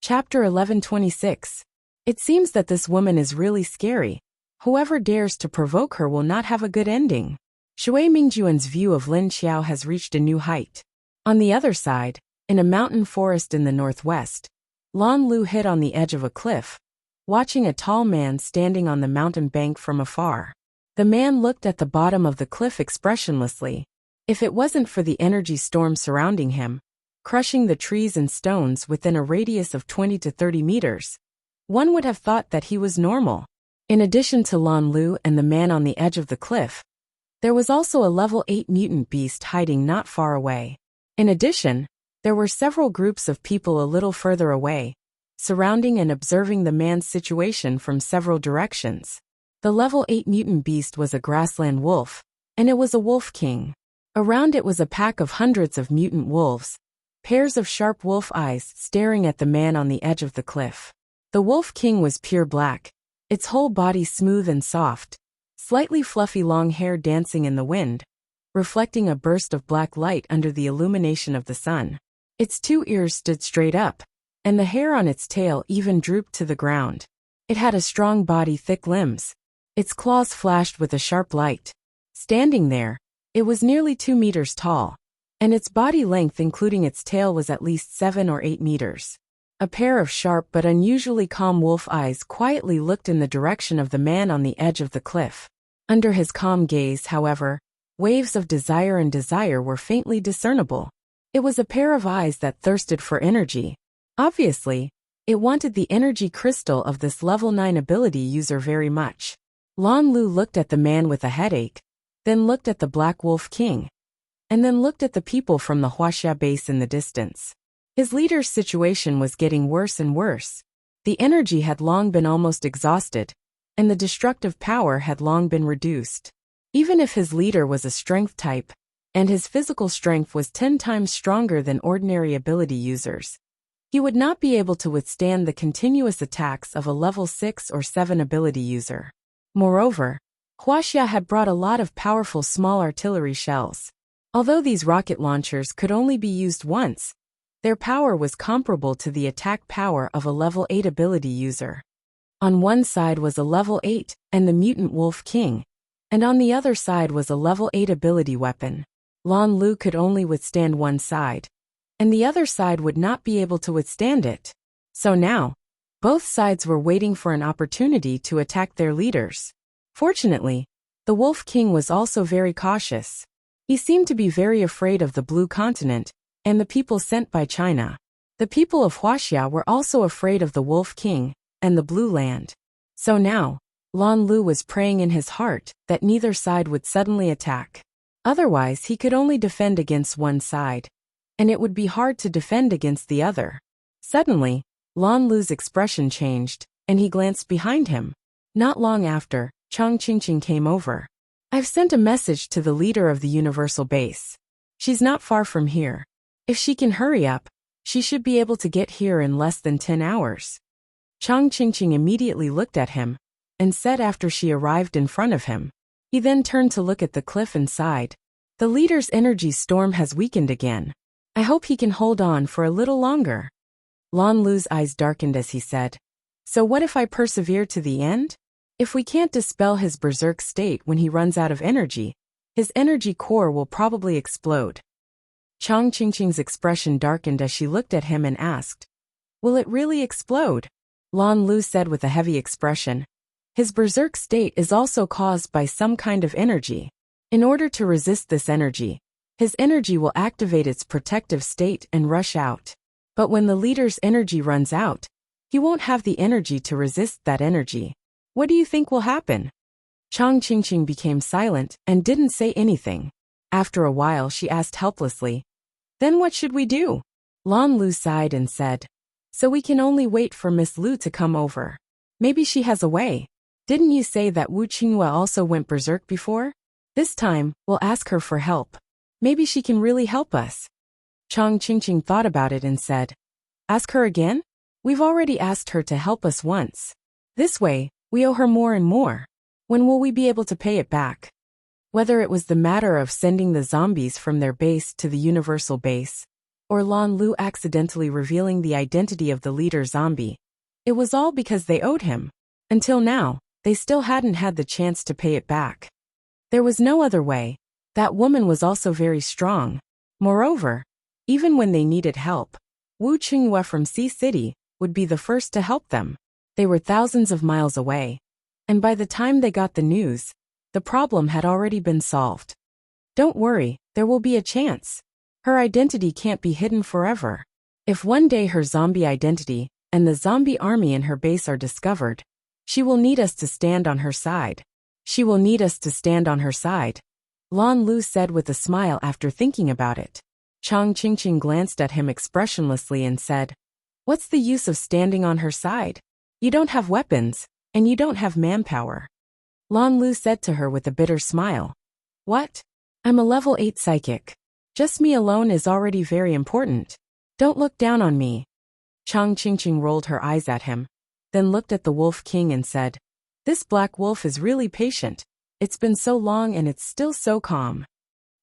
Chapter 1126. It seems that this woman is really scary. Whoever dares to provoke her will not have a good ending. Shui Mingjuan's view of Lin Xiao has reached a new height. On the other side, in a mountain forest in the northwest, Lan Lu hid on the edge of a cliff, watching a tall man standing on the mountain bank from afar. The man looked at the bottom of the cliff expressionlessly. If it wasn't for the energy storm surrounding him, crushing the trees and stones within a radius of 20 to 30 meters, one would have thought that he was normal. In addition to Lan Lu and the man on the edge of the cliff, there was also a level 8 mutant beast hiding not far away. In addition, there were several groups of people a little further away, surrounding and observing the man's situation from several directions. The level 8 mutant beast was a grassland wolf, and it was a wolf king. Around it was a pack of hundreds of mutant wolves, pairs of sharp wolf eyes staring at the man on the edge of the cliff. The wolf king was pure black, its whole body smooth and soft, slightly fluffy long hair dancing in the wind, reflecting a burst of black light under the illumination of the sun. Its 2 ears stood straight up, and the hair on its tail even drooped to the ground. It had a strong body, thick limbs. Its claws flashed with a sharp light. Standing there, it was nearly 2 meters tall, and its body length including its tail was at least 7 or 8 meters. A pair of sharp but unusually calm wolf eyes quietly looked in the direction of the man on the edge of the cliff. Under his calm gaze, however, waves of desire and desire were faintly discernible. It was a pair of eyes that thirsted for energy. Obviously, it wanted the energy crystal of this level 9 ability user very much. Lan Lu looked at the man with a headache, then looked at the Black Wolf King, and then looked at the people from the Wuxia base in the distance. His leader's situation was getting worse and worse. The energy had long been almost exhausted, and the destructive power had long been reduced. Even if his leader was a strength type, and his physical strength was 10 times stronger than ordinary ability users, he would not be able to withstand the continuous attacks of a level 6 or 7 ability user. Moreover, Wuxia had brought a lot of powerful small artillery shells. Although these rocket launchers could only be used once, their power was comparable to the attack power of a level 8 ability user. On one side was a level 8 and the mutant Wolf King, and on the other side was a level 8 ability weapon. Lan Lu could only withstand one side, and the other side would not be able to withstand it. So now, both sides were waiting for an opportunity to attack their leaders. Fortunately, the Wolf King was also very cautious. He seemed to be very afraid of the Blue Continent and the people sent by China. The people of Wuxia were also afraid of the Wolf King and the Blue Land. So now, Lan Lu was praying in his heart that neither side would suddenly attack. Otherwise he could only defend against one side, and it would be hard to defend against the other. Suddenly, Lan Lu's expression changed, and he glanced behind him. Not long after, Chang Qingqing came over. "I've sent a message to the leader of the Universal Base. She's not far from here. If she can hurry up, she should be able to get here in less than 10 hours. Chang Qingqing immediately looked at him, and said after she arrived in front of him. He then turned to look at the cliff and sighed. "The leader's energy storm has weakened again. I hope he can hold on for a little longer." Lan Lu's eyes darkened as he said, "So what if I persevere to the end? If we can't dispel his berserk state when he runs out of energy, his energy core will probably explode." Chang Qingqing's expression darkened as she looked at him and asked, "Will it really explode?" Lan Lu said with a heavy expression, "His berserk state is also caused by some kind of energy. In order to resist this energy, his energy will activate its protective state and rush out. But when the leader's energy runs out, he won't have the energy to resist that energy. What do you think will happen?" Chang Qingqing became silent and didn't say anything. After a while she asked helplessly, "Then what should we do?" Lan Lu sighed and said, "So we can only wait for Miss Lu to come over. Maybe she has a way. Didn't you say that Wu Qinghua also went berserk before? This time, we'll ask her for help. Maybe she can really help us." Chang Qingqing thought about it and said, "Ask her again? We've already asked her to help us once. This way, we owe her more and more. When will we be able to pay it back?" Whether it was the matter of sending the zombies from their base to the universal base, or Lan Lu accidentally revealing the identity of the leader zombie. It was all because they owed him. Until now, they still hadn't had the chance to pay it back. There was no other way. That woman was also very strong. Moreover, even when they needed help, Wu Qingyue from Sea City would be the first to help them. They were thousands of miles away. And by the time they got the news, the problem had already been solved. Don't worry, there will be a chance. Her identity can't be hidden forever. If one day her zombie identity and the zombie army in her base are discovered, she will need us to stand on her side. She will need us to stand on her side, Lan Lu said with a smile after thinking about it. Chang Qingqing glanced at him expressionlessly and said, "What's the use of standing on her side? You don't have weapons, and you don't have manpower." Lan Lu said to her with a bitter smile, "What? I'm a level 8 psychic. Just me alone is already very important. Don't look down on me." Chang Qingqing rolled her eyes at him, then looked at the Wolf King and said, "This black wolf is really patient. It's been so long and it's still so calm."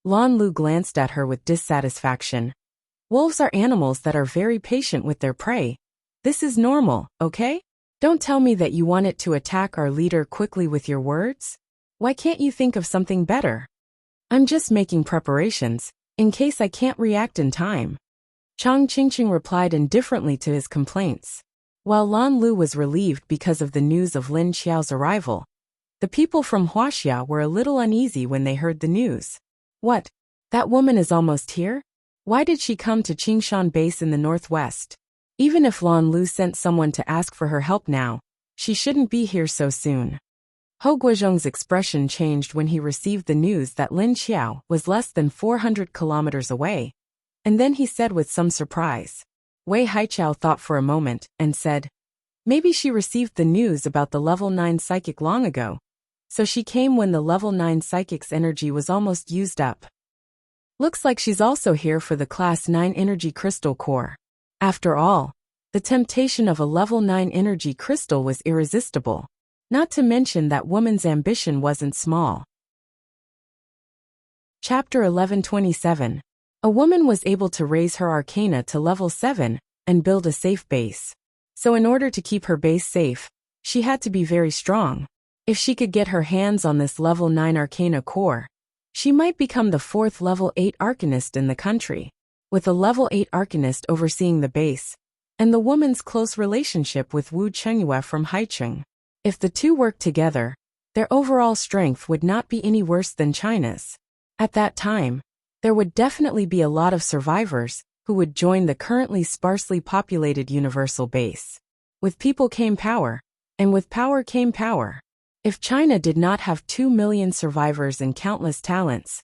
Lan Lu glanced at her with dissatisfaction. "Wolves are animals that are very patient with their prey. This is normal, okay? Don't tell me that you want it to attack our leader quickly with your words. Why can't you think of something better?" "I'm just making preparations, in case I can't react in time." Chang Qingqing replied indifferently to his complaints. While Lan Lu was relieved because of the news of Lin Xiao's arrival, the people from Wuxia were a little uneasy when they heard the news. What? That woman is almost here? Why did she come to Qingshan Base in the northwest? Even if Lan Lu sent someone to ask for her help now, she shouldn't be here so soon. Hou Guozhong's expression changed when he received the news that Lin Xiao was less than 400 kilometers away, and then he said with some surprise. Wei Haichao thought for a moment and said, "Maybe she received the news about the level 9 psychic long ago, so she came when the level 9 psychic's energy was almost used up. Looks like she's also here for the class 9 energy crystal core." After all, the temptation of a level 9 energy crystal was irresistible. Not to mention that woman's ambition wasn't small. Chapter 1127. A woman was able to raise her arcana to level 7 and build a safe base. So in order to keep her base safe, she had to be very strong. If she could get her hands on this level 9 arcana core, she might become the 4th level 8 arcanist in the country. With a level 8 arcanist overseeing the base, and the woman's close relationship with Wu Qingyue from Haicheng, if the two worked together, their overall strength would not be any worse than China's. At that time, there would definitely be a lot of survivors who would join the currently sparsely populated universal base. With people came power, and with power came power. If China did not have 2 million survivors and countless talents,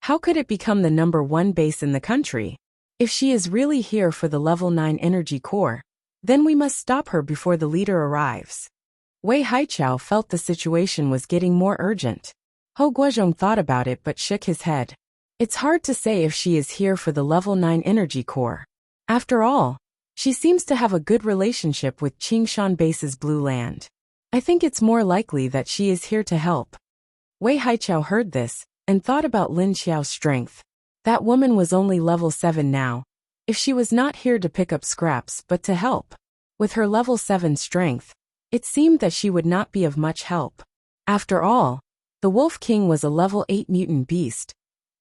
how could it become the number 1 base in the country? If she is really here for the level 9 energy core, then we must stop her before the leader arrives. Wei Haichao felt the situation was getting more urgent. Hou Guozhong thought about it but shook his head. It's hard to say if she is here for the level 9 energy core. After all, she seems to have a good relationship with Qingshan Base's Blue Land. I think it's more likely that she is here to help. Wei Haichao heard this and thought about Lin Xiao's strength. That woman was only level 7 now. If she was not here to pick up scraps but to help, with her level 7 strength, it seemed that she would not be of much help. After all, the Wolf King was a level 8 mutant beast,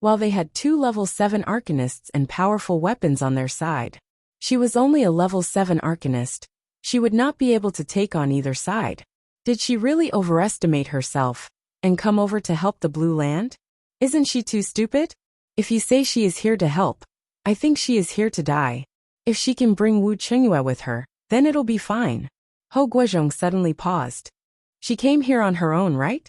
while they had 2 level 7 arcanists and powerful weapons on their side. She was only a level 7 arcanist. She would not be able to take on either side. Did she really overestimate herself and come over to help the Blue Land? Isn't she too stupid? If you say she is here to help, I think she is here to die. If she can bring Wu Qingyue with her, then it'll be fine. Hou Guozhong suddenly paused. She came here on her own, right?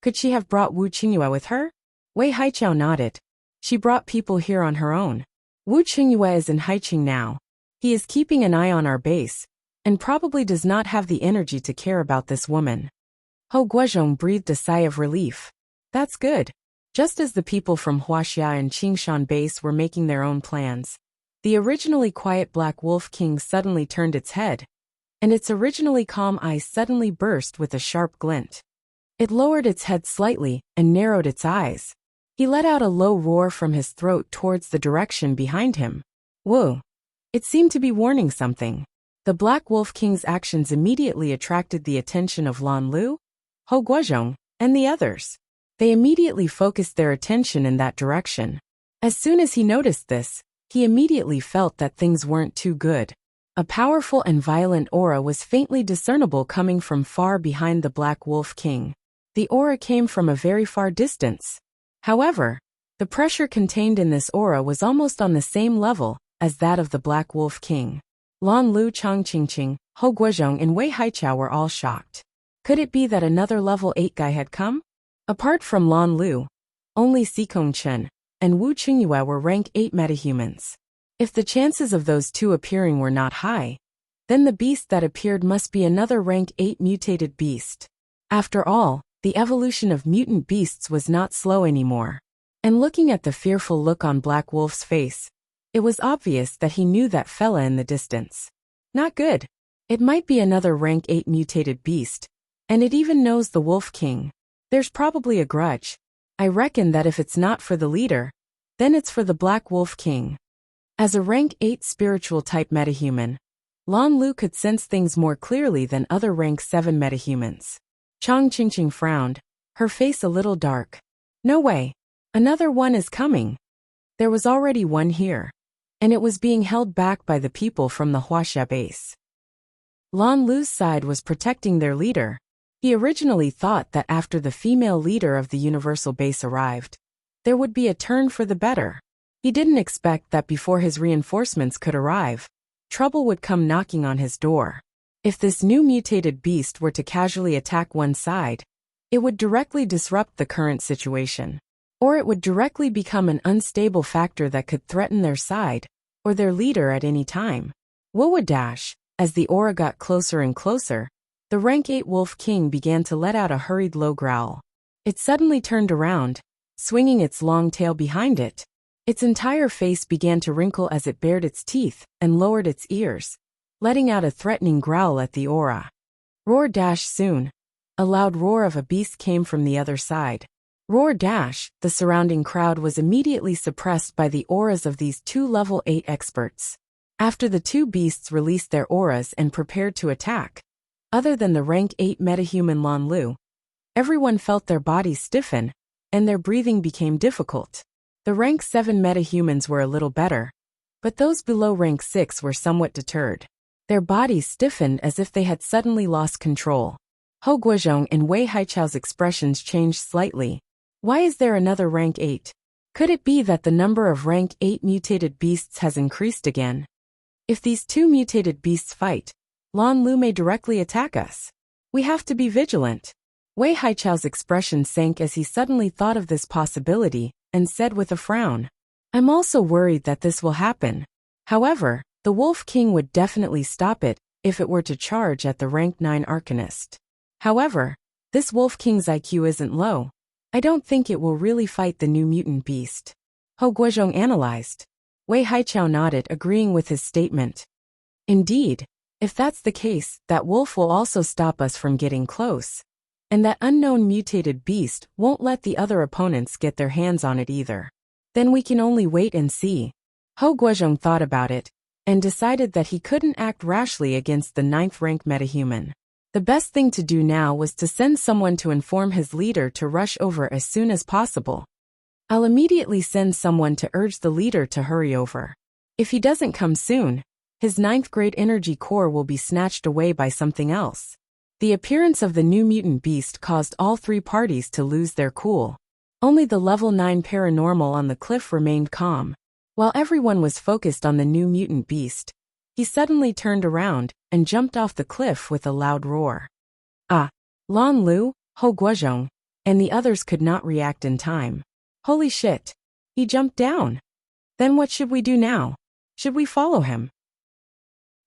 Could she have brought Wu Qingyue with her? Wei Haichao nodded. She brought people here on her own. Wu Qingyue is in Haicheng now. He is keeping an eye on our base, and probably does not have the energy to care about this woman. Hou Guozhong breathed a sigh of relief. That's good. Just as the people from Wuxia and Qingshan Base were making their own plans, the originally quiet Black Wolf King suddenly turned its head, and its originally calm eyes suddenly burst with a sharp glint. It lowered its head slightly and narrowed its eyes. He let out a low roar from his throat towards the direction behind him. Whoa! It seemed to be warning something. The Black Wolf King's actions immediately attracted the attention of Lan Lu, Hou Guozhong, and the others. They immediately focused their attention in that direction. As soon as he noticed this, he immediately felt that things weren't too good. A powerful and violent aura was faintly discernible coming from far behind the Black Wolf King. The aura came from a very far distance. However, the pressure contained in this aura was almost on the same level as that of the Black Wolf King. Lan Lu, Chang Qingqing, Hou Guozhong, and Wei Haiqiao were all shocked. Could it be that another level 8 guy had come? Apart from Lan Lu, only Xikong Chen and Wu Qingyue were rank 8 metahumans. If the chances of those two appearing were not high, then the beast that appeared must be another rank 8 mutated beast. After all, the evolution of mutant beasts was not slow anymore. And looking at the fearful look on Black Wolf's face, it was obvious that he knew that fella in the distance. Not good. It might be another rank 8 mutated beast, and it even knows the Wolf King. There's probably a grudge. I reckon that if it's not for the leader, then it's for the Black Wolf King. As a rank 8 spiritual type metahuman, Lan Lu could sense things more clearly than other rank 7 metahumans. Chang Qingqing frowned, her face a little dark. No way. Another one is coming. There was already one here, and it was being held back by the people from the Wuxia base. Lan Lu's side was protecting their leader. He originally thought that after the female leader of the universal base arrived, there would be a turn for the better. He didn't expect that before his reinforcements could arrive, trouble would come knocking on his door. If this new mutated beast were to casually attack one side, it would directly disrupt the current situation. Or it would directly become an unstable factor that could threaten their side, or their leader at any time. Wowodash, as the aura got closer and closer, the rank 8 Wolf King began to let out a hurried low growl. It suddenly turned around, swinging its long tail behind it. Its entire face began to wrinkle as it bared its teeth and lowered its ears, letting out a threatening growl at the aura. Roar dash soon. A loud roar of a beast came from the other side. Roar dash, the surrounding crowd was immediately suppressed by the auras of these two level 8 experts. After the two beasts released their auras and prepared to attack, other than the rank 8 metahuman Lan Lu, everyone felt their bodies stiffen, and their breathing became difficult. The rank 7 metahumans were a little better, but those below rank 6 were somewhat deterred. Their bodies stiffened as if they had suddenly lost control. Hou Guozhong and Wei Haiqiao's expressions changed slightly. Why is there another rank 8? Could it be that the number of rank 8 mutated beasts has increased again? If these two mutated beasts fight, Lan Lu may directly attack us. We have to be vigilant. Wei Haiqiao's expression sank as he suddenly thought of this possibility, and said with a frown, I'm also worried that this will happen. However, the Wolf King would definitely stop it if it were to charge at the rank 9 Arcanist. However, this Wolf King's IQ isn't low. I don't think it will really fight the new mutant beast. Hou Guozhong analyzed. Wei Haiqiao nodded, agreeing with his statement. Indeed, if that's the case, that wolf will also stop us from getting close. And that unknown mutated beast won't let the other opponents get their hands on it either. Then we can only wait and see. Hou Guozhong thought about it, and decided that he couldn't act rashly against the 9th rank metahuman. The best thing to do now was to send someone to inform his leader to rush over as soon as possible. I'll immediately send someone to urge the leader to hurry over. If he doesn't come soon, his 9th grade energy core will be snatched away by something else. The appearance of the new mutant beast caused all three parties to lose their cool. Only the level 9 paranormal on the cliff remained calm. While everyone was focused on the new mutant beast, he suddenly turned around and jumped off the cliff with a loud roar. Ah! Lan Lu, Hou Guozhong, and the others could not react in time. Holy shit! He jumped down! Then what should we do now? Should we follow him?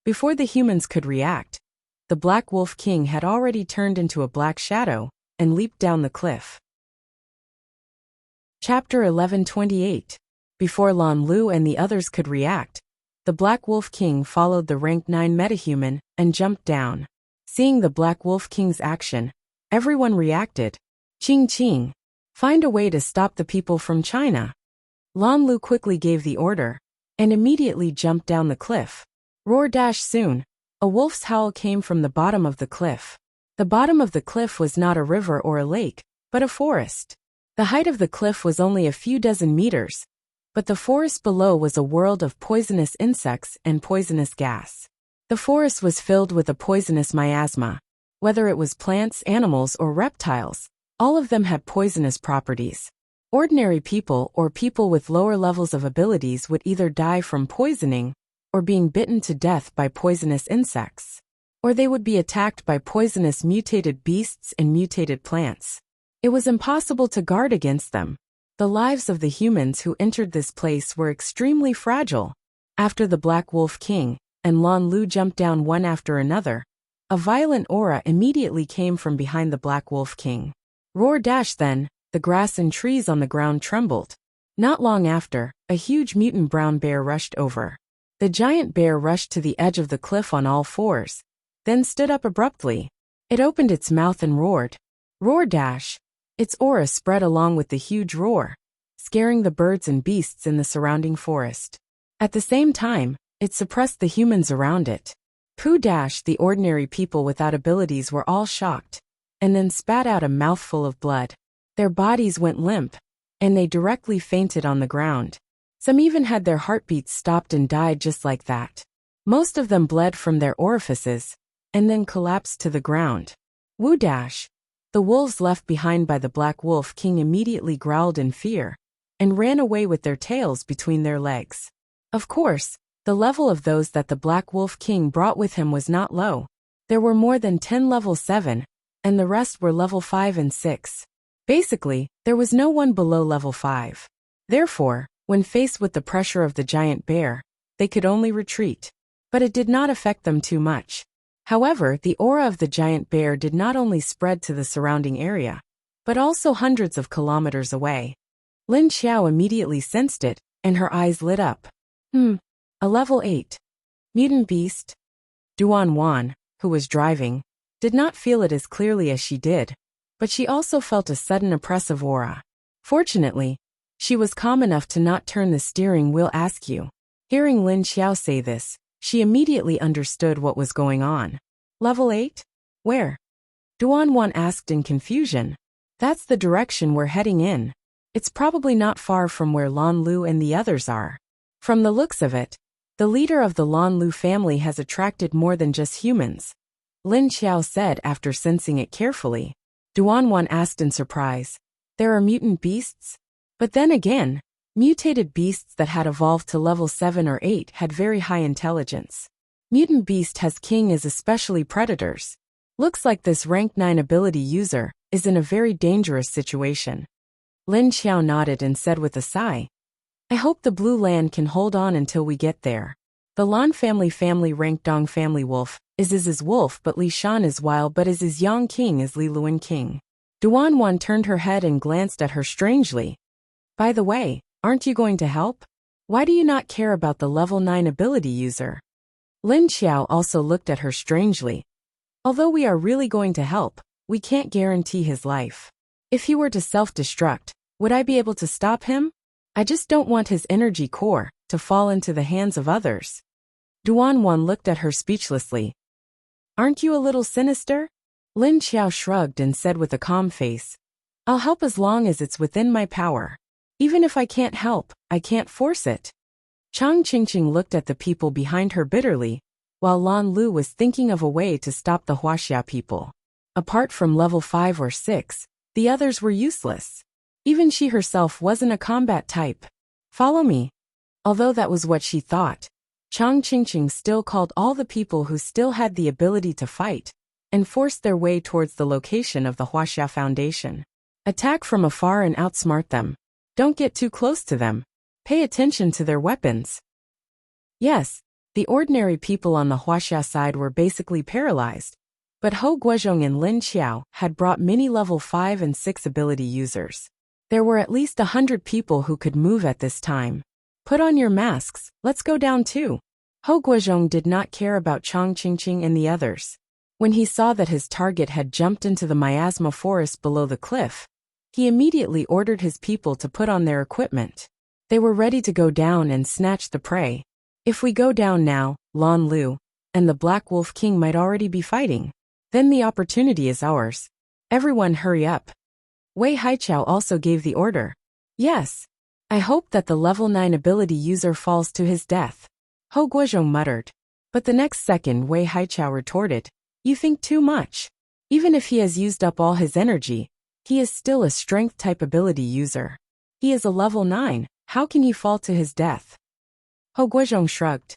Before the humans could react, the Black Wolf King had already turned into a black shadow and leaped down the cliff. Chapter 1128. Before Lan Lu and the others could react, the Black Wolf King followed the rank 9 metahuman and jumped down. Seeing the Black Wolf King's action, everyone reacted. Ching Ching. Find a way to stop the people from China. Lan Lu quickly gave the order, and immediately jumped down the cliff. Roar dash soon. A wolf's howl came from the bottom of the cliff. The bottom of the cliff was not a river or a lake, but a forest. The height of the cliff was only a few dozen meters, but the forest below was a world of poisonous insects and poisonous gas. The forest was filled with a poisonous miasma. Whether it was plants, animals, or reptiles, all of them had poisonous properties. Ordinary people or people with lower levels of abilities would either die from poisoning or being bitten to death by poisonous insects, or they would be attacked by poisonous mutated beasts and mutated plants. It was impossible to guard against them. The lives of the humans who entered this place were extremely fragile. After the Black Wolf King and Lan Lu jumped down one after another, a violent aura immediately came from behind the Black Wolf King. Roar dash then, the grass and trees on the ground trembled. Not long after, a huge mutant brown bear rushed over. The giant bear rushed to the edge of the cliff on all fours, then stood up abruptly. It opened its mouth and roared. Roar dash. Its aura spread along with the huge roar, scaring the birds and beasts in the surrounding forest. At the same time, it suppressed the humans around it. Poo dash. The ordinary people without abilities were all shocked, and then spat out a mouthful of blood. Their bodies went limp, and they directly fainted on the ground. Some even had their heartbeats stopped and died just like that. Most of them bled from their orifices, and then collapsed to the ground. Woo dash. The wolves left behind by the Black Wolf King immediately growled in fear, and ran away with their tails between their legs. Of course, the level of those that the Black Wolf King brought with him was not low. There were more than 10 level 7, and the rest were level 5 and 6. Basically, there was no one below level 5. Therefore, when faced with the pressure of the giant bear, they could only retreat. But it did not affect them too much. However, the aura of the giant bear did not only spread to the surrounding area, but also hundreds of kilometers away. Lin Xiao immediately sensed it, and her eyes lit up. A level 8. Mutant beast? Duan Wan, who was driving, did not feel it as clearly as she did, but she also felt a sudden oppressive aura. Fortunately, she was calm enough to not turn the steering wheel askew. Hearing Lin Xiao say this, she immediately understood what was going on. Level 8? Where? Duan Wan asked in confusion. That's the direction we're heading in. It's probably not far from where Lan Lu and the others are. From the looks of it, the leader of the Lan Lu family has attracted more than just humans, Lin Xiao said after sensing it carefully. Duan Wan asked in surprise. There are mutant beasts? But then again, mutated beasts that had evolved to level 7 or 8 had very high intelligence. Mutant beast has king as especially predators. Looks like this rank 9 ability user is in a very dangerous situation. Lin Xiao nodded and said with a sigh, I hope the Blue Land can hold on until we get there. The Lan family rank Dong family wolf is wolf, but Li Shan is wild, but is Yang king is Li Luan king. Duan Wan turned her head and glanced at her strangely. By the way, aren't you going to help? Why do you not care about the level 9 ability user? Lin Xiao also looked at her strangely. Although we are really going to help, we can't guarantee his life. If he were to self-destruct, would I be able to stop him? I just don't want his energy core to fall into the hands of others. Duan Wan looked at her speechlessly. Aren't you a little sinister? Lin Xiao shrugged and said with a calm face, I'll help as long as it's within my power. Even if I can't help, I can't force it. Chang Qingqing looked at the people behind her bitterly, while Lan Lu was thinking of a way to stop the Wuxia people. Apart from level 5 or 6, the others were useless. Even she herself wasn't a combat type. Follow me. Although that was what she thought, Chang Qingqing still called all the people who still had the ability to fight, and forced their way towards the location of the Wuxia Foundation. Attack from afar and outsmart them. Don't get too close to them. Pay attention to their weapons. Yes, the ordinary people on the Wuxia side were basically paralyzed, but Hou Guozhong and Lin Xiao had brought many level 5 and 6 ability users. There were at least 100 people who could move at this time. Put on your masks, let's go down too. Hou Guozhong did not care about Chang Qingqing and the others. When he saw that his target had jumped into the miasma forest below the cliff, he immediately ordered his people to put on their equipment. They were ready to go down and snatch the prey. If we go down now, Lan Lu and the Black Wolf King might already be fighting. Then the opportunity is ours. Everyone hurry up. Wei Haichao also gave the order. Yes. I hope that the level 9 ability user falls to his death. Hou Guozhong muttered. But the next second Wei Haichao retorted. You think too much. Even if he has used up all his energy, he is still a strength-type ability user. He is a level 9, how can he fall to his death? Hou Guozhong shrugged.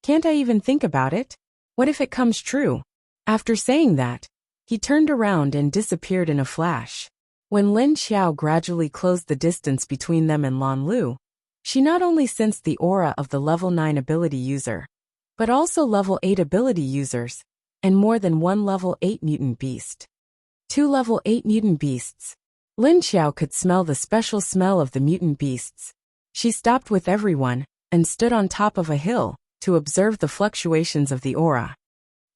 Can't I even think about it? What if it comes true? After saying that, he turned around and disappeared in a flash. When Lin Xiao gradually closed the distance between them and Lan Lu, she not only sensed the aura of the level 9 ability user, but also level 8 ability users, and more than one level 8 mutant beast. 2 level 8 mutant beasts. Lin Xiao could smell the special smell of the mutant beasts. She stopped with everyone, and stood on top of a hill, to observe the fluctuations of the aura.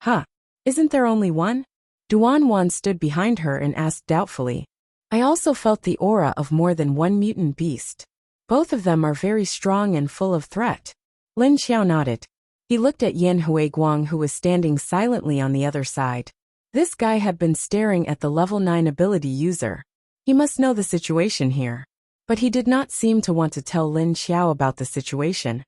Huh, isn't there only one? Duan Wan stood behind her and asked doubtfully. I also felt the aura of more than one mutant beast. Both of them are very strong and full of threat. Lin Xiao nodded. He looked at Yan Huiguang who was standing silently on the other side. This guy had been staring at the level 9 ability user. He must know the situation here. But he did not seem to want to tell Lin Xiao about the situation.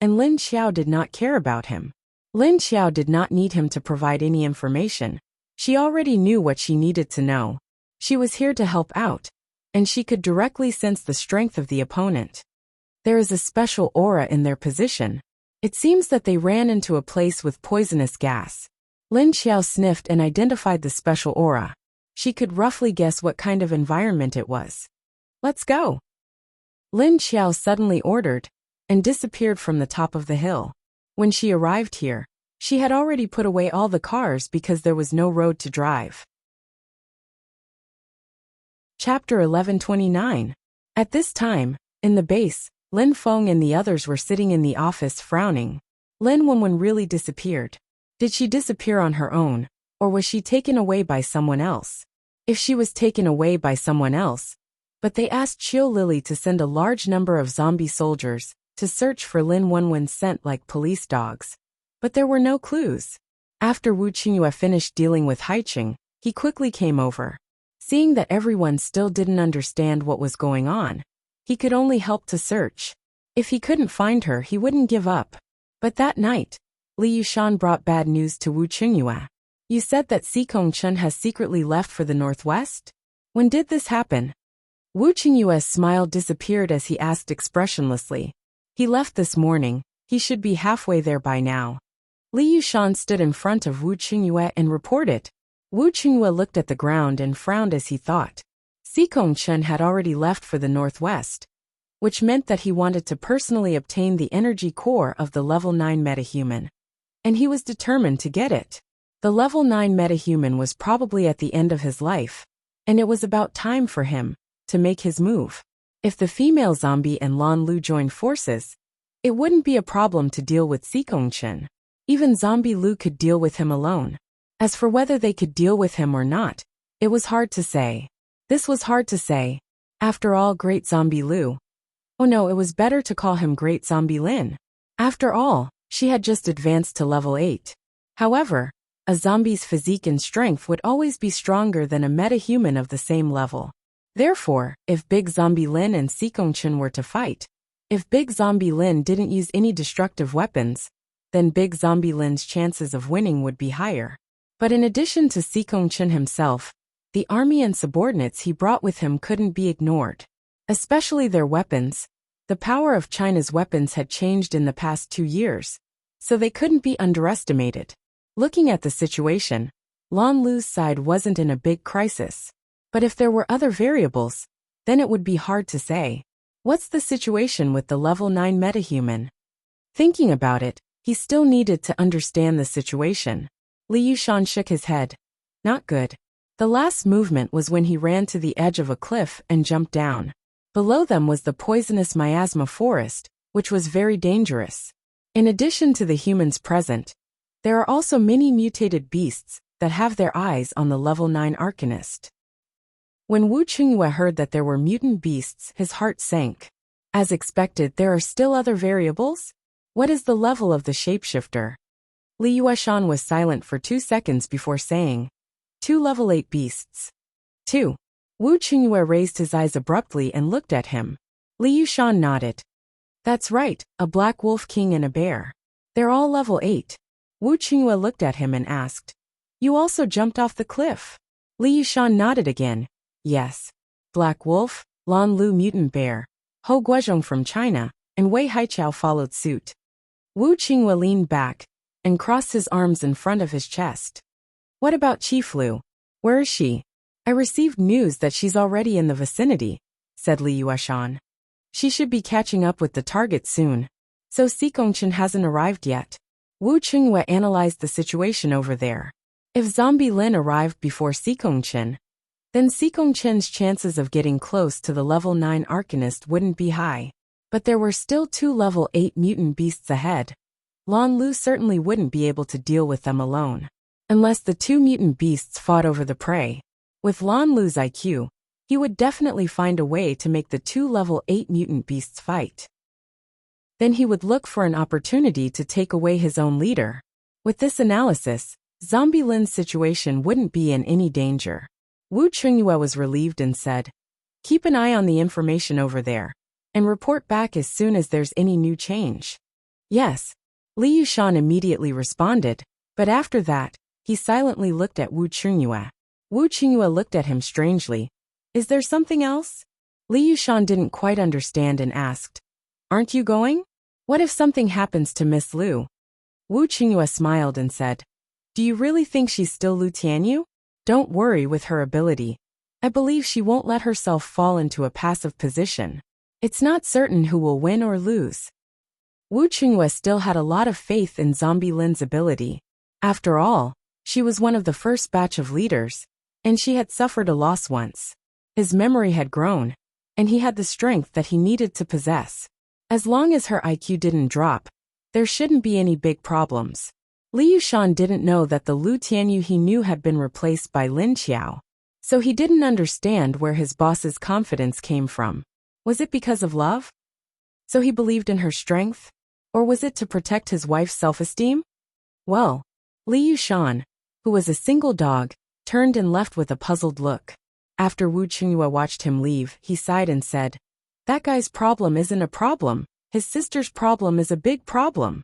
And Lin Xiao did not care about him. Lin Xiao did not need him to provide any information. She already knew what she needed to know. She was here to help out, and she could directly sense the strength of the opponent. There is a special aura in their position. It seems that they ran into a place with poisonous gas. Lin Xiao sniffed and identified the special aura. She could roughly guess what kind of environment it was. Let's go. Lin Xiao suddenly ordered, and disappeared from the top of the hill. When she arrived here, she had already put away all the cars because there was no road to drive. Chapter 1129. At this time, in the base, Lin Feng and the others were sitting in the office frowning. Lin Wenwen really disappeared. Did she disappear on her own, or was she taken away by someone else? If she was taken away by someone else, but they asked Qiu Lily to send a large number of zombie soldiers to search for Lin Wenwen's scent like police dogs. But there were no clues. After Wu Qingyue finished dealing with Haiqing, he quickly came over. Seeing that everyone still didn't understand what was going on, he could only help to search. If he couldn't find her, he wouldn't give up. But that night, Li Yushan brought bad news to Wu Qingyue. You said that Si Kongchun has secretly left for the northwest? When did this happen? Wu Qingyue's smile disappeared as he asked expressionlessly. He left this morning, he should be halfway there by now. Li Yushan stood in front of Wu Qingyue and reported. Wu Qingyue looked at the ground and frowned as he thought. Si Kongchun had already left for the northwest, which meant that he wanted to personally obtain the energy core of the level 9 metahuman. And he was determined to get it. The level 9 metahuman was probably at the end of his life, and it was about time for him to make his move. If the female zombie and Lan Lu joined forces, it wouldn't be a problem to deal with Si Kongchun. Even zombie Lu could deal with him alone. As for whether they could deal with him or not, it was hard to say. This was hard to say. After all, Great Zombie Lu. Oh no, it was better to call him Great Zombie Lin. After all, she had just advanced to level 8. However, a zombie's physique and strength would always be stronger than a metahuman of the same level. Therefore, if Big Zombie Lin and Si Kongchun were to fight, if Big Zombie Lin didn't use any destructive weapons, then Big Zombie Lin's chances of winning would be higher. But in addition to Si Kongchun himself, the army and subordinates he brought with him couldn't be ignored. Especially their weapons. The power of China's weapons had changed in the past 2 years, so they couldn't be underestimated. Looking at the situation, Lan Lu's side wasn't in a big crisis. But if there were other variables, then it would be hard to say. What's the situation with the level 9 metahuman? Thinking about it, he still needed to understand the situation. Li Yushan shook his head. Not good. The last movement was when he ran to the edge of a cliff and jumped down. Below them was the poisonous miasma forest, which was very dangerous. In addition to the humans present, there are also many mutated beasts that have their eyes on the level 9 arcanist. When Wu Qingyue heard that there were mutant beasts, his heart sank. As expected, there are still other variables? What is the level of the shapeshifter? Li Yueshan was silent for 2 seconds before saying, 2 level 8 beasts. 2. Wu Qingyue raised his eyes abruptly and looked at him. Li Yueshan nodded. That's right, a black wolf king and a bear. They're all level 8. Wu Qingyue looked at him and asked, You also jumped off the cliff? Li Yueshan nodded again. Yes. Black wolf, Lan Lu mutant bear, Hou Guozhong from China, and Wei Haiqiao followed suit. Wu Qingyue leaned back and crossed his arms in front of his chest. What about Chief Lu? Where is she? I received news that she's already in the vicinity, said Li Yueshan. She should be catching up with the target soon. So Xikongchen hasn't arrived yet. Wu Qingyue analyzed the situation over there. If Zombie Lin arrived before Xikongchen, then Xikongchen's chances of getting close to the level 9 Arcanist wouldn't be high. But there were still 2 level 8 mutant beasts ahead. Lan Lu certainly wouldn't be able to deal with them alone. Unless the 2 mutant beasts fought over the prey. With Lan Lu's IQ, he would definitely find a way to make the 2 level 8 mutant beasts fight. Then he would look for an opportunity to take away his own leader. With this analysis, Zombie Lin's situation wouldn't be in any danger. Wu Qingyue was relieved and said, Keep an eye on the information over there, and report back as soon as there's any new change. Yes. Li Yueshan immediately responded, but after that, he silently looked at Wu Qingyue. Wu Qingyue looked at him strangely. Is there something else? Li Yueshan didn't quite understand and asked, Aren't you going? What if something happens to Miss Lu? Wu Qingyue smiled and said, Do you really think she's still Lu Tianyu? Don't worry with her ability. I believe she won't let herself fall into a passive position. It's not certain who will win or lose. Wu Qingyue still had a lot of faith in Zombie Lin's ability. After all, she was one of the first batch of leaders, and she had suffered a loss once. His memory had grown, and he had the strength that he needed to possess. As long as her IQ didn't drop, there shouldn't be any big problems. Li Yueshan didn't know that the Lu Tianyu he knew had been replaced by Lin Qiao, so he didn't understand where his boss's confidence came from. Was it because of love? So he believed in her strength? Or was it to protect his wife's self-esteem? Well, Li Yueshan, who was a single dog, turned and left with a puzzled look. After Wu Qingyue watched him leave, he sighed and said, That guy's problem isn't a problem, his sister's problem is a big problem.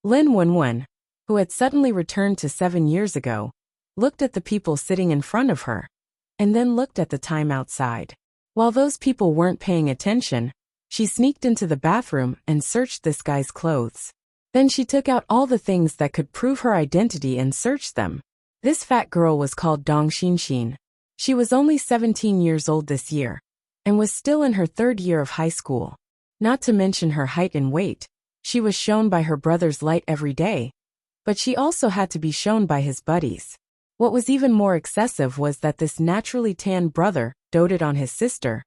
Lin Wenwen, who had suddenly returned to 7 years ago, looked at the people sitting in front of her, and then looked at the time outside. While those people weren't paying attention, she sneaked into the bathroom and searched this guy's clothes. Then she took out all the things that could prove her identity and searched them. This fat girl was called Dong Xinxin. She was only 17 years old this year, and was still in her 3rd year of high school. Not to mention her height and weight, she was shown by her brother's light every day, but she also had to be shown by his buddies. What was even more excessive was that this naturally tan brother doted on his sister,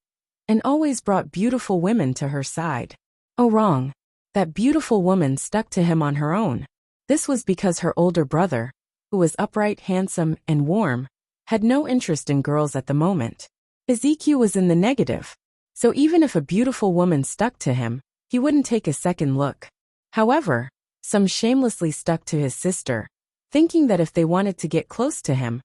and always brought beautiful women to her side. Oh wrong. That beautiful woman stuck to him on her own. This was because her older brother, who was upright, handsome, and warm, had no interest in girls at the moment. His EQ was in the negative, so even if a beautiful woman stuck to him, he wouldn't take a second look. However, some shamelessly stuck to his sister, thinking that if they wanted to get close to him,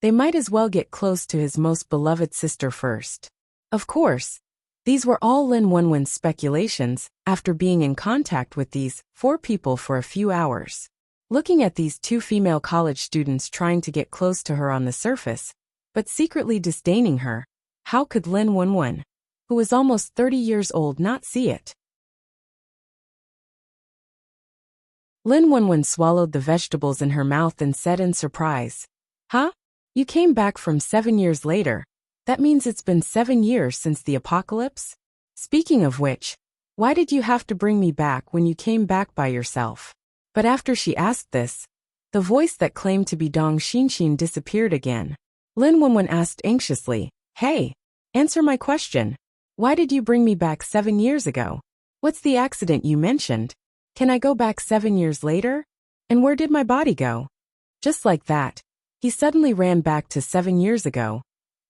they might as well get close to his most beloved sister first. Of course, these were all Lin Wenwen's speculations after being in contact with these 4 people for a few hours. Looking at these 2 female college students trying to get close to her on the surface, but secretly disdaining her, how could Lin Wenwen, who was almost 30 years old, not see it? Lin Wenwen swallowed the vegetables in her mouth and said in surprise, Huh? You came back from 7 years later. That means it's been 7 years since the apocalypse? Speaking of which, why did you have to bring me back when you came back by yourself? But after she asked this, the voice that claimed to be Dong Xinxin disappeared again. Lin Wenwen asked anxiously, Hey, answer my question. Why did you bring me back 7 years ago? What's the accident you mentioned? Can I go back 7 years later? And where did my body go? Just like that, he suddenly ran back to 7 years ago,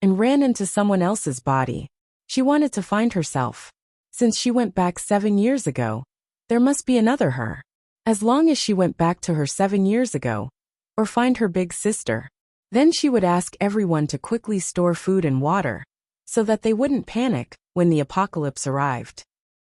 and ran into someone else's body. She wanted to find herself. Since she went back 7 years ago, there must be another her. As long as she went back to her 7 years ago, or find her big sister, then she would ask everyone to quickly store food and water, so that they wouldn't panic when the apocalypse arrived.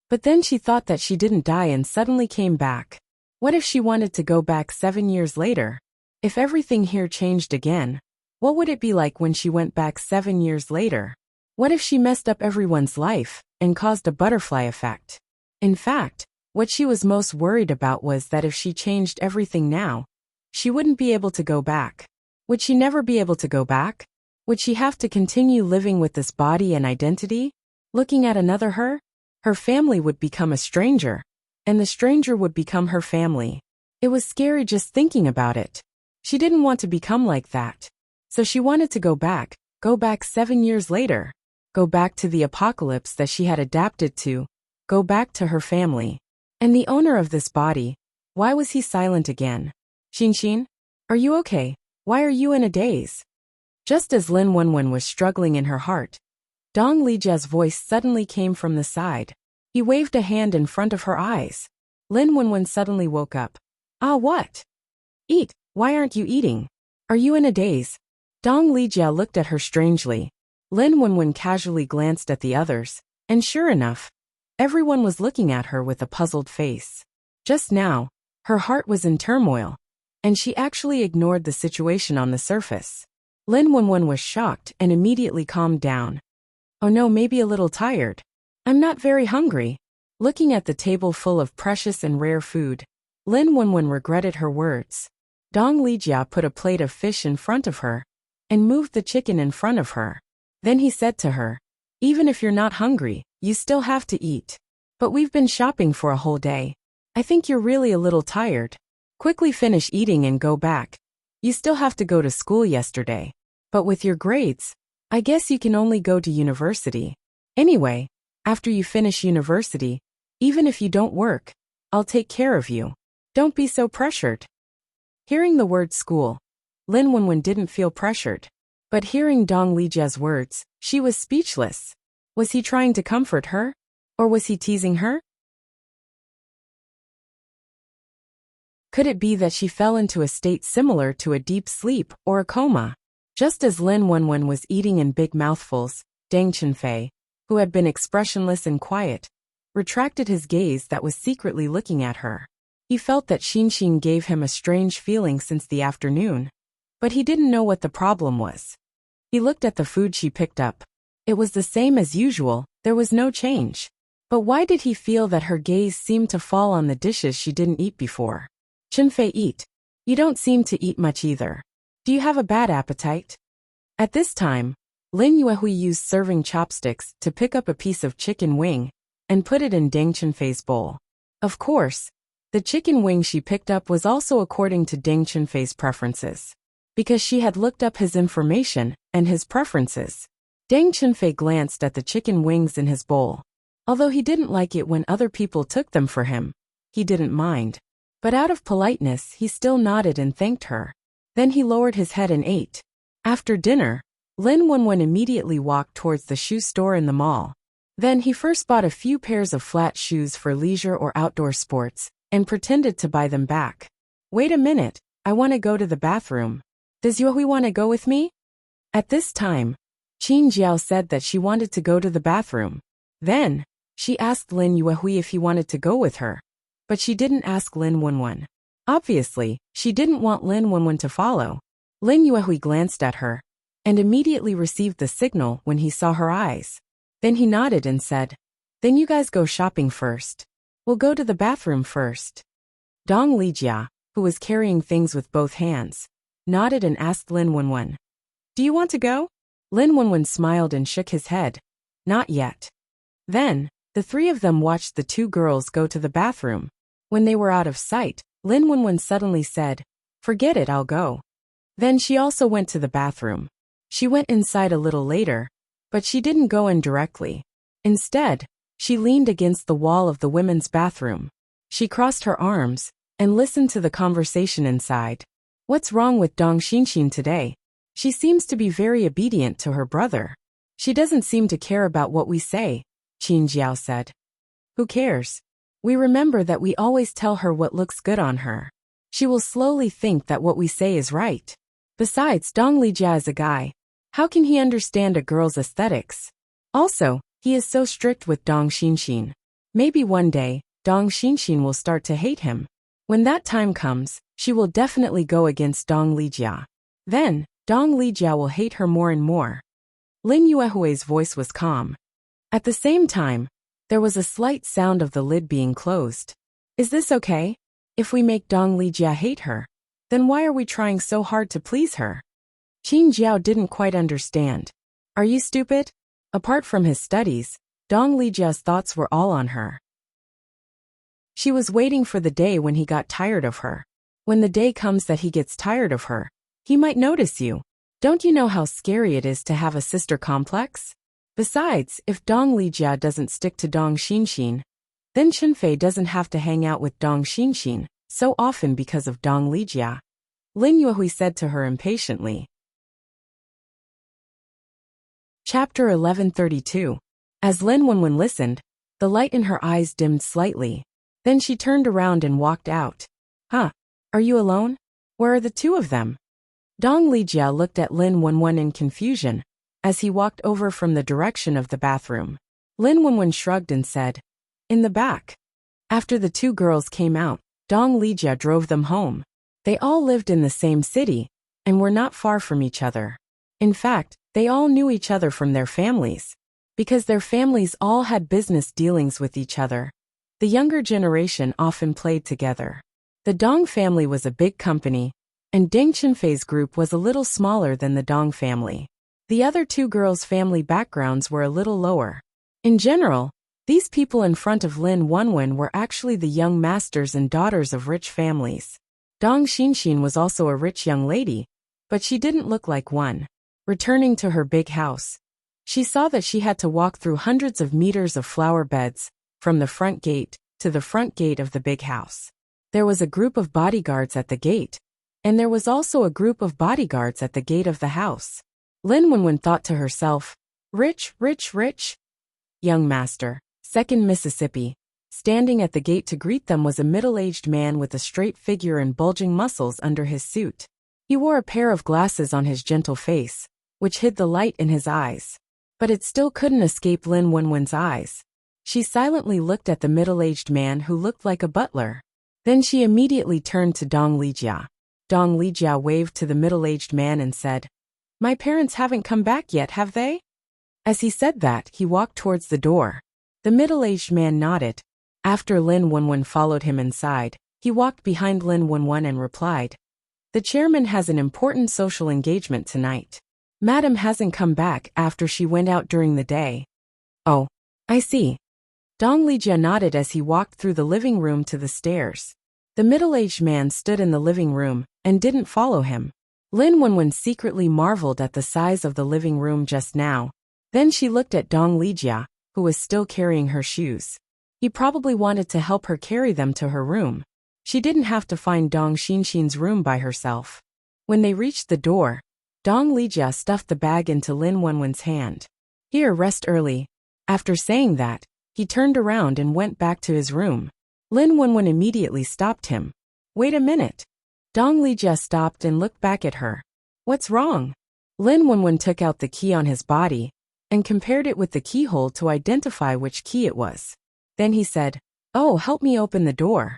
But then she thought that she didn't die and suddenly came back. What if she wanted to go back 7 years later? If everything here changed again, what would it be like when she went back 7 years later? What if she messed up everyone's life and caused a butterfly effect? In fact, what she was most worried about was that if she changed everything now, she wouldn't be able to go back. Would she never be able to go back? Would she have to continue living with this body and identity? Looking at another her? Her family would become a stranger, and the stranger would become her family. It was scary just thinking about it. She didn't want to become like that. So she wanted to go back 7 years later. Go back to the apocalypse that she had adapted to. Go back to her family. And the owner of this body, why was he silent again? Xin, are you okay? Why are you in a daze? Just as Lin Wenwen was struggling in her heart, Dong Lijia's voice suddenly came from the side. He waved a hand in front of her eyes. Lin Wenwen suddenly woke up. Ah, what? Eat, why aren't you eating? Are you in a daze? Dong Lijia looked at her strangely. Lin Wenwen casually glanced at the others, and sure enough, everyone was looking at her with a puzzled face. Just now, her heart was in turmoil, and she actually ignored the situation on the surface. Lin Wenwen was shocked and immediately calmed down. Oh no, maybe a little tired. I'm not very hungry. Looking at the table full of precious and rare food, Lin Wenwen regretted her words. Dong Lijia put a plate of fish in front of her, and moved the chicken in front of her. Then he said to her, even if you're not hungry, you still have to eat. But we've been shopping for a whole day. I think you're really a little tired. Quickly finish eating and go back. You still have to go to school yesterday. But with your grades, I guess you can only go to university. Anyway, after you finish university, even if you don't work, I'll take care of you. Don't be so pressured. Hearing the word school, Lin Wenwen didn't feel pressured. But hearing Dong Lijia's words, she was speechless. Was he trying to comfort her? Or was he teasing her? Could it be that she fell into a state similar to a deep sleep or a coma? Just as Lin Wenwen was eating in big mouthfuls, Deng Qinfei, who had been expressionless and quiet, retracted his gaze that was secretly looking at her. He felt that Xin gave him a strange feeling since the afternoon, but he didn't know what the problem was. He looked at the food she picked up. It was the same as usual, there was no change. But why did he feel that her gaze seemed to fall on the dishes she didn't eat before? Qinfei, eat. You don't seem to eat much either. Do you have a bad appetite? At this time, Lin Yuehui used serving chopsticks to pick up a piece of chicken wing and put it in Deng Qinfei's bowl. Of course, the chicken wing she picked up was also according to Deng Qinfei's preferences, because she had looked up his information and his preferences. Deng Qinfei glanced at the chicken wings in his bowl. Although he didn't like it when other people took them for him, he didn't mind. But out of politeness, he still nodded and thanked her. Then he lowered his head and ate. After dinner, Lin Wenwen immediately walked towards the shoe store in the mall. Then he first bought a few pairs of flat shoes for leisure or outdoor sports, and pretended to buy them back. Wait a minute, I want to go to the bathroom. Does Yuehui want to go with me? At this time, Qin Jiao said that she wanted to go to the bathroom. Then, she asked Lin Yuehui if he wanted to go with her. But she didn't ask Lin Wenwen. Obviously, she didn't want Lin Wenwen to follow. Lin Yuehui glanced at her, and immediately received the signal when he saw her eyes. Then he nodded and said, then you guys go shopping first. We'll go to the bathroom first. Dong Lijia, who was carrying things with both hands, nodded and asked Lin Wenwen, do you want to go? Lin Wenwen smiled and shook his head. Not yet. Then, the three of them watched the two girls go to the bathroom. When they were out of sight, Lin Wenwen suddenly said, forget it, I'll go. Then she also went to the bathroom. She went inside a little later, but she didn't go in directly. Instead, she leaned against the wall of the women's bathroom. She crossed her arms and listened to the conversation inside. What's wrong with Dong Xinxin today? She seems to be very obedient to her brother. She doesn't seem to care about what we say, Qin Jiao said. Who cares? We remember that we always tell her what looks good on her. She will slowly think that what we say is right. Besides, Dong Lijia is a guy. How can he understand a girl's aesthetics? Also, he is so strict with Dong Xinxin. Maybe one day, Dong Xinxin will start to hate him. When that time comes, she will definitely go against Dong Lijia. Then, Dong Lijia will hate her more and more. Lin Yuehui's voice was calm. At the same time, there was a slight sound of the lid being closed. Is this okay? If we make Dong Lijia hate her, then why are we trying so hard to please her? Qin Jiao didn't quite understand. Are you stupid? Apart from his studies, Dong Lijia's thoughts were all on her. She was waiting for the day when he got tired of her. When the day comes that he gets tired of her, he might notice you. Don't you know how scary it is to have a sister complex? Besides, if Dong Lijia doesn't stick to Dong Xinxin, then Chenfei doesn't have to hang out with Dong Xinxin so often because of Dong Lijia. Lin Yuehui said to her impatiently. Chapter 1132. As Lin Wenwen listened, the light in her eyes dimmed slightly. Then she turned around and walked out. Huh? Are you alone? Where are the two of them? Dong Lijia looked at Lin Wenwen in confusion as he walked over from the direction of the bathroom. Lin Wenwen shrugged and said, in the back. After the two girls came out, Dong Lijia drove them home. They all lived in the same city and were not far from each other. In fact, they all knew each other from their families. Because their families all had business dealings with each other, the younger generation often played together. The Dong family was a big company, and Deng Chenfei's group was a little smaller than the Dong family. The other two girls' family backgrounds were a little lower. In general, these people in front of Lin Wenwen were actually the young masters and daughters of rich families. Dong Xinxin was also a rich young lady, but she didn't look like one. Returning to her big house, she saw that she had to walk through hundreds of meters of flower beds, from the front gate to the front gate of the big house. There was a group of bodyguards at the gate, and there was also a group of bodyguards at the gate of the house. Lin Wenwen thought to herself, rich, rich, rich. Young master, 2nd Mississippi. Standing at the gate to greet them was a middle-aged man with a straight figure and bulging muscles under his suit. He wore a pair of glasses on his gentle face, which hid the light in his eyes. But it still couldn't escape Lin Wenwen's eyes. She silently looked at the middle-aged man who looked like a butler. Then she immediately turned to Dong Lijia. Dong Lijia waved to the middle-aged man and said, my parents haven't come back yet, have they? As he said that, he walked towards the door. The middle-aged man nodded. After Lin Wenwen followed him inside, he walked behind Lin Wenwen and replied, the chairman has an important social engagement tonight. Madam hasn't come back after she went out during the day. Oh, I see. Dong Lijia nodded as he walked through the living room to the stairs. The middle-aged man stood in the living room and didn't follow him. Lin Wenwen secretly marveled at the size of the living room just now. Then she looked at Dong Lijia, who was still carrying her shoes. He probably wanted to help her carry them to her room. She didn't have to find Dong Xinxin's room by herself. When they reached the door, Dong Lijia stuffed the bag into Lin Wenwen's hand. Here, rest early. After saying that, he turned around and went back to his room. Lin Wenwen immediately stopped him. Wait a minute. Dong Lijia stopped and looked back at her. What's wrong? Lin Wenwen took out the key on his body and compared it with the keyhole to identify which key it was. Then he said, oh, help me open the door.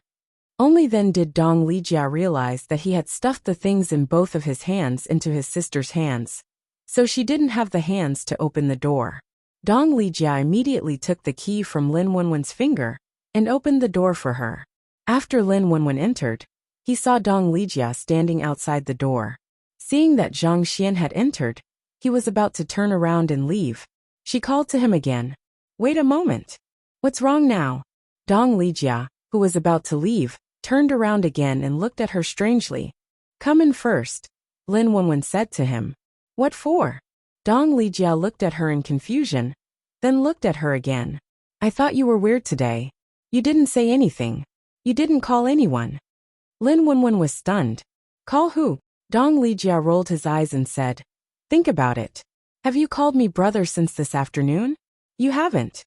Only then did Dong Lijia realize that he had stuffed the things in both of his hands into his sister's hands. So she didn't have the hands to open the door. Dong Lijia immediately took the key from Lin Wenwen's finger and opened the door for her. After Lin Wenwen entered, he saw Dong Lijia standing outside the door. Seeing that Zhang Xian had entered, he was about to turn around and leave. She called to him again. Wait a moment. What's wrong now? Dong Lijia, who was about to leave, turned around again and looked at her strangely. Come in first, Lin Wenwen said to him. What for? Dong Lijia looked at her in confusion, then looked at her again. I thought you were weird today. You didn't say anything. You didn't call anyone. Lin Wenwen was stunned. Call who? Dong Lijia rolled his eyes and said, think about it. Have you called me brother since this afternoon? You haven't.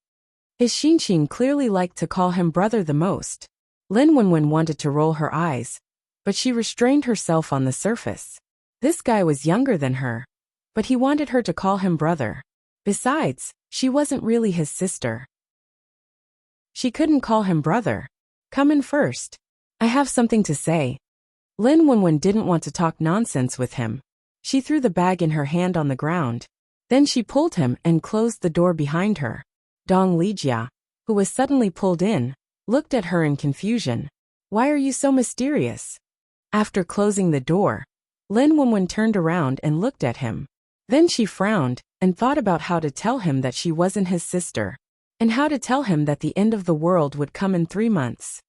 His Xinxin clearly liked to call him brother the most. Lin Wenwen wanted to roll her eyes, but she restrained herself on the surface. This guy was younger than her, but he wanted her to call him brother. Besides, she wasn't really his sister. She couldn't call him brother. Come in first. I have something to say. Lin Wenwen didn't want to talk nonsense with him. She threw the bag in her hand on the ground. Then she pulled him and closed the door behind her. Dong Lijia, who was suddenly pulled in, looked at her in confusion. Why are you so mysterious? After closing the door, Lin Wenwen turned around and looked at him. Then she frowned and thought about how to tell him that she wasn't his sister, and how to tell him that the end of the world would come in 3 months.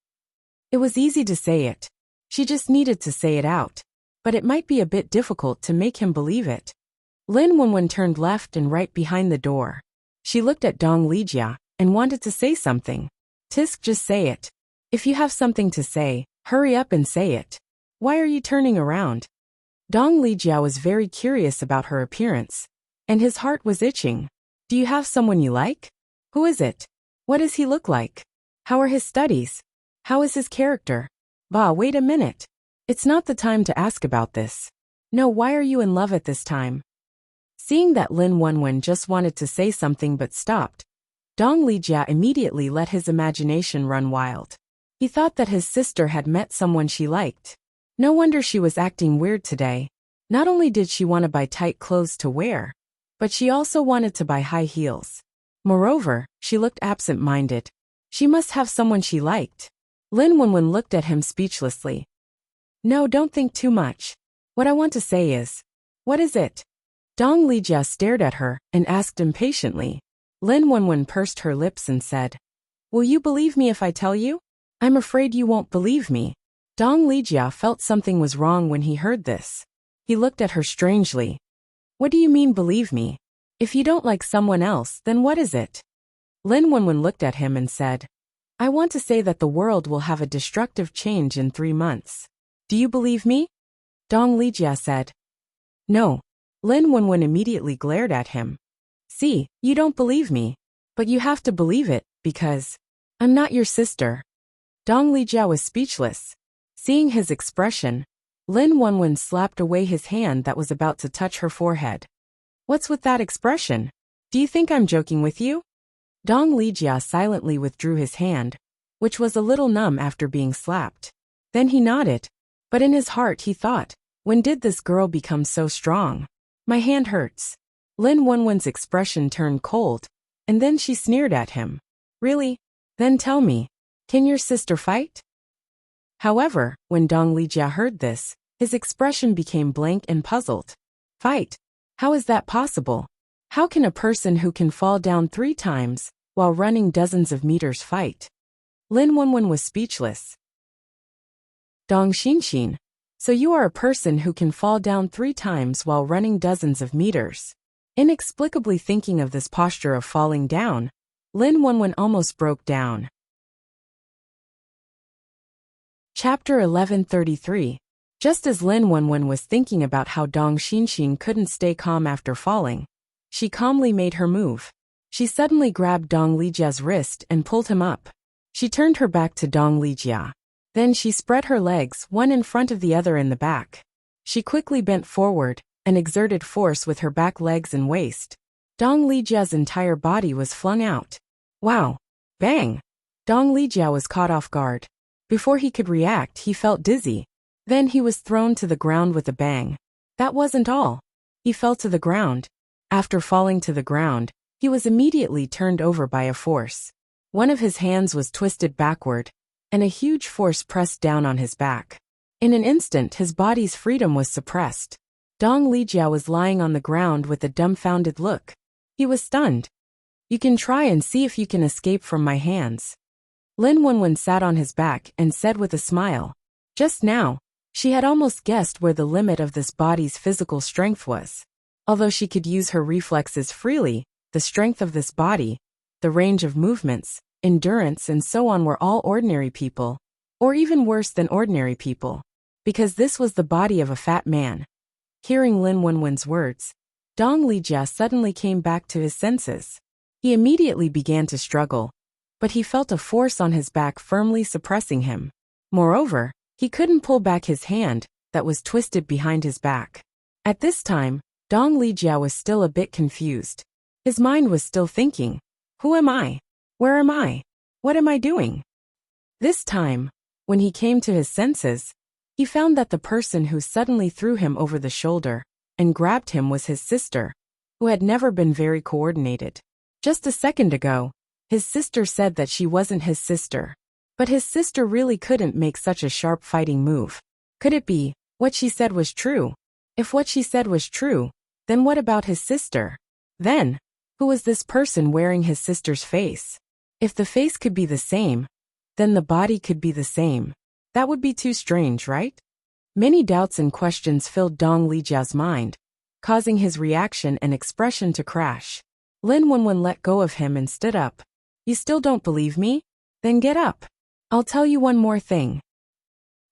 It was easy to say it. She just needed to say it out. But it might be a bit difficult to make him believe it. Lin Wenwen turned left and right behind the door. She looked at Dong Lijia and wanted to say something. Tisk, just say it. If you have something to say, hurry up and say it. Why are you turning around? Dong Lijia was very curious about her appearance, and his heart was itching. Do you have someone you like? Who is it? What does he look like? How are his studies? How is his character? Bah, wait a minute. It's not the time to ask about this. No, why are you in love at this time? Seeing that Lin Wenwen just wanted to say something but stopped, Dong Lijia immediately let his imagination run wild. He thought that his sister had met someone she liked. No wonder she was acting weird today. Not only did she want to buy tight clothes to wear, but she also wanted to buy high heels. Moreover, she looked absent-minded. She must have someone she liked. Lin Wenwen looked at him speechlessly. No, don't think too much. What I want to say is, what is it? Dong Lijia stared at her and asked impatiently. Lin Wenwen pursed her lips and said, will you believe me if I tell you? I'm afraid you won't believe me. Dong Lijia felt something was wrong when he heard this. He looked at her strangely. What do you mean believe me? If you don't like someone else, then what is it? Lin Wenwen looked at him and said, I want to say that the world will have a destructive change in 3 months. Do you believe me? Dong Lijia said. No. Lin Wenwen immediately glared at him. See, you don't believe me. But you have to believe it, because I'm not your sister. Dong Lijia was speechless. Seeing his expression, Lin Wenwen slapped away his hand that was about to touch her forehead. What's with that expression? Do you think I'm joking with you? Dong Lijia silently withdrew his hand, which was a little numb after being slapped. Then he nodded. But in his heart he thought, when did this girl become so strong? My hand hurts. Lin Wenwen's expression turned cold, and then she sneered at him. Really? Then tell me, can your sister fight? However, when Dong Lijia heard this, his expression became blank and puzzled. Fight? How is that possible? How can a person who can fall down 3 times while running dozens of meters fight? Lin Wenwen was speechless. Dong Xinxin, so you are a person who can fall down 3 times while running dozens of meters. Inexplicably thinking of this posture of falling down, Lin Wenwen almost broke down. Chapter 1133. Just as Lin Wenwen was thinking about how Dong Xinxin couldn't stay calm after falling, she calmly made her move. She suddenly grabbed Dong Lijia's wrist and pulled him up. She turned her back to Dong Lijia. Then she spread her legs one in front of the other in the back. She quickly bent forward and exerted force with her back legs and waist. Dong Lijia's entire body was flung out. Wow! Bang! Dong Lijia was caught off guard. Before he could react, he felt dizzy. Then he was thrown to the ground with a bang. That wasn't all. He fell to the ground. After falling to the ground, he was immediately turned over by a force. One of his hands was twisted backward, and a huge force pressed down on his back. In an instant, his body's freedom was suppressed. Dong Lijia was lying on the ground with a dumbfounded look. He was stunned. You can try and see if you can escape from my hands. Lin Wenwen sat on his back and said with a smile. Just now, she had almost guessed where the limit of this body's physical strength was. Although she could use her reflexes freely, the strength of this body, the range of movements, endurance and so on were all ordinary people, or even worse than ordinary people, because this was the body of a fat man. Hearing Lin Wenwen's words, Dong Lijia suddenly came back to his senses. He immediately began to struggle, but he felt a force on his back firmly suppressing him. Moreover, he couldn't pull back his hand that was twisted behind his back. At this time, Dong Lijia was still a bit confused. His mind was still thinking, who am I? Where am I? What am I doing? This time, when he came to his senses, he found that the person who suddenly threw him over the shoulder and grabbed him was his sister, who had never been very coordinated. Just a second ago, his sister said that she wasn't his sister. But his sister really couldn't make such a sharp fighting move. Could it be what she said was true? If what she said was true, then what about his sister? Then, who was this person wearing his sister's face? If the face could be the same, then the body could be the same. That would be too strange, right? Many doubts and questions filled Dong Lijia's mind, causing his reaction and expression to crash. Lin Wenwen let go of him and stood up. You still don't believe me? Then get up. I'll tell you one more thing.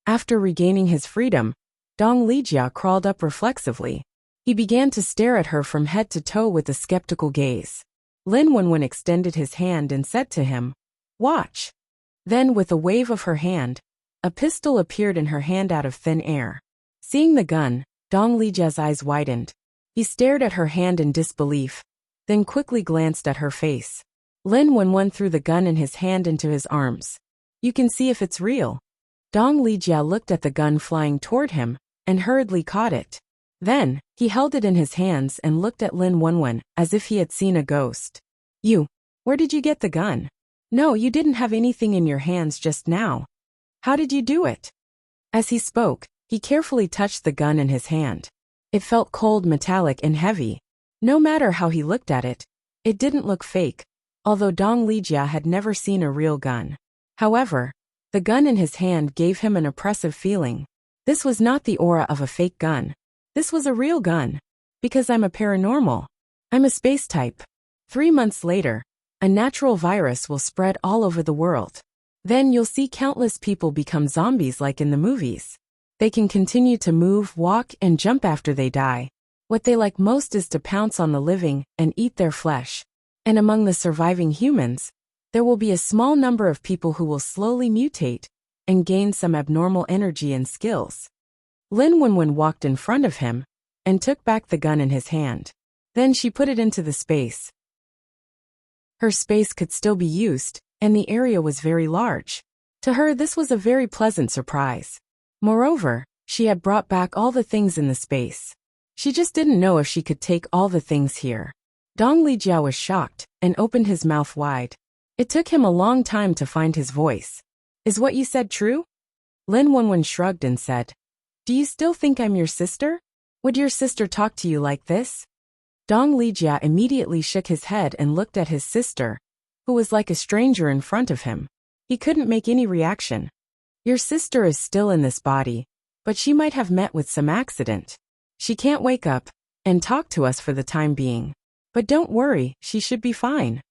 After regaining his freedom, Dong Lijia crawled up reflexively. He began to stare at her from head to toe with a skeptical gaze. Lin Wenwen extended his hand and said to him, "Watch." Then, with a wave of her hand, a pistol appeared in her hand out of thin air. Seeing the gun, Dong Lijia's eyes widened. He stared at her hand in disbelief, then quickly glanced at her face. Lin Wenwen threw the gun in his hand into his arms. You can see if it's real. Dong Lijia looked at the gun flying toward him and hurriedly caught it. Then, he held it in his hands and looked at Lin Wenwen as if he had seen a ghost. Where did you get the gun? No, you didn't have anything in your hands just now. How did you do it? As he spoke, he carefully touched the gun in his hand. It felt cold, metallic, and heavy. No matter how he looked at it, it didn't look fake, although Dong Lijia had never seen a real gun. However, the gun in his hand gave him an oppressive feeling. This was not the aura of a fake gun. This was a real gun. Because I'm a paranormal. I'm a space type. 3 months later, a natural virus will spread all over the world. Then you'll see countless people become zombies like in the movies. They can continue to move, walk, and jump after they die. What they like most is to pounce on the living and eat their flesh. And among the surviving humans, there will be a small number of people who will slowly mutate and gain some abnormal energy and skills. Lin Wenwen walked in front of him and took back the gun in his hand. Then she put it into the space. Her space could still be used, and the area was very large. To her, this was a very pleasant surprise. Moreover, she had brought back all the things in the space. She just didn't know if she could take all the things here. Dong Lijia was shocked and opened his mouth wide. It took him a long time to find his voice. Is what you said true? Lin Wenwen shrugged and said, Do you still think I'm your sister? Would your sister talk to you like this? Dong Lijia immediately shook his head and looked at his sister, who was like a stranger in front of him. He couldn't make any reaction. Your sister is still in this body, but she might have met with some accident. She can't wake up and talk to us for the time being. But don't worry, she should be fine.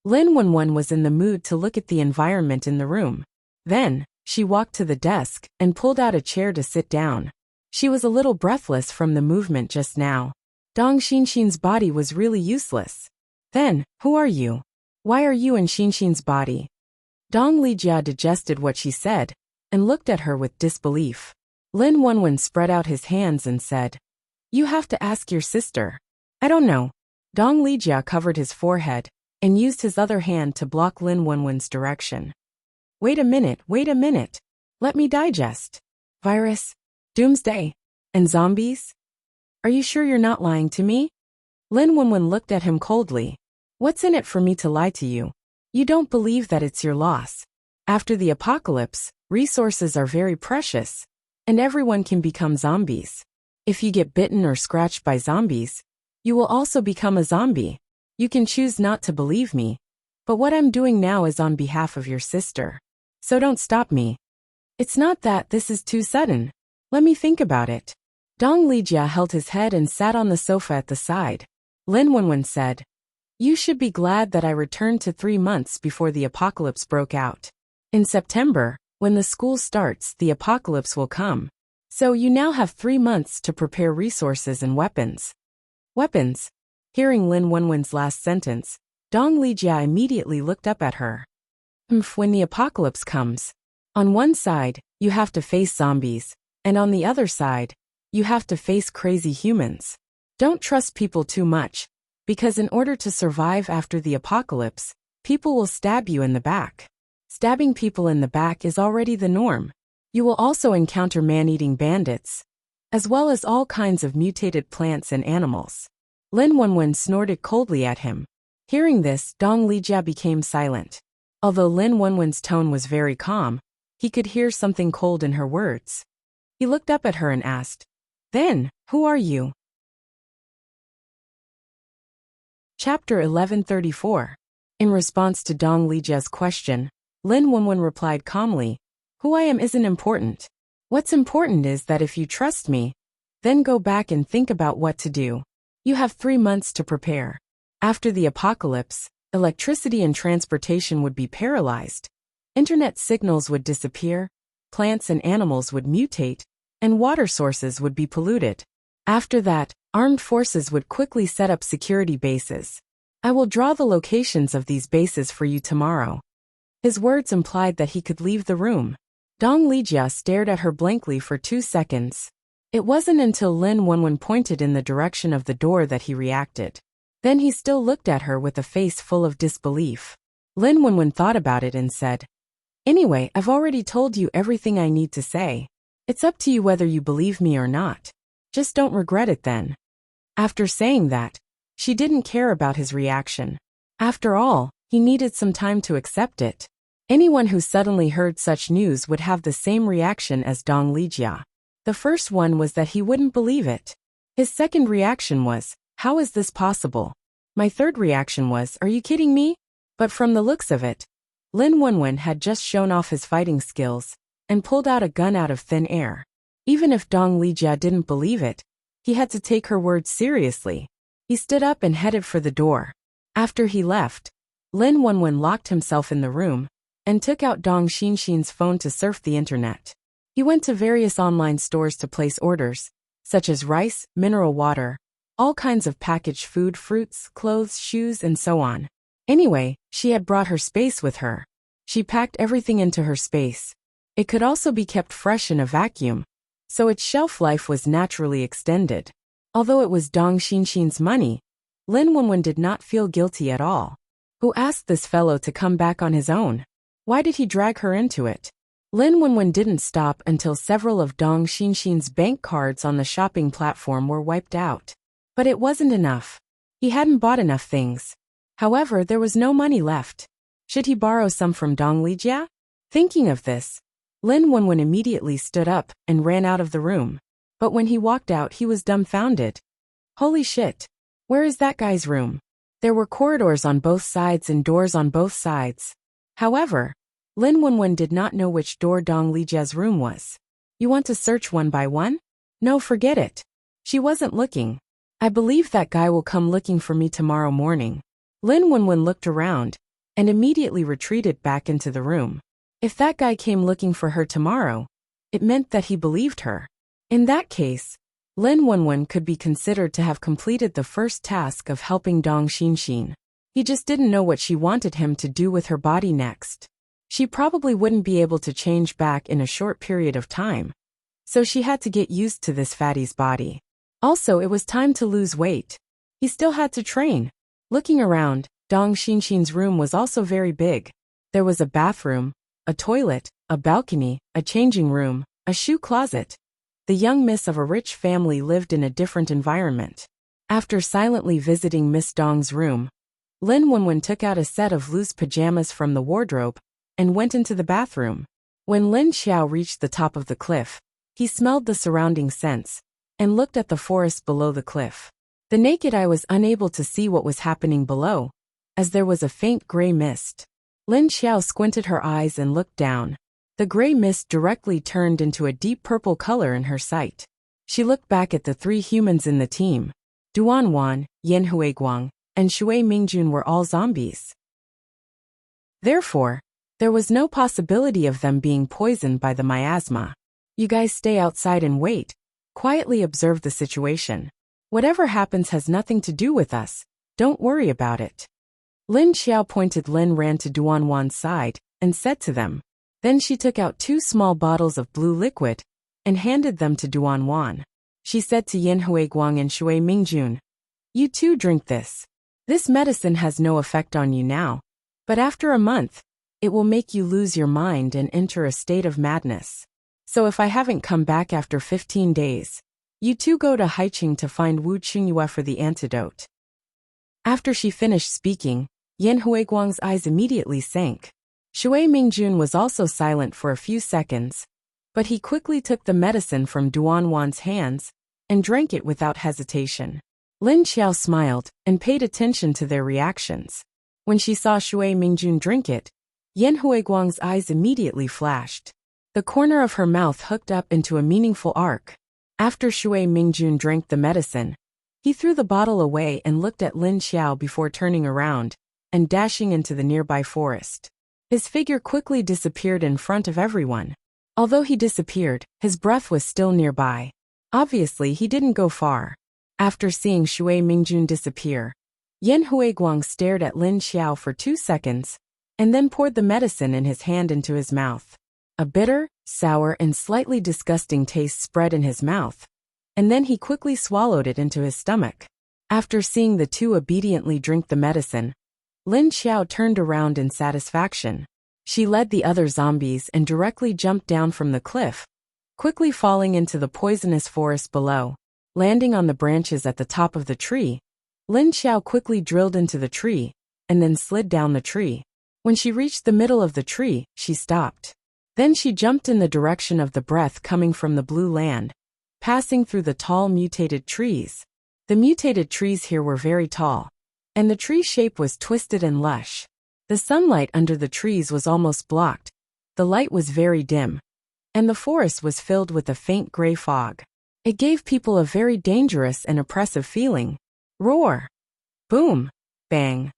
Lin Wenwen was in the mood to look at the environment in the room. Then, she walked to the desk and pulled out a chair to sit down. She was a little breathless from the movement just now. Dong Xinxin's body was really useless. Then, who are you? Why are you in Xinxin's body? Dong Lijia digested what she said and looked at her with disbelief. Lin Wenwen spread out his hands and said, You have to ask your sister. I don't know. Dong Lijia covered his forehead and used his other hand to block Lin Wenwen's direction. Wait a minute. Let me digest. Virus, doomsday, and zombies? Are you sure you're not lying to me? Lin Wenwen looked at him coldly. What's in it for me to lie to you? You don't believe that it's your loss. After the apocalypse, resources are very precious, and everyone can become zombies. If you get bitten or scratched by zombies, you will also become a zombie. You can choose not to believe me, but what I'm doing now is on behalf of your sister. So don't stop me. It's not that this is too sudden. Let me think about it. Dong Lijia held his head and sat on the sofa at the side. Lin Wenwen said, You should be glad that I returned to 3 months before the apocalypse broke out. In September, when the school starts, the apocalypse will come. So you now have 3 months to prepare resources and weapons. Weapons? Hearing Lin Wenwen's last sentence, Dong Lijia immediately looked up at her. When the apocalypse comes, on one side, you have to face zombies, and on the other side, you have to face crazy humans. Don't trust people too much, because in order to survive after the apocalypse, people will stab you in the back. Stabbing people in the back is already the norm. You will also encounter man-eating bandits, as well as all kinds of mutated plants and animals. Lin Wenwen snorted coldly at him. Hearing this, Dong Lijia became silent. Although Lin Wenwen's tone was very calm, he could hear something cold in her words. He looked up at her and asked, "Then, who are you?" Chapter 1134. In response to Dong Lijia's question, Lin Wenwen replied calmly, "Who I am isn't important. What's important is that if you trust me, then go back and think about what to do. You have 3 months to prepare. After the apocalypse, electricity and transportation would be paralyzed. Internet signals would disappear, plants and animals would mutate, and water sources would be polluted. After that, armed forces would quickly set up security bases. I will draw the locations of these bases for you tomorrow." His words implied that he could leave the room. Dong Lijia stared at her blankly for 2 seconds. It wasn't until Lin Wenwen pointed in the direction of the door that he reacted. Then he still looked at her with a face full of disbelief. Lin Wenwen thought about it and said, "Anyway, I've already told you everything I need to say. It's up to you whether you believe me or not. Just don't regret it then." After saying that, she didn't care about his reaction. After all, he needed some time to accept it. Anyone who suddenly heard such news would have the same reaction as Dong Lijia. The first one was that he wouldn't believe it. His second reaction was, "How is this possible?" My third reaction was, "Are you kidding me?" But from the looks of it, Lin Wenwen had just shown off his fighting skills and pulled out a gun out of thin air. Even if Dong Lijia didn't believe it, he had to take her words seriously. He stood up and headed for the door. After he left, Lin Wenwen locked himself in the room and took out Dong Xinxin's phone to surf the internet. He went to various online stores to place orders, such as rice, mineral water, all kinds of packaged food, fruits, clothes, shoes, and so on. Anyway, she had brought her space with her. She packed everything into her space. It could also be kept fresh in a vacuum, so its shelf life was naturally extended. Although it was Dong Xinxin's money, Lin Wenwen did not feel guilty at all. Who asked this fellow to come back on his own? Why did he drag her into it? Lin Wenwen didn't stop until several of Dong Xinxin's bank cards on the shopping platform were wiped out. But it wasn't enough. He hadn't bought enough things. However, there was no money left. Should he borrow some from Dong Lijia? Thinking of this, Lin Wenwen immediately stood up and ran out of the room. But when he walked out, he was dumbfounded. Holy shit! Where is that guy's room? There were corridors on both sides and doors on both sides. However, Lin Wenwen did not know which door Dong Lijia's room was. You want to search one by one? No, forget it. She wasn't looking. I believe that guy will come looking for me tomorrow morning. Lin Wenwen looked around and immediately retreated back into the room. If that guy came looking for her tomorrow, it meant that he believed her. In that case, Lin Wenwen could be considered to have completed the first task of helping Dong Xinxin. He just didn't know what she wanted him to do with her body next. She probably wouldn't be able to change back in a short period of time, so she had to get used to this fatty's body. Also, it was time to lose weight. He still had to train. Looking around, Dong Xinxin's room was also very big. There was a bathroom, a toilet, a balcony, a changing room, a shoe closet. The young miss of a rich family lived in a different environment. After silently visiting Miss Dong's room, Lin Wenwen took out a set of loose pajamas from the wardrobe and went into the bathroom. When Lin Xiao reached the top of the cliff, he smelled the surrounding scents and looked at the forest below the cliff. The naked eye was unable to see what was happening below, as there was a faint gray mist. Lin Xiao squinted her eyes and looked down. The gray mist directly turned into a deep purple color in her sight. She looked back at the 3 humans in the team. Duan Wan, Yan Huiguang, and Shui Mingjun were all zombies. Therefore, there was no possibility of them being poisoned by the miasma. You guys stay outside and wait. Quietly observe the situation. Whatever happens has nothing to do with us. Don't worry about it. Lin Xiao pointed. Lin ran to Duan Wan's side and said to them. Then she took out 2 small bottles of blue liquid and handed them to Duan Wan. She said to Yin Huiguang and Shui Mingjun, "You too drink this. This medicine has no effect on you now, but after a month, it will make you lose your mind and enter a state of madness. So if I haven't come back after 15 days, you two go to Haiqing to find Wu Qingyue for the antidote." After she finished speaking, Yin Huiguang's eyes immediately sank. Shui Mingjun was also silent for a few seconds, but he quickly took the medicine from Duan Wan's hands and drank it without hesitation. Lin Xiao smiled and paid attention to their reactions. When she saw Shui Mingjun drink it, Yin Huiguang's eyes immediately flashed. The corner of her mouth hooked up into a meaningful arc. After Shui Mingjun drank the medicine, he threw the bottle away and looked at Lin Xiao before turning around and dashing into the nearby forest. His figure quickly disappeared in front of everyone. Although he disappeared, his breath was still nearby. Obviously, he didn't go far. After seeing Shui Mingjun disappear, Yin Huiguang stared at Lin Xiao for 2 seconds, and then poured the medicine in his hand into his mouth. A bitter, sour, and slightly disgusting taste spread in his mouth, and then he quickly swallowed it into his stomach. After seeing the two obediently drink the medicine, Lin Xiao turned around in satisfaction. She led the other zombies and directly jumped down from the cliff, quickly falling into the poisonous forest below. Landing on the branches at the top of the tree, Lin Xiao quickly drilled into the tree, and then slid down the tree. When she reached the middle of the tree, she stopped. Then she jumped in the direction of the breath coming from the blue land, passing through the tall mutated trees. The mutated trees here were very tall, and the tree shape was twisted and lush. The sunlight under the trees was almost blocked, the light was very dim, and the forest was filled with a faint gray fog. It gave people a very dangerous and oppressive feeling. Roar! Boom! Bang!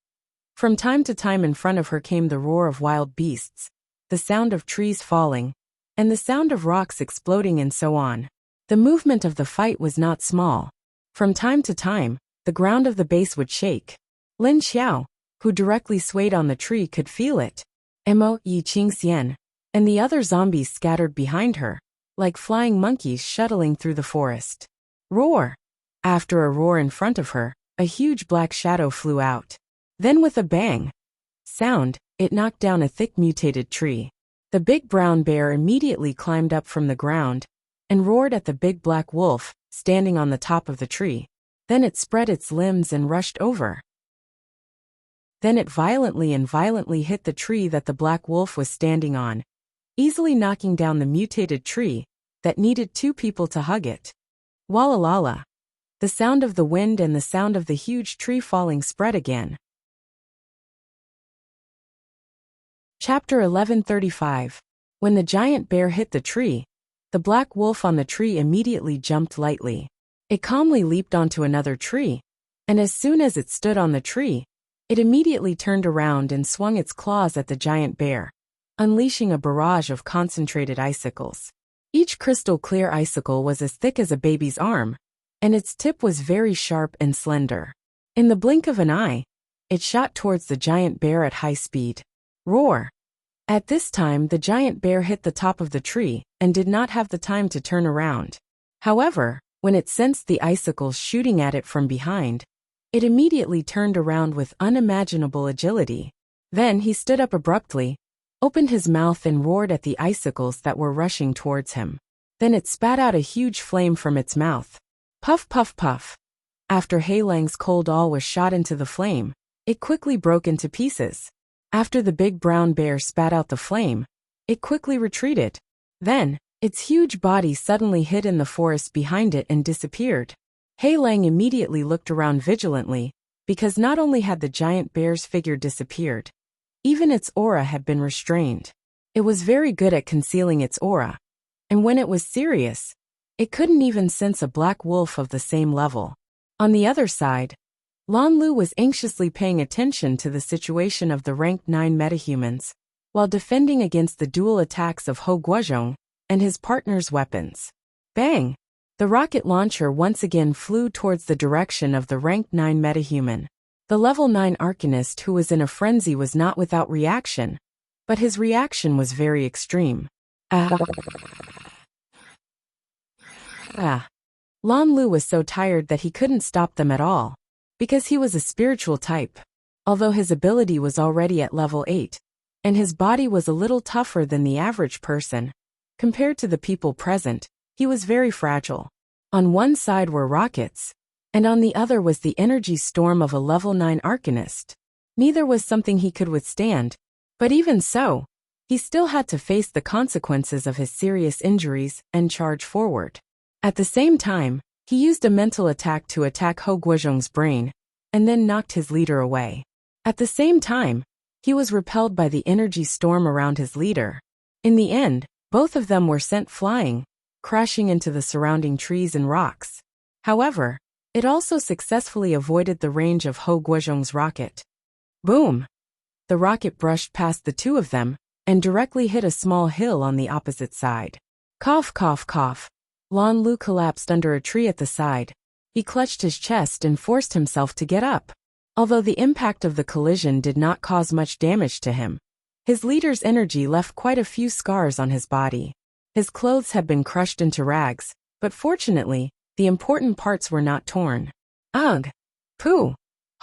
From time to time in front of her came the roar of wild beasts, the sound of trees falling, and the sound of rocks exploding and so on. The movement of the fight was not small. From time to time, the ground of the base would shake. Lin Xiao, who directly swayed on the tree, could feel it. Mo Yi Qingxian, and the other zombies scattered behind her, like flying monkeys shuttling through the forest. Roar! After a roar in front of her, a huge black shadow flew out. Then with a bang sound, it knocked down a thick mutated tree. The big brown bear immediately climbed up from the ground and roared at the big black wolf, standing on the top of the tree. Then it spread its limbs and rushed over. Then it violently hit the tree that the black wolf was standing on, easily knocking down the mutated tree that needed 2 people to hug it. Walalala! The sound of the wind and the sound of the huge tree falling spread again. Chapter 1135. When the giant bear hit the tree, the black wolf on the tree immediately jumped lightly. It calmly leaped onto another tree, and as soon as it stood on the tree, it immediately turned around and swung its claws at the giant bear, unleashing a barrage of concentrated icicles. Each crystal-clear icicle was as thick as a baby's arm, and its tip was very sharp and slender. In the blink of an eye, it shot towards the giant bear at high speed. Roar! At this time, the giant bear hit the top of the tree and did not have the time to turn around. However, when it sensed the icicles shooting at it from behind, it immediately turned around with unimaginable agility. Then he stood up abruptly, opened his mouth and roared at the icicles that were rushing towards him. Then it spat out a huge flame from its mouth. Puff, puff, puff. After Heilang's cold awl was shot into the flame, it quickly broke into pieces. After the big brown bear spat out the flame, it quickly retreated. Then, its huge body suddenly hid in the forest behind it and disappeared. Heilang immediately looked around vigilantly, because not only had the giant bear's figure disappeared, even its aura had been restrained. It was very good at concealing its aura, and when it was serious, it couldn't even sense a black wolf of the same level. On the other side, Lan Lu was anxiously paying attention to the situation of the rank 9 metahumans, while defending against the dual attacks of Ho Guozhong and his partner's weapons. Bang! The rocket launcher once again flew towards the direction of the rank 9 metahuman. The level 9 arcanist, who was in a frenzy, was not without reaction, but his reaction was very extreme. Ah. Ah. Lan Lu was so tired that he couldn't stop them at all, because he was a spiritual type. Although his ability was already at level 8, and his body was a little tougher than the average person, compared to the people present, he was very fragile. On one side were rockets, and on the other was the energy storm of a level 9 arcanist. Neither was something he could withstand, but even so, he still had to face the consequences of his serious injuries and charge forward. At the same time, he used a mental attack to attack Ho Guozhong's brain, and then knocked his leader away. At the same time, he was repelled by the energy storm around his leader. In the end, both of them were sent flying, crashing into the surrounding trees and rocks. However, it also successfully avoided the range of Ho Guozhong's rocket. Boom! The rocket brushed past the two of them, and directly hit a small hill on the opposite side. Cough, cough, cough. Lan Lu collapsed under a tree at the side. He clutched his chest and forced himself to get up. Although the impact of the collision did not cause much damage to him, his leader's energy left quite a few scars on his body. His clothes had been crushed into rags, but fortunately, the important parts were not torn. Ugh! Pooh!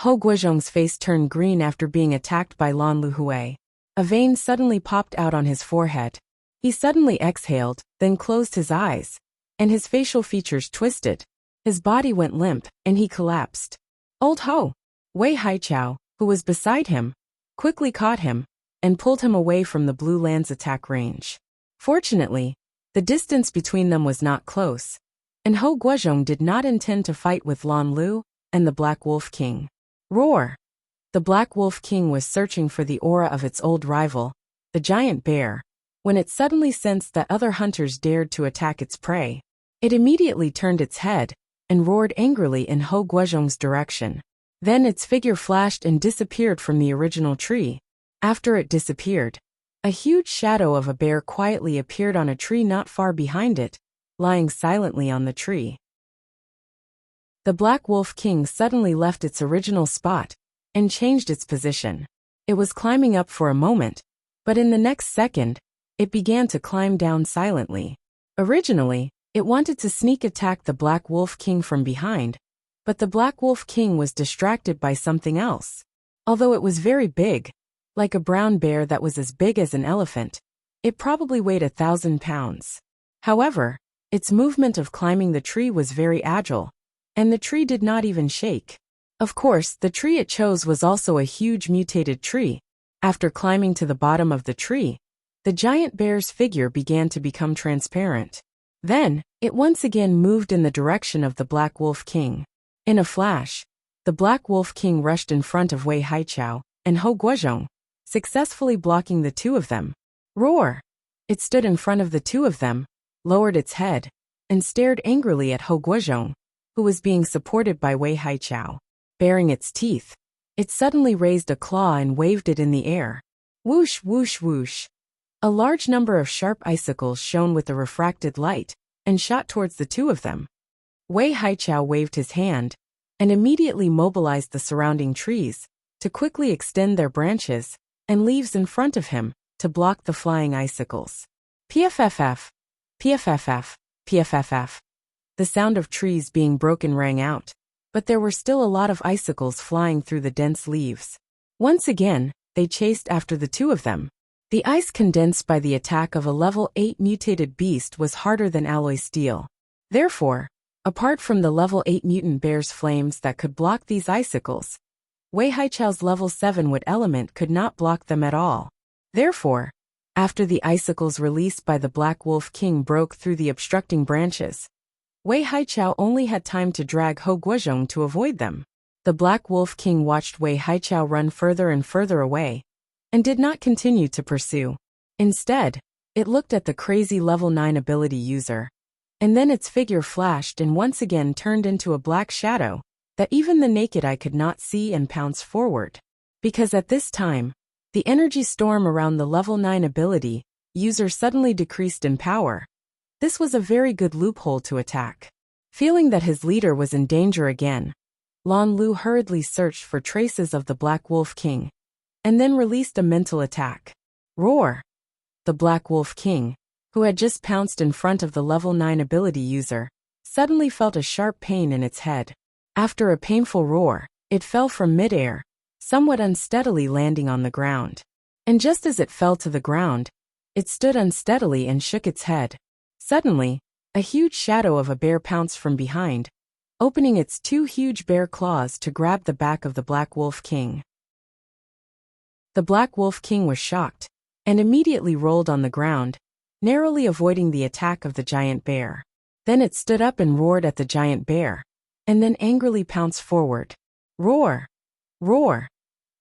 Ho Guozhong's face turned green after being attacked by Lan Lu Hui. A vein suddenly popped out on his forehead. He suddenly exhaled, then closed his eyes, and his facial features twisted. His body went limp, and he collapsed. Old Ho! Wei Haichao, who was beside him, quickly caught him, and pulled him away from the Blue Land's attack range. Fortunately, the distance between them was not close, and Ho Guozhong did not intend to fight with Lan Lu and the Black Wolf King. Roar! The Black Wolf King was searching for the aura of its old rival, the giant bear, when it suddenly sensed that other hunters dared to attack its prey. It immediately turned its head and roared angrily in Ho Guozhong's direction. Then its figure flashed and disappeared from the original tree. After it disappeared, a huge shadow of a bear quietly appeared on a tree not far behind it, lying silently on the tree. The Black Wolf King suddenly left its original spot and changed its position. It was climbing up for a moment, but in the next second, it began to climb down silently. Originally, it wanted to sneak attack the Black Wolf King from behind, but the Black Wolf King was distracted by something else. Although it was very big, like a brown bear that was as big as an elephant, it probably weighed 1,000 pounds. However, its movement of climbing the tree was very agile, and the tree did not even shake. Of course, the tree it chose was also a huge mutated tree. After climbing to the bottom of the tree, the giant bear's figure began to become transparent. Then, it once again moved in the direction of the Black Wolf King. In a flash, the Black Wolf King rushed in front of Wei Haichao and Ho Guozhong, successfully blocking the two of them. Roar! It stood in front of the two of them, lowered its head, and stared angrily at Ho Guozhong, who was being supported by Wei Haichao. Baring its teeth, it suddenly raised a claw and waved it in the air. Whoosh, whoosh, whoosh. A large number of sharp icicles shone with the refracted light and shot towards the two of them. Wei Haichao waved his hand and immediately mobilized the surrounding trees to quickly extend their branches and leaves in front of him to block the flying icicles. PFFF, PFFF, PFFF. The sound of trees being broken rang out, but there were still a lot of icicles flying through the dense leaves. Once again, they chased after the two of them. The ice condensed by the attack of a level 8 mutated beast was harder than alloy steel. Therefore, apart from the level 8 mutant bear's flames that could block these icicles, Wei Haichao's level 7 wood element could not block them at all. Therefore, after the icicles released by the Black Wolf King broke through the obstructing branches, Wei Haichao only had time to drag Ho Guozhong to avoid them. The Black Wolf King watched Wei Haichao run further and further away, and did not continue to pursue. Instead, it looked at the crazy level 9 ability user. And then its figure flashed and once again turned into a black shadow that even the naked eye could not see and pounced forward. Because at this time, the energy storm around the level 9 ability user suddenly decreased in power. This was a very good loophole to attack. Feeling that his leader was in danger again, Lan Lu hurriedly searched for traces of the Black Wolf King, and then released a mental attack. Roar! The Black Wolf King, who had just pounced in front of the level 9 ability user, suddenly felt a sharp pain in its head. After a painful roar, it fell from midair, somewhat unsteadily landing on the ground. And just as it fell to the ground, it stood unsteadily and shook its head. Suddenly, a huge shadow of a bear pounced from behind, opening its two huge bear claws to grab the back of the Black Wolf King. The Black Wolf King was shocked, and immediately rolled on the ground, narrowly avoiding the attack of the giant bear. Then it stood up and roared at the giant bear, and then angrily pounced forward. Roar! Roar!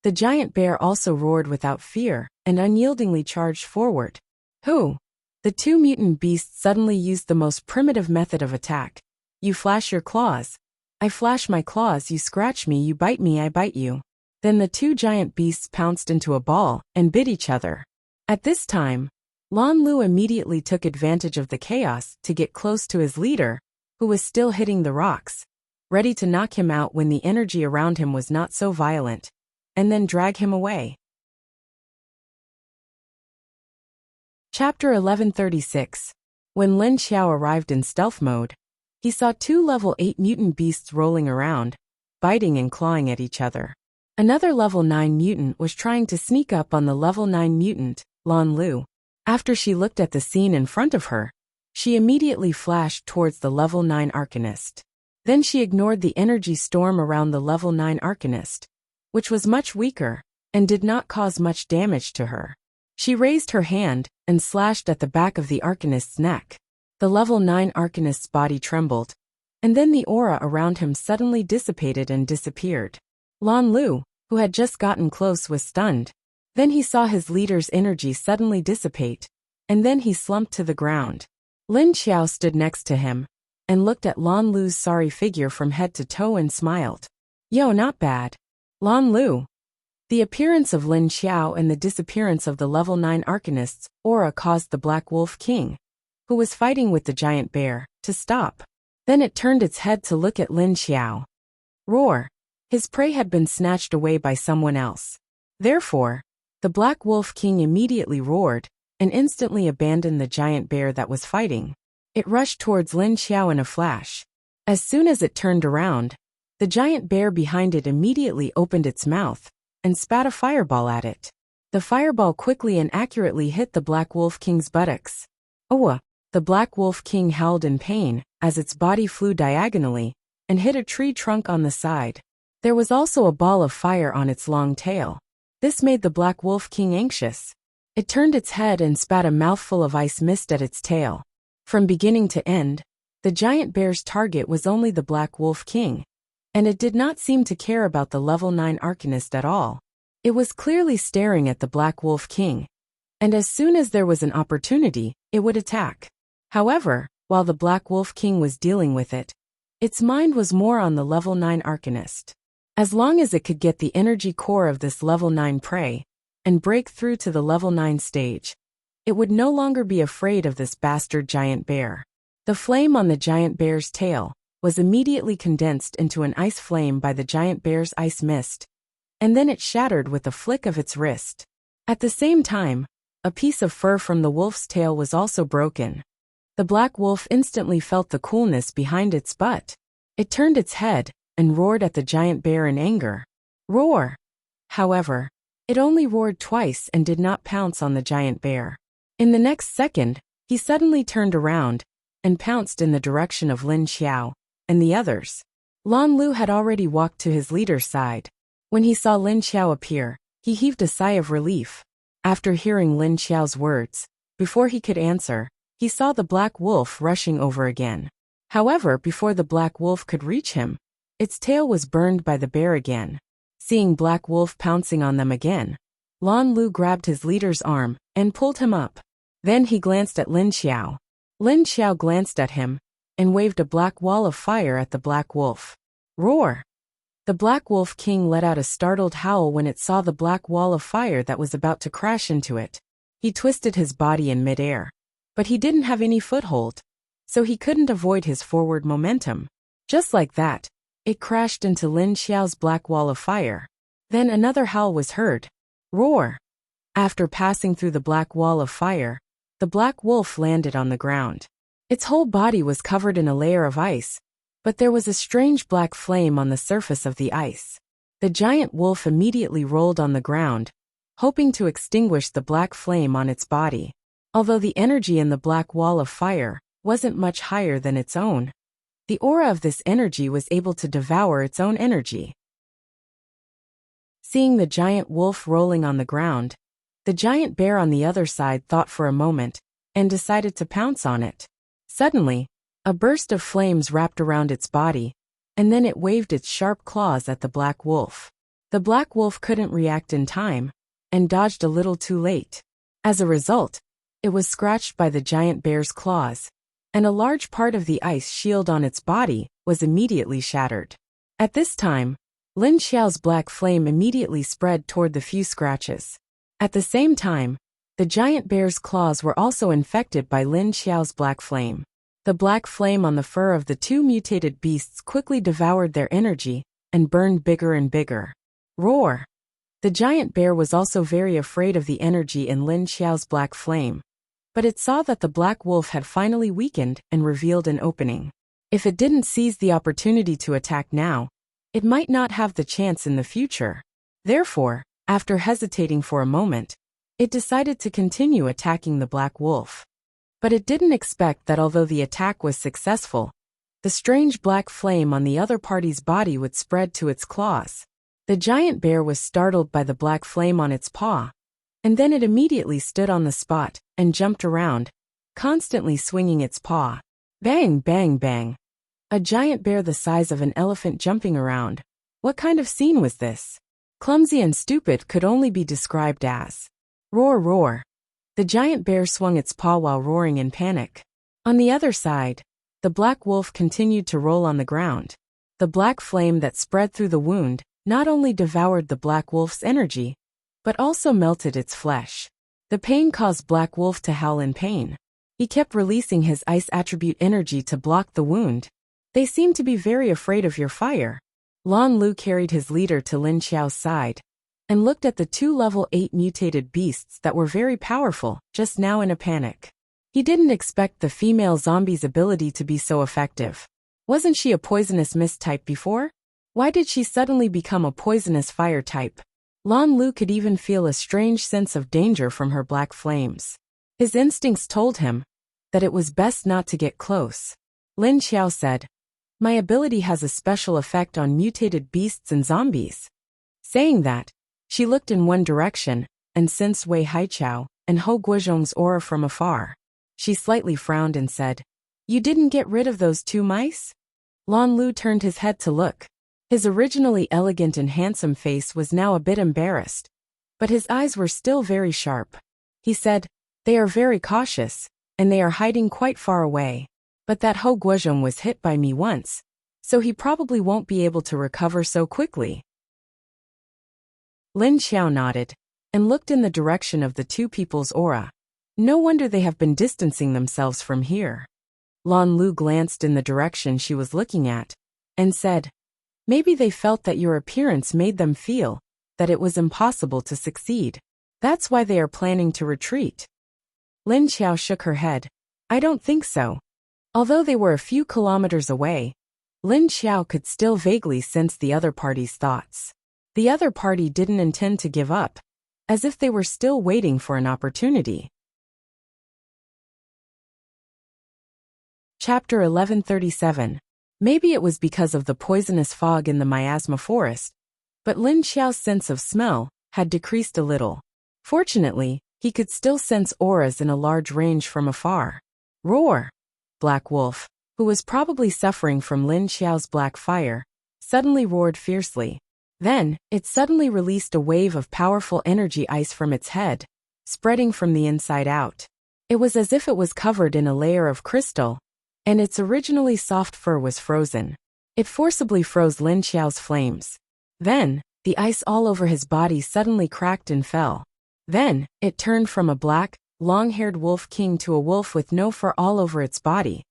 The giant bear also roared without fear, and unyieldingly charged forward. Who? The two mutant beasts suddenly used the most primitive method of attack. You flash your claws. I flash my claws. You scratch me. You bite me. I bite you. Then the two giant beasts pounced into a ball and bit each other. At this time, Lan Lu immediately took advantage of the chaos to get close to his leader, who was still hitting the rocks, ready to knock him out when the energy around him was not so violent, and then drag him away. Chapter 1136. When Lin Xiao arrived in stealth mode, he saw two level 8 mutant beasts rolling around, biting and clawing at each other. Another level 9 mutant was trying to sneak up on the level 9 mutant, Lan Lu. After she looked at the scene in front of her, she immediately flashed towards the level 9 Arcanist. Then she ignored the energy storm around the level 9 Arcanist, which was much weaker, and did not cause much damage to her. She raised her hand and slashed at the back of the Arcanist's neck. The level 9 Arcanist's body trembled, and then the aura around him suddenly dissipated and disappeared. Lan Lu, who had just gotten close, was stunned. Then he saw his leader's energy suddenly dissipate, and then he slumped to the ground. Lin Xiao stood next to him, and looked at Lan Lu's sorry figure from head to toe and smiled. Yo, not bad. Lan Lu. The appearance of Lin Xiao and the disappearance of the level 9 Arcanist's aura caused the Black Wolf King, who was fighting with the giant bear, to stop. Then it turned its head to look at Lin Xiao. Roar! His prey had been snatched away by someone else. Therefore, the Black Wolf King immediately roared, and instantly abandoned the giant bear that was fighting. It rushed towards Lin Xiao in a flash. As soon as it turned around, the giant bear behind it immediately opened its mouth, and spat a fireball at it. The fireball quickly and accurately hit the Black Wolf King's buttocks. Owa! The Black Wolf King howled in pain, as its body flew diagonally, and hit a tree trunk on the side. There was also a ball of fire on its long tail. This made the Black Wolf King anxious. It turned its head and spat a mouthful of ice mist at its tail. From beginning to end, the giant bear's target was only the Black Wolf King, and it did not seem to care about the level 9 Arcanist at all. It was clearly staring at the Black Wolf King, and as soon as there was an opportunity, it would attack. However, while the Black Wolf King was dealing with it, its mind was more on the level 9 Arcanist. As long as it could get the energy core of this level 9 prey, and break through to the level 9 stage, it would no longer be afraid of this bastard giant bear. The flame on the giant bear's tail was immediately condensed into an ice flame by the giant bear's ice mist, and then it shattered with a flick of its wrist. At the same time, a piece of fur from the wolf's tail was also broken. The black wolf instantly felt the coolness behind its butt. It turned its head and roared at the giant bear in anger. Roar! However, it only roared twice and did not pounce on the giant bear. In the next second, he suddenly turned around and pounced in the direction of Lin Xiao and the others. Lan Lu had already walked to his leader's side. When he saw Lin Xiao appear, he heaved a sigh of relief. After hearing Lin Xiao's words, before he could answer, he saw the black wolf rushing over again. However, before the black wolf could reach him, its tail was burned by the bear again. Seeing Black Wolf pouncing on them again, Lan Lu grabbed his leader's arm and pulled him up. Then he glanced at Lin Xiao. Lin Xiao glanced at him and waved a black wall of fire at the black wolf. Roar! The Black Wolf King let out a startled howl when it saw the black wall of fire that was about to crash into it. He twisted his body in midair, but he didn't have any foothold, so he couldn't avoid his forward momentum. Just like that, it crashed into Lin Xiao's black wall of fire. Then another howl was heard. Roar! After passing through the black wall of fire, the black wolf landed on the ground. Its whole body was covered in a layer of ice, but there was a strange black flame on the surface of the ice. The giant wolf immediately rolled on the ground, hoping to extinguish the black flame on its body. Although the energy in the black wall of fire wasn't much higher than its own, the aura of this energy was able to devour its own energy. Seeing the giant wolf rolling on the ground, the giant bear on the other side thought for a moment and decided to pounce on it. Suddenly, a burst of flames wrapped around its body, and then it waved its sharp claws at the black wolf. The black wolf couldn't react in time and dodged a little too late. As a result, it was scratched by the giant bear's claws, and a large part of the ice shield on its body was immediately shattered. At this time, Lin Xiao's black flame immediately spread toward the few scratches. At the same time, the giant bear's claws were also infected by Lin Xiao's black flame. The black flame on the fur of the two mutated beasts quickly devoured their energy and burned bigger and bigger. Roar! The giant bear was also very afraid of the energy in Lin Xiao's black flame, but it saw that the black wolf had finally weakened and revealed an opening. If it didn't seize the opportunity to attack now, it might not have the chance in the future. Therefore, after hesitating for a moment, it decided to continue attacking the black wolf. But it didn't expect that although the attack was successful, the strange black flame on the other party's body would spread to its claws. The giant bear was startled by the black flame on its paw, and then it immediately stood on the spot and jumped around, constantly swinging its paw. Bang, bang, bang. A giant bear the size of an elephant jumping around. What kind of scene was this? Clumsy and stupid could only be described as. Roar, roar. The giant bear swung its paw while roaring in panic. On the other side, the black wolf continued to roll on the ground. The black flame that spread through the wound not only devoured the black wolf's energy, but also melted its flesh. The pain caused Black Wolf to howl in pain. He kept releasing his ice attribute energy to block the wound. They seem to be very afraid of your fire. Lan Lu carried his leader to Lin Xiao's side and looked at the two level 8 mutated beasts that were very powerful, just now in a panic. He didn't expect the female zombie's ability to be so effective. Wasn't she a poisonous mist type before? Why did she suddenly become a poisonous fire type? Lan Lu could even feel a strange sense of danger from her black flames. His instincts told him that it was best not to get close. Lin Xiao said, "My ability has a special effect on mutated beasts and zombies." Saying that, she looked in one direction and sensed Wei Haichao and Hou Guozhong's aura from afar. She slightly frowned and said, "You didn't get rid of those two mice?" Lan Lu turned his head to look. His originally elegant and handsome face was now a bit embarrassed, but his eyes were still very sharp. He said, "They are very cautious, and they are hiding quite far away. But that Hou Guozhong was hit by me once, so he probably won't be able to recover so quickly." Lin Xiao nodded and looked in the direction of the two people's aura. No wonder they have been distancing themselves from here. Lan Lu glanced in the direction she was looking at and said, "Maybe they felt that your appearance made them feel that it was impossible to succeed. That's why they are planning to retreat." Lin Xiao shook her head. "I don't think so." Although they were a few kilometers away, Lin Xiao could still vaguely sense the other party's thoughts. The other party didn't intend to give up, as if they were still waiting for an opportunity. Chapter 1137. Maybe it was because of the poisonous fog in the miasma forest, but Lin Xiao's sense of smell had decreased a little. Fortunately, he could still sense auras in a large range from afar. Roar! Black Wolf, who was probably suffering from Lin Xiao's black fire, suddenly roared fiercely. Then, it suddenly released a wave of powerful energy ice from its head, spreading from the inside out. It was as if it was covered in a layer of crystal, and its originally soft fur was frozen. It forcibly froze Lin Xiao's flames. Then, the ice all over his body suddenly cracked and fell. Then, it turned from a black, long-haired wolf king to a wolf with no fur all over its body.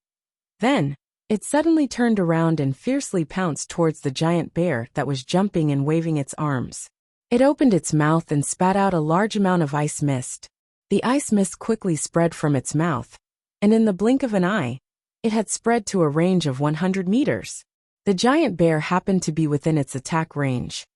Then, it suddenly turned around and fiercely pounced towards the giant bear that was jumping and waving its arms. It opened its mouth and spat out a large amount of ice mist. The ice mist quickly spread from its mouth, and in the blink of an eye, it had spread to a range of 100 meters. The giant bear happened to be within its attack range,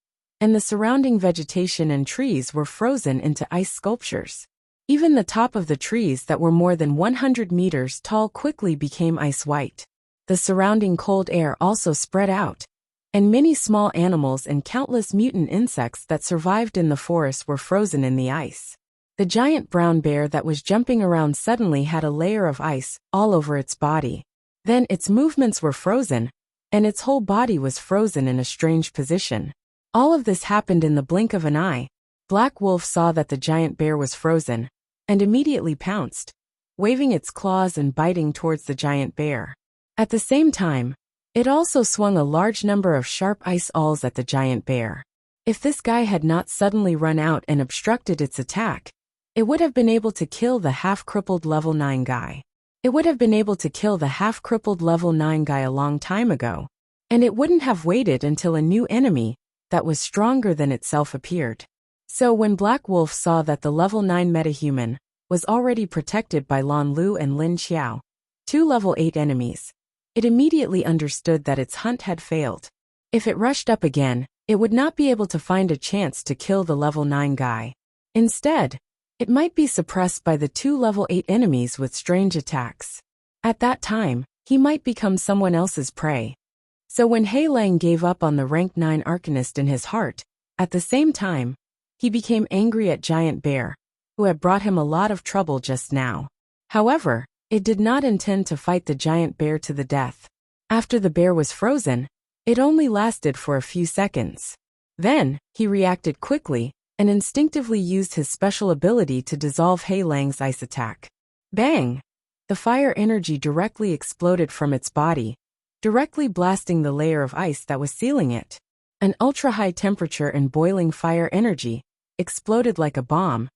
and the surrounding vegetation and trees were frozen into ice sculptures. Even the top of the trees that were more than 100 meters tall quickly became ice white. The surrounding cold air also spread out, and many small animals and countless mutant insects that survived in the forest were frozen in the ice. The giant brown bear that was jumping around suddenly had a layer of ice all over its body. Then its movements were frozen, and its whole body was frozen in a strange position. All of this happened in the blink of an eye. Black Wolf saw that the giant bear was frozen, and immediately pounced, waving its claws and biting towards the giant bear. At the same time, it also swung a large number of sharp ice awls at the giant bear. If this guy had not suddenly run out and obstructed its attack, it would have been able to kill the half-crippled level 9 guy. It would have been able to kill the half-crippled level 9 guy a long time ago, and it wouldn't have waited until a new enemy that was stronger than itself appeared. So when Black Wolf saw that the level 9 metahuman was already protected by Lan Lu and Lin Xiao, two level 8 enemies, it immediately understood that its hunt had failed. If it rushed up again, it would not be able to find a chance to kill the level 9 guy. Instead, it might be suppressed by the two level 8 enemies with strange attacks. At that time, he might become someone else's prey. So when He Lang gave up on the rank 9 Arcanist in his heart, at the same time, he became angry at Giant Bear, who had brought him a lot of trouble just now. However, it did not intend to fight the giant bear to the death. After the bear was frozen, it only lasted for a few seconds. Then, he reacted quickly, and instinctively used his special ability to dissolve He Lang's ice attack. Bang! The fire energy directly exploded from its body, directly blasting the layer of ice that was sealing it. An ultra-high temperature and boiling fire energy exploded like a bomb,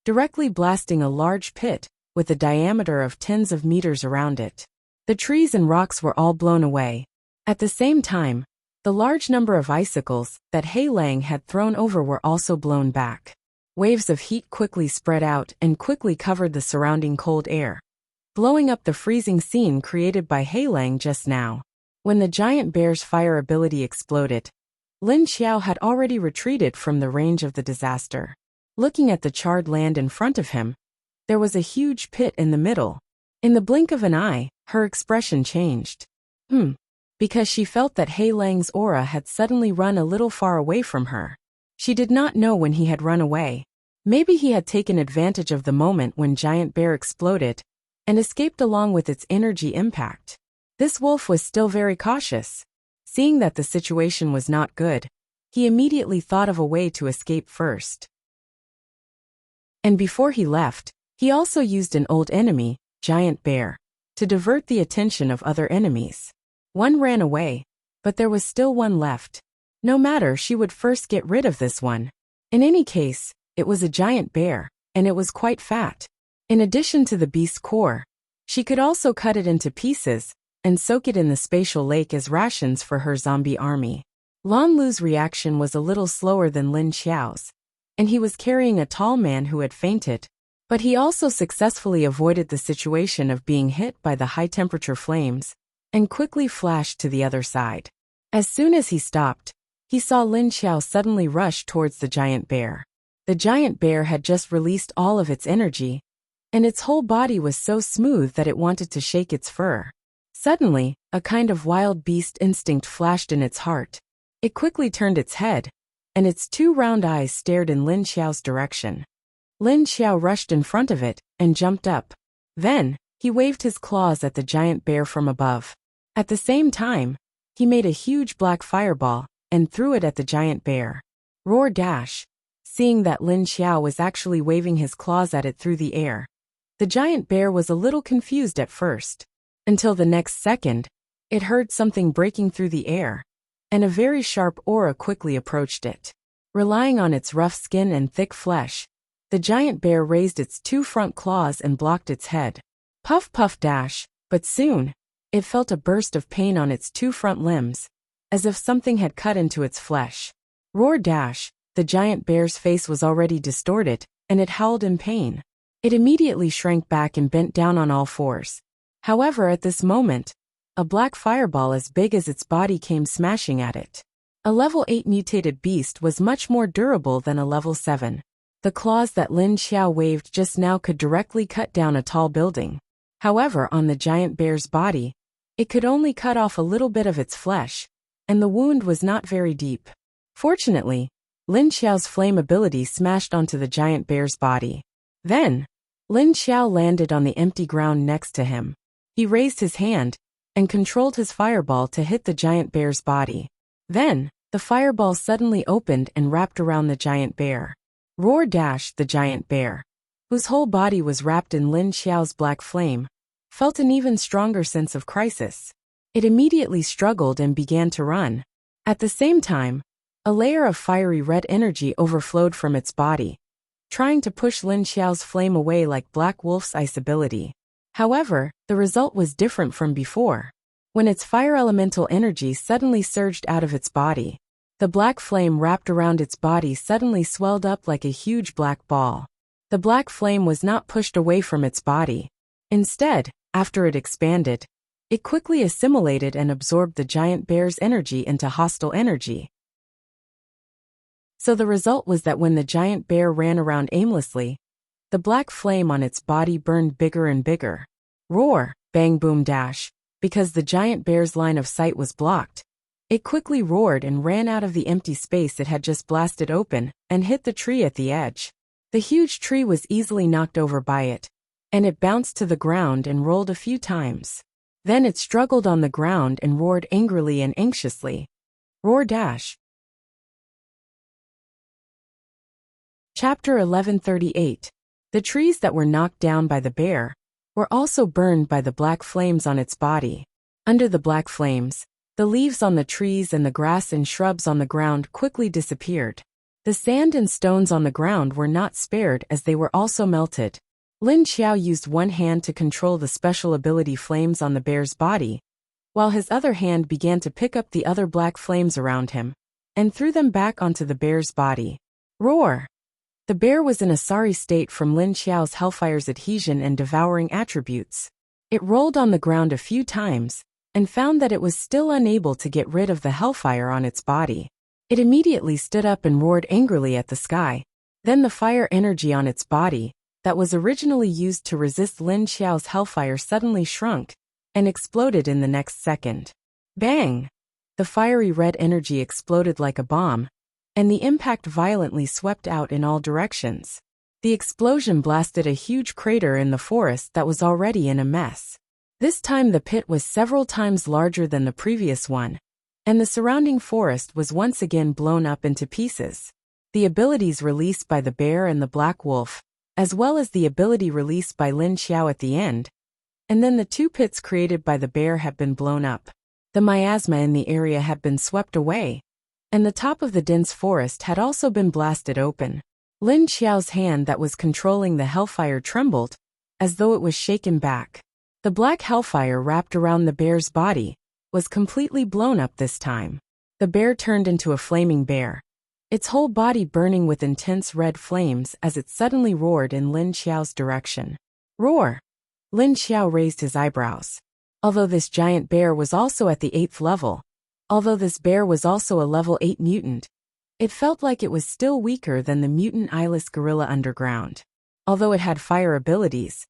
directly blasting a large pit with a diameter of tens of meters around it. The trees and rocks were all blown away. At the same time, the large number of icicles that He Lang had thrown over were also blown back. Waves of heat quickly spread out and quickly covered the surrounding cold air, blowing up the freezing scene created by He Lang just now. When the giant bear's fire ability exploded, Lin Xiao had already retreated from the range of the disaster. Looking at the charred land in front of him, there was a huge pit in the middle. In the blink of an eye, her expression changed. Because she felt that He Lang's aura had suddenly run a little far away from her. She did not know when he had run away. Maybe he had taken advantage of the moment when Giant Bear exploded and escaped along with its energy impact. This wolf was still very cautious. Seeing that the situation was not good, he immediately thought of a way to escape first. And before he left, he also used an old enemy, Giant Bear, to divert the attention of other enemies. One ran away, but there was still one left. No matter, she would first get rid of this one. In any case, it was a giant bear, and it was quite fat. In addition to the beast's core, she could also cut it into pieces and soak it in the spatial lake as rations for her zombie army. Lan Lu's reaction was a little slower than Lin Xiao's, and he was carrying a tall man who had fainted, but he also successfully avoided the situation of being hit by the high-temperature flames and quickly flashed to the other side. As soon as he stopped, he saw Lin Xiao suddenly rush towards the giant bear. The giant bear had just released all of its energy, and its whole body was so smooth that it wanted to shake its fur. Suddenly, a kind of wild beast instinct flashed in its heart. It quickly turned its head, and its two round eyes stared in Lin Xiao's direction. Lin Xiao rushed in front of it and jumped up. Then, he waved his claws at the giant bear from above. At the same time, he made a huge black fireball and threw it at the giant bear. Roar dash! Seeing that Lin Xiao was actually waving his claws at it through the air, the giant bear was a little confused at first. Until the next second, it heard something breaking through the air, and a very sharp aura quickly approached it. Relying on its rough skin and thick flesh, the giant bear raised its two front claws and blocked its head. Puff puff dash, but soon, it felt a burst of pain on its two front limbs, as if something had cut into its flesh. Roar dash! the giant bear's face was already distorted, and it howled in pain. It immediately shrank back and bent down on all fours. However, at this moment, a black fireball as big as its body came smashing at it. A level 8 mutated beast was much more durable than a level 7. The claws that Lin Xiao waved just now could directly cut down a tall building. However, on the giant bear's body, it could only cut off a little bit of its flesh, and the wound was not very deep. Fortunately, Lin Xiao's flame ability smashed onto the giant bear's body. Then, Lin Xiao landed on the empty ground next to him. He raised his hand and controlled his fireball to hit the giant bear's body. Then, the fireball suddenly opened and wrapped around the giant bear. Roar! The giant bear, whose whole body was wrapped in Lin Xiao's black flame, felt an even stronger sense of crisis. It immediately struggled and began to run. At the same time, a layer of fiery red energy overflowed from its body, trying to push Lin Xiao's flame away like Black Wolf's ice ability. However, the result was different from before. When its fire elemental energy suddenly surged out of its body, the black flame wrapped around its body suddenly swelled up like a huge black ball. The black flame was not pushed away from its body. Instead, after it expanded, it quickly assimilated and absorbed the giant bear's energy into hostile energy. So the result was that when the giant bear ran around aimlessly, the black flame on its body burned bigger and bigger. Roar! Bang! Boom! Because the giant bear's line of sight was blocked, it quickly roared and ran out of the empty space it had just blasted open and hit the tree at the edge. The huge tree was easily knocked over by it, and it bounced to the ground and rolled a few times. Then it struggled on the ground and roared angrily and anxiously. Roar! Chapter 1138. The trees that were knocked down by the bear were also burned by the black flames on its body. Under the black flames, the leaves on the trees and the grass and shrubs on the ground quickly disappeared. The sand and stones on the ground were not spared as they were also melted. Lin Xiao used one hand to control the special ability flames on the bear's body, while his other hand began to pick up the other black flames around him and threw them back onto the bear's body. Roar! The bear was in a sorry state from Lin Xiao's hellfire's adhesion and devouring attributes. It rolled on the ground a few times and found that it was still unable to get rid of the hellfire on its body. It immediately stood up and roared angrily at the sky. Then the fire energy on its body, that was originally used to resist Lin Xiao's hellfire, suddenly shrunk and exploded in the next second. Bang! The fiery red energy exploded like a bomb, and the impact violently swept out in all directions. The explosion blasted a huge crater in the forest that was already in a mess. This time the pit was several times larger than the previous one, and the surrounding forest was once again blown up into pieces. The abilities released by the bear and the black wolf, as well as the ability released by Lin Xiao at the end, and then the two pits created by the bear have been blown up. The miasma in the area had been swept away, and the top of the dense forest had also been blasted open. Lin Xiao's hand that was controlling the hellfire trembled, as though it was shaken back. The black hellfire wrapped around the bear's body was completely blown up this time. The bear turned into a flaming bear, its whole body burning with intense red flames as it suddenly roared in Lin Xiao's direction. Roar! Lin Xiao raised his eyebrows. Although this giant bear was also at the 8th level, although this bear was also a level 8 mutant, it felt like it was still weaker than the mutant eyeless gorilla underground. Although it had fire abilities,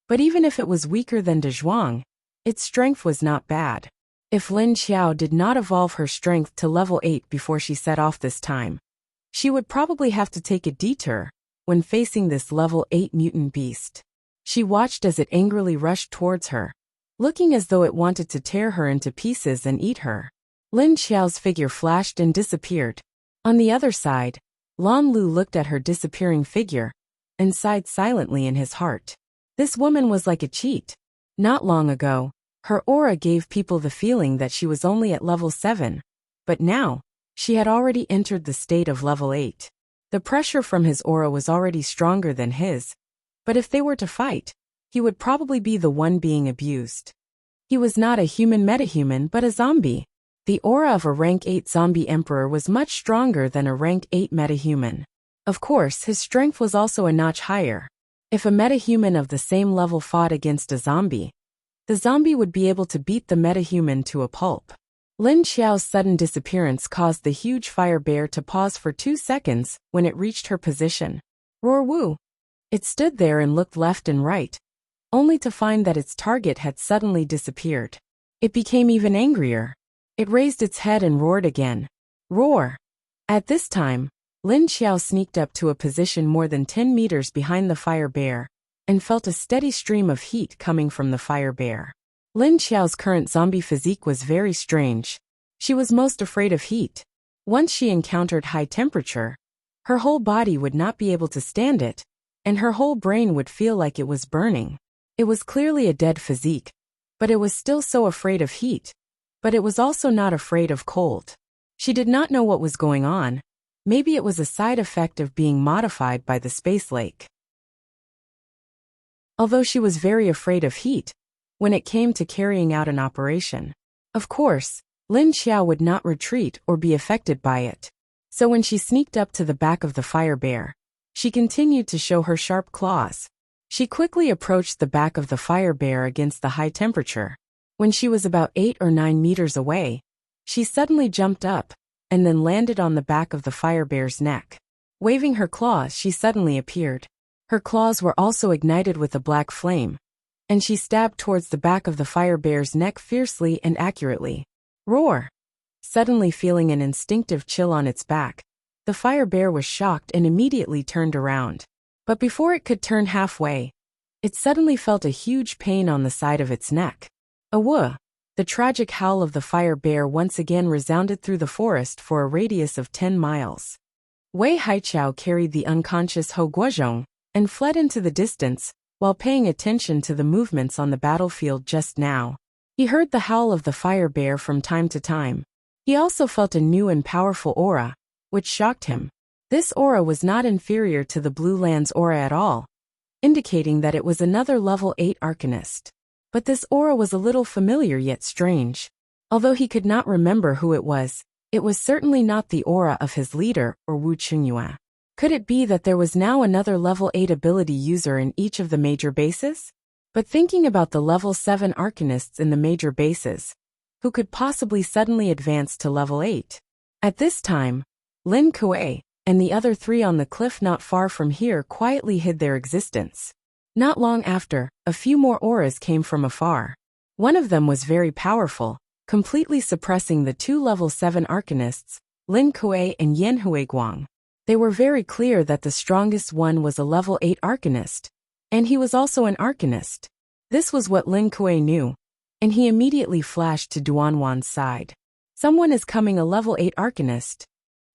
but even if it was weaker than De Zhuang, its strength was not bad. If Lin Xiao did not evolve her strength to level 8 before she set off this time, she would probably have to take a detour when facing this level 8 mutant beast. She watched as it angrily rushed towards her, looking as though it wanted to tear her into pieces and eat her. Lin Xiao's figure flashed and disappeared. On the other side, Lan Lu looked at her disappearing figure and sighed silently in his heart. This woman was like a cheat. Not long ago, her aura gave people the feeling that she was only at level 7, but now, she had already entered the state of level 8. The pressure from his aura was already stronger than his, but if they were to fight, he would probably be the one being abused. He was not a human metahuman but a zombie. The aura of a rank 8 zombie emperor was much stronger than a rank 8 metahuman. Of course, his strength was also a notch higher. If a metahuman of the same level fought against a zombie, the zombie would be able to beat the metahuman to a pulp. Lin Xiao's sudden disappearance caused the huge fire bear to pause for 2 seconds when it reached her position. Roar Wu! It stood there and looked left and right, only to find that its target had suddenly disappeared. It became even angrier. It raised its head and roared again. Roar! At this time, Lin Xiao sneaked up to a position more than 10 meters behind the fire bear and felt a steady stream of heat coming from the fire bear. Lin Xiao's current zombie physique was very strange. She was most afraid of heat. Once she encountered high temperature, her whole body would not be able to stand it, and her whole brain would feel like it was burning. It was clearly a dead physique, but it was still so afraid of heat. But it was also not afraid of cold. She did not know what was going on. Maybe it was a side effect of being modified by the space lake. Although she was very afraid of heat, when it came to carrying out an operation, of course, Lin Xiao would not retreat or be affected by it. So when she sneaked up to the back of the fire bear, she continued to show her sharp claws. She quickly approached the back of the fire bear against the high temperature. When she was about 8 or 9 meters away, she suddenly jumped up and then landed on the back of the fire bear's neck. Waving her claws, she suddenly appeared. Her claws were also ignited with a black flame, and she stabbed towards the back of the fire bear's neck fiercely and accurately. Roar! Suddenly feeling an instinctive chill on its back, the fire bear was shocked and immediately turned around. But before it could turn halfway, it suddenly felt a huge pain on the side of its neck. Awoo! The tragic howl of the fire bear once again resounded through the forest for a radius of 10 miles. Wei Haichao carried the unconscious Hou Guozhong and fled into the distance, while paying attention to the movements on the battlefield just now. He heard the howl of the fire bear from time to time. He also felt a new and powerful aura, which shocked him. This aura was not inferior to the Blue Land's aura at all, indicating that it was another level 8 arcanist. But this aura was a little familiar yet strange. Although he could not remember who it was certainly not the aura of his leader or Wu Qingyue. Could it be that there was now another level 8 ability user in each of the major bases? But thinking about the level 7 arcanists in the major bases, who could possibly suddenly advance to level 8? At this time, Lin Kuei and the other 3 on the cliff not far from here quietly hid their existence. Not long after, a few more auras came from afar. One of them was very powerful, completely suppressing the 2 level 7 arcanists, Lin Kuei and Yan Huiguang. They were very clear that the strongest one was a level 8 arcanist, and he was also an arcanist. This was what Lin Kuei knew, and he immediately flashed to Duanwan's side. Someone is coming, a level 8 arcanist.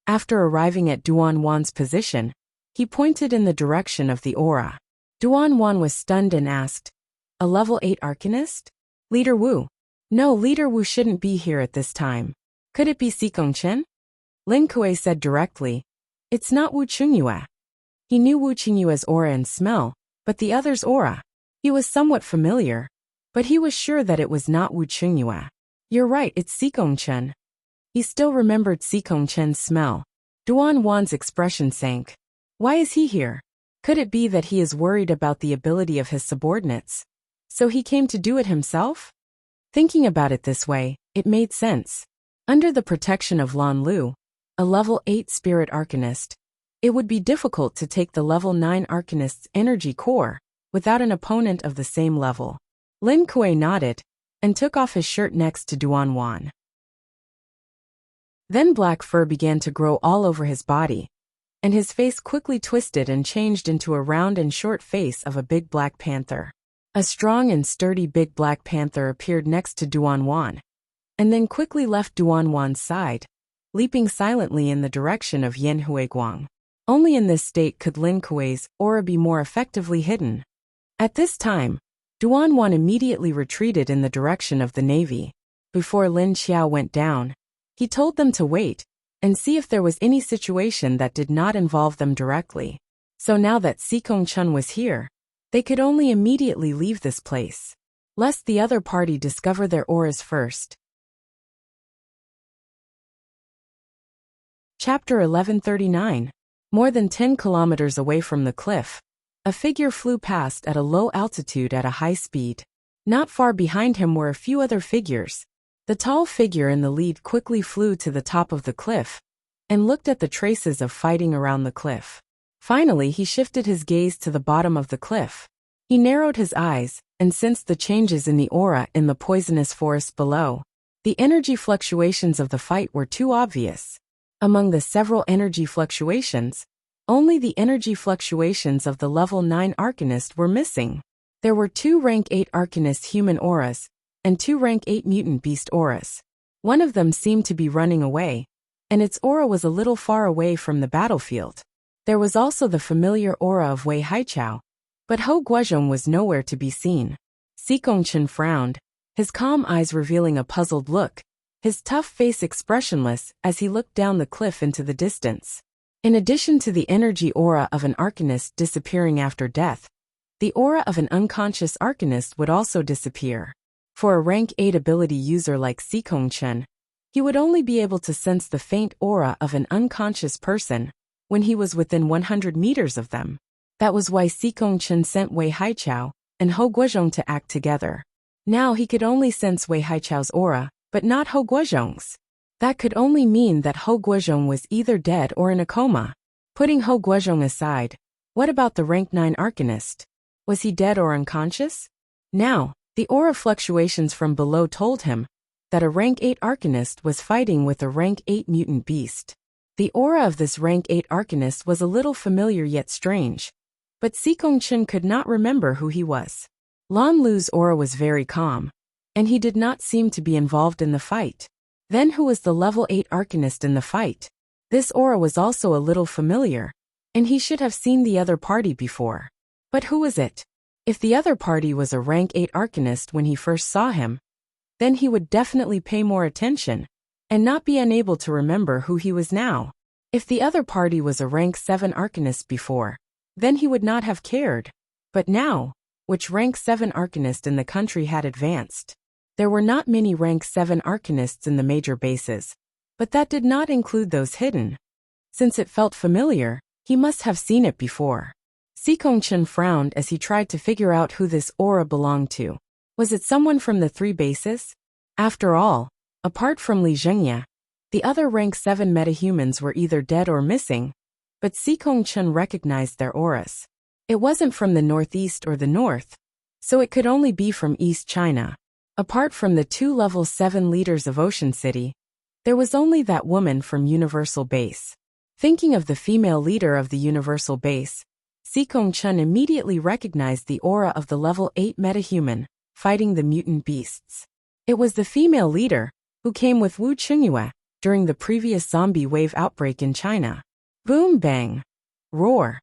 After arriving at Duanwan's position, he pointed in the direction of the aura. Duanwan was stunned and asked, "A level 8 arcanist? Leader Wu?" "No, Leader Wu shouldn't be here at this time. Could it be Xikong Chen?" Lin Kuei said directly, "It's not Wu Qingyue." He knew Wu Qingyue's aura and smell, but the other's aura, he was somewhat familiar, but he was sure that it was not Wu Qingyue. "You're right, it's Xikong Chen." He still remembered Xikong Chen's smell. Duanwan's expression sank. Why is he here? Could it be that he is worried about the ability of his subordinates, so he came to do it himself? Thinking about it this way, it made sense. Under the protection of Lan Lu, a level 8 spirit arcanist, it would be difficult to take the level 9 arcanist's energy core without an opponent of the same level. Lin Kuei nodded and took off his shirt next to Duanwan. Then black fur began to grow all over his body, and his face quickly twisted and changed into a round and short face of a big black panther. A strong and sturdy big black panther appeared next to Duanwan, and then quickly left Duanwan's side, leaping silently in the direction of Yan Huiguang. Only in this state could Lin Kuei's aura be more effectively hidden. At this time, Duanwan immediately retreated in the direction of the navy. Before Lin Xiao went down, he told them to wait and see if there was any situation that did not involve them directly. So now that Xikong Chen was here, they could only immediately leave this place, lest the other party discover their auras first. Chapter 1139. More than 10 kilometers away from the cliff, a figure flew past at a low altitude at a high speed. Not far behind him were a few other figures. The tall figure in the lead quickly flew to the top of the cliff and looked at the traces of fighting around the cliff. Finally, he shifted his gaze to the bottom of the cliff. He narrowed his eyes and sensed the changes in the aura in the poisonous forest below. The energy fluctuations of the fight were too obvious. Among the several energy fluctuations, only the energy fluctuations of the level 9 Arcanist were missing. There were 2 rank 8 Arcanist human auras and 2 rank 8 mutant beast auras. One of them seemed to be running away, and its aura was a little far away from the battlefield. There was also the familiar aura of Wei Haichao, but Hou Guozhong was nowhere to be seen. Si Kongchen frowned, his calm eyes revealing a puzzled look, his tough face expressionless as he looked down the cliff into the distance. In addition to the energy aura of an Arcanist disappearing after death, the aura of an unconscious Arcanist would also disappear. For a rank 8 ability user like Si Kongchen, he would only be able to sense the faint aura of an unconscious person when he was within 100 meters of them. That was why Si Kongchen sent Wei Haichao and Hou Guozhong to act together. Now he could only sense Wei Haichao's aura, but not Hou Guozhong's. That could only mean that Hou Guozhong was either dead or in a coma. Putting Hou Guozhong aside, what about the rank 9 Arcanist? Was he dead or unconscious? Now, the aura fluctuations from below told him that a rank 8 Arcanist was fighting with a rank 8 mutant beast. The aura of this rank 8 Arcanist was a little familiar yet strange, but Si Kongchen could not remember who he was. Lan Lu's aura was very calm, and he did not seem to be involved in the fight. Then who was the level 8 Arcanist in the fight? This aura was also a little familiar, and he should have seen the other party before. But who was it? If the other party was a rank 8 Arcanist when he first saw him, then he would definitely pay more attention and not be unable to remember who he was now. If the other party was a rank 7 Arcanist before, then he would not have cared. But now, which rank 7 Arcanist in the country had advanced? There were not many rank 7 Arcanists in the major bases, but that did not include those hidden. Since it felt familiar, he must have seen it before. Si Kongchen frowned as he tried to figure out who this aura belonged to. Was it someone from the 3 bases? After all, apart from Li Zhengya, the other rank 7 metahumans were either dead or missing, but Si Kongchen recognized their auras. It wasn't from the northeast or the north, so it could only be from East China. Apart from the 2 level 7 leaders of Ocean City, there was only that woman from Universal Base. Thinking of the female leader of the Universal Base, Si Kongchen immediately recognized the aura of the level 8 metahuman, fighting the mutant beasts. It was the female leader, who came with Wu Qingyue during the previous zombie wave outbreak in China. Boom bang. Roar.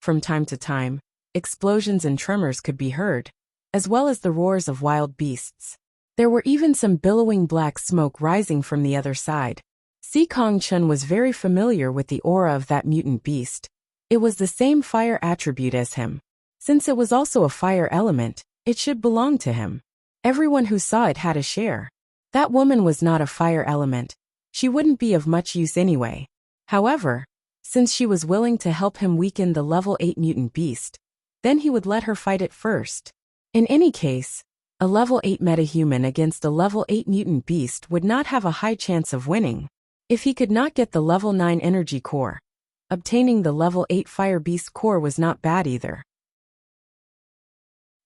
From time to time, explosions and tremors could be heard, as well as the roars of wild beasts. There were even some billowing black smoke rising from the other side. Si Kongchen was very familiar with the aura of that mutant beast. It was the same fire attribute as him. Since it was also a fire element, it should belong to him. Everyone who saw it had a share. That woman was not a fire element. She wouldn't be of much use anyway. However, since she was willing to help him weaken the level 8 mutant beast, then he would let her fight it first. In any case, a level 8 metahuman against a level 8 mutant beast would not have a high chance of winning. If he could not get the level 9 energy core, obtaining the level 8 fire beast core was not bad either.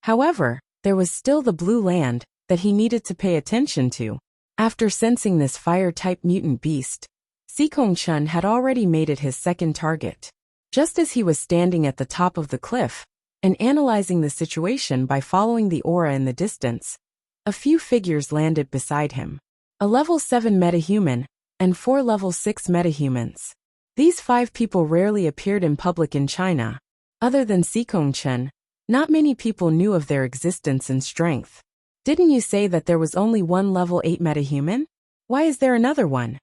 However, there was still the blue land that he needed to pay attention to. After sensing this fire-type mutant beast, Si Kongchen had already made it his second target. Just as he was standing at the top of the cliff and analyzing the situation by following the aura in the distance, a few figures landed beside him. A level 7 metahuman and 4 level 6 metahumans. These 5 people rarely appeared in public in China. Other than Si Kongchen, not many people knew of their existence and strength. Didn't you say that there was only one level 8 metahuman? Why is there another one?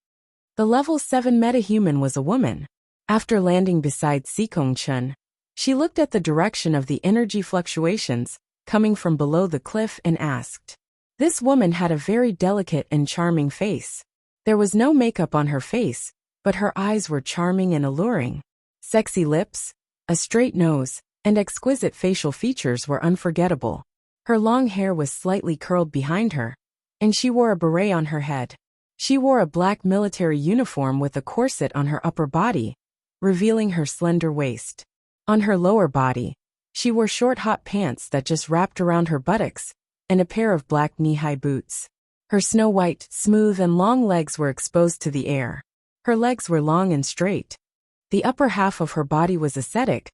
The level 7 metahuman was a woman. After landing beside Si Kongchen, she looked at the direction of the energy fluctuations coming from below the cliff and asked. This woman had a very delicate and charming face. There was no makeup on her face, but her eyes were charming and alluring. Sexy lips, a straight nose, and exquisite facial features were unforgettable. Her long hair was slightly curled behind her, and she wore a beret on her head. She wore a black military uniform with a corset on her upper body, revealing her slender waist. On her lower body, she wore short hot pants that just wrapped around her buttocks, and a pair of black knee-high boots. Her snow-white, smooth and long legs were exposed to the air. Her legs were long and straight. The upper half of her body was ascetic,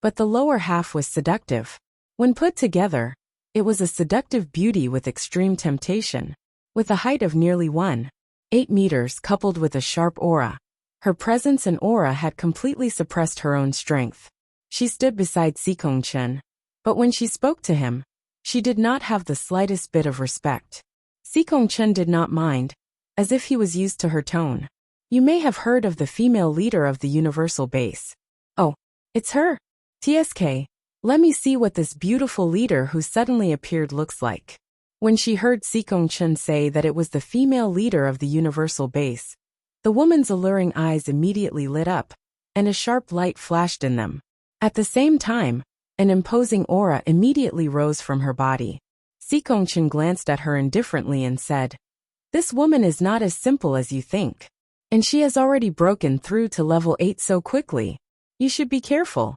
but the lower half was seductive. When put together, it was a seductive beauty with extreme temptation. With a height of nearly 1.8 meters coupled with a sharp aura, her presence and aura had completely suppressed her own strength. She stood beside Sikong-chen, but when she spoke to him, she did not have the slightest bit of respect. Sikong-chen did not mind, as if he was used to her tone. You may have heard of the female leader of the Universal Base. Oh, it's her. TSK, let me see what this beautiful leader who suddenly appeared looks like. When she heard Sikong-chen say that it was the female leader of the Universal Base, the woman's alluring eyes immediately lit up, and a sharp light flashed in them. At the same time, an imposing aura immediately rose from her body. Sikong-chen glanced at her indifferently and said, "This woman is not as simple as you think. And she has already broken through to level 8 so quickly. You should be careful."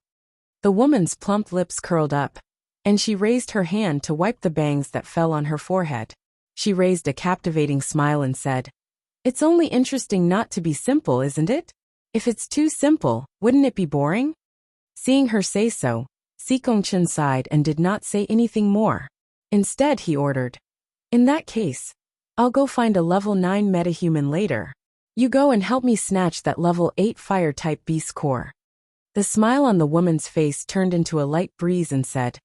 The woman's plump lips curled up, and she raised her hand to wipe the bangs that fell on her forehead. She raised a captivating smile and said, "It's only interesting not to be simple, isn't it? If it's too simple, wouldn't it be boring?" Seeing her say so, Sikong-chen sighed and did not say anything more. Instead, he ordered, "In that case, I'll go find a level 9 metahuman later. You go and help me snatch that level 8 fire-type beast core." The smile on the woman's face turned into a light breeze and said,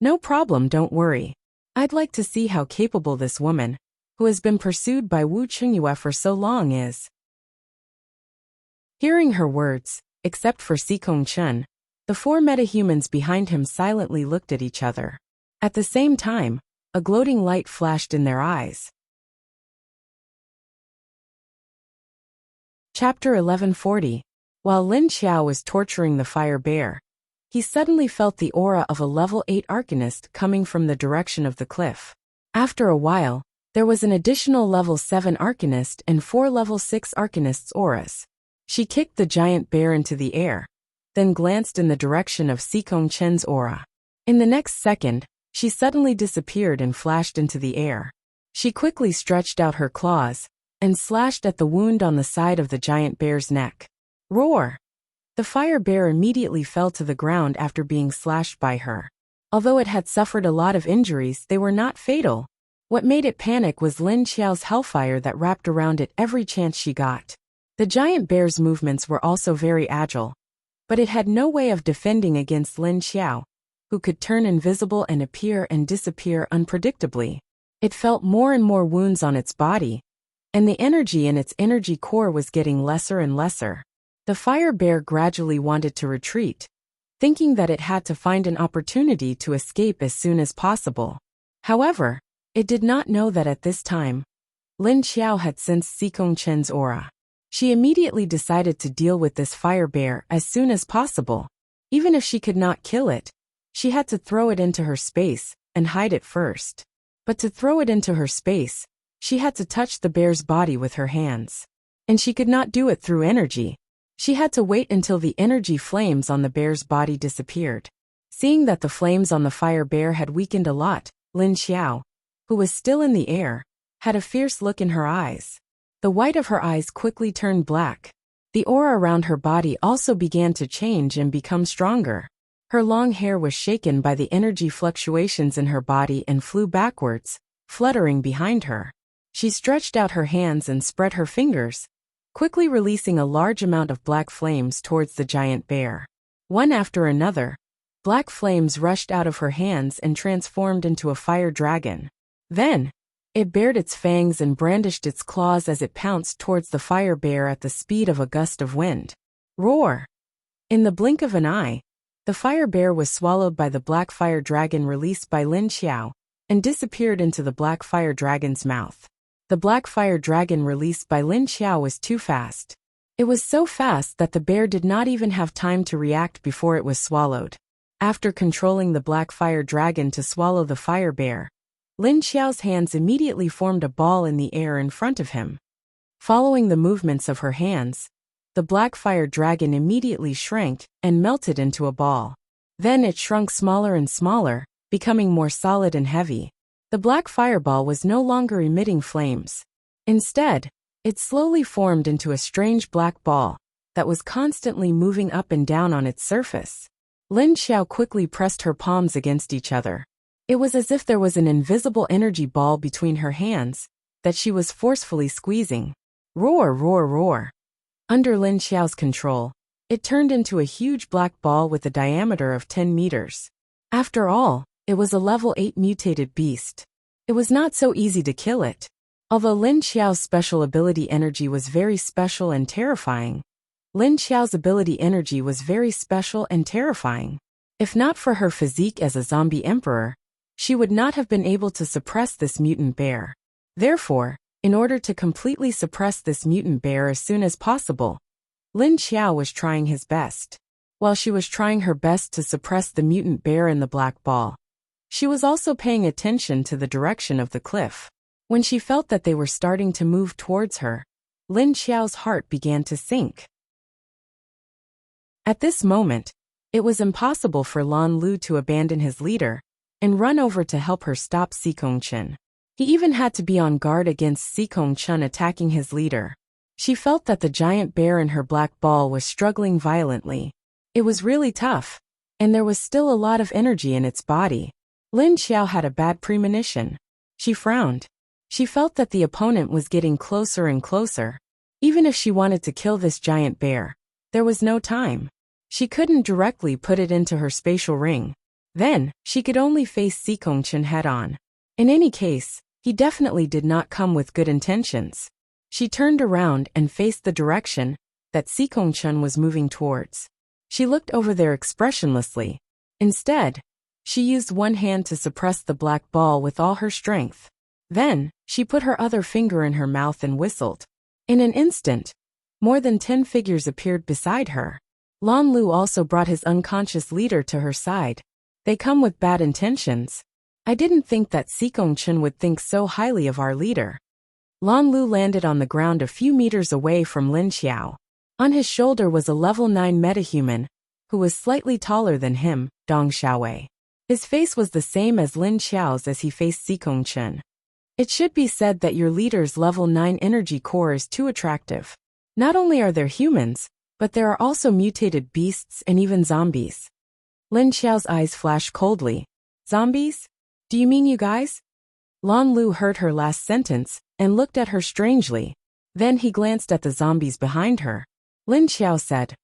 "No problem, don't worry. I'd like to see how capable this woman, who has been pursued by Wu Qingyue for so long, is." Hearing her words, except for Sikong-chen, the 4 metahumans behind him silently looked at each other. At the same time, a gloating light flashed in their eyes. Chapter 1140. While Lin Xiao was torturing the fire bear, he suddenly felt the aura of a level 8 arcanist coming from the direction of the cliff. After a while, there was an additional level 7 arcanist and 4 level 6 arcanists' auras. She kicked the giant bear into the air, then glanced in the direction of Sikong-chen's aura. In the next second, she suddenly disappeared and flashed into the air. She quickly stretched out her claws and slashed at the wound on the side of the giant bear's neck. Roar! The fire bear immediately fell to the ground after being slashed by her. Although it had suffered a lot of injuries, they were not fatal. What made it panic was Lin Xiao's hellfire that wrapped around it every chance she got. The giant bear's movements were also very agile, but it had no way of defending against Lin Xiao, who could turn invisible and appear and disappear unpredictably. It felt more and more wounds on its body, and the energy in its energy core was getting lesser and lesser. The fire bear gradually wanted to retreat, thinking that it had to find an opportunity to escape as soon as possible. However, it did not know that at this time, Lin Xiao had sensed Sikong-chen's aura. She immediately decided to deal with this fire bear as soon as possible. Even if she could not kill it, she had to throw it into her space and hide it first. But to throw it into her space, she had to touch the bear's body with her hands. And she could not do it through energy. She had to wait until the energy flames on the bear's body disappeared. Seeing that the flames on the fire bear had weakened a lot, Lin Xiao, who was still in the air, had a fierce look in her eyes. The white of her eyes quickly turned black. The aura around her body also began to change and become stronger. Her long hair was shaken by the energy fluctuations in her body and flew backwards, fluttering behind her. She stretched out her hands and spread her fingers, quickly releasing a large amount of black flames towards the giant bear. One after another, black flames rushed out of her hands and transformed into a fire dragon. Then, it bared its fangs and brandished its claws as it pounced towards the fire bear at the speed of a gust of wind. Roar! In the blink of an eye, the fire bear was swallowed by the black fire dragon released by Lin Xiao and disappeared into the black fire dragon's mouth. The black fire dragon released by Lin Xiao was too fast. It was so fast that the bear did not even have time to react before it was swallowed. After controlling the black fire dragon to swallow the fire bear, Lin Xiao's hands immediately formed a ball in the air in front of him. Following the movements of her hands, the black fire dragon immediately shrank and melted into a ball. Then it shrunk smaller and smaller, becoming more solid and heavy. The black fireball was no longer emitting flames. Instead, it slowly formed into a strange black ball that was constantly moving up and down on its surface. Lin Xiao quickly pressed her palms against each other. It was as if there was an invisible energy ball between her hands that she was forcefully squeezing. Roar, roar, roar. Under Lin Xiao's control, it turned into a huge black ball with a diameter of 10 meters. After all, it was a level 8 mutated beast. It was not so easy to kill it. Although Lin Xiao's special ability energy was very special and terrifying, Lin Xiao's ability energy was very special and terrifying. If not for her physique as a zombie emperor, she would not have been able to suppress this mutant bear. Therefore, in order to completely suppress this mutant bear as soon as possible, Lin Xiao was trying his best. While she was trying her best to suppress the mutant bear in the black ball, she was also paying attention to the direction of the cliff. When she felt that they were starting to move towards her, Lin Xiao's heart began to sink. At this moment, it was impossible for Lan Lu to abandon his leader and run over to help her stop Sikongchen. He even had to be on guard against Sikongchen attacking his leader. She felt that the giant bear in her black ball was struggling violently. It was really tough, and there was still a lot of energy in its body. Lin Xiao had a bad premonition. She frowned. She felt that the opponent was getting closer and closer. Even if she wanted to kill this giant bear, there was no time. She couldn't directly put it into her spatial ring. Then, she could only face Sikongchen head-on. In any case, he definitely did not come with good intentions. She turned around and faced the direction that Sikongchen was moving towards. She looked over there expressionlessly. Instead, she used one hand to suppress the black ball with all her strength. Then, she put her other finger in her mouth and whistled. In an instant, more than 10 figures appeared beside her. Lan Lu also brought his unconscious leader to her side. They come with bad intentions. I didn't think that Sikongchen would think so highly of our leader. Lan Lu landed on the ground a few meters away from Lin Xiao. On his shoulder was a level 9 metahuman, who was slightly taller than him, Dong Xiaowei. His face was the same as Lin Xiao's as he faced Sikongchen. It should be said that your leader's level 9 energy core is too attractive. Not only are there humans, but there are also mutated beasts and even zombies. Lin Xiao's eyes flashed coldly. Zombies? Do you mean you guys? Lan Lu heard her last sentence and looked at her strangely. Then he glanced at the zombies behind her. Lin Xiao said,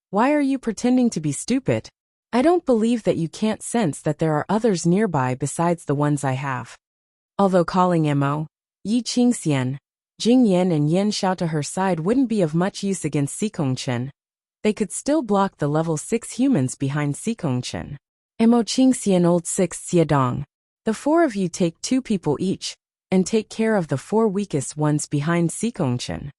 "Why are you pretending to be stupid? I don't believe that you can't sense that there are others nearby besides the ones I have." Although calling Mo, Yi Qingxian, Jing Yan and Yan Xiao to her side wouldn't be of much use against Sikongchen, they could still block the level 6 humans behind Sikongchen. Mo Qingxian old 6 Xiedong. The 4 of you take 2 people each, and take care of the 4 weakest ones behind Sikongchen.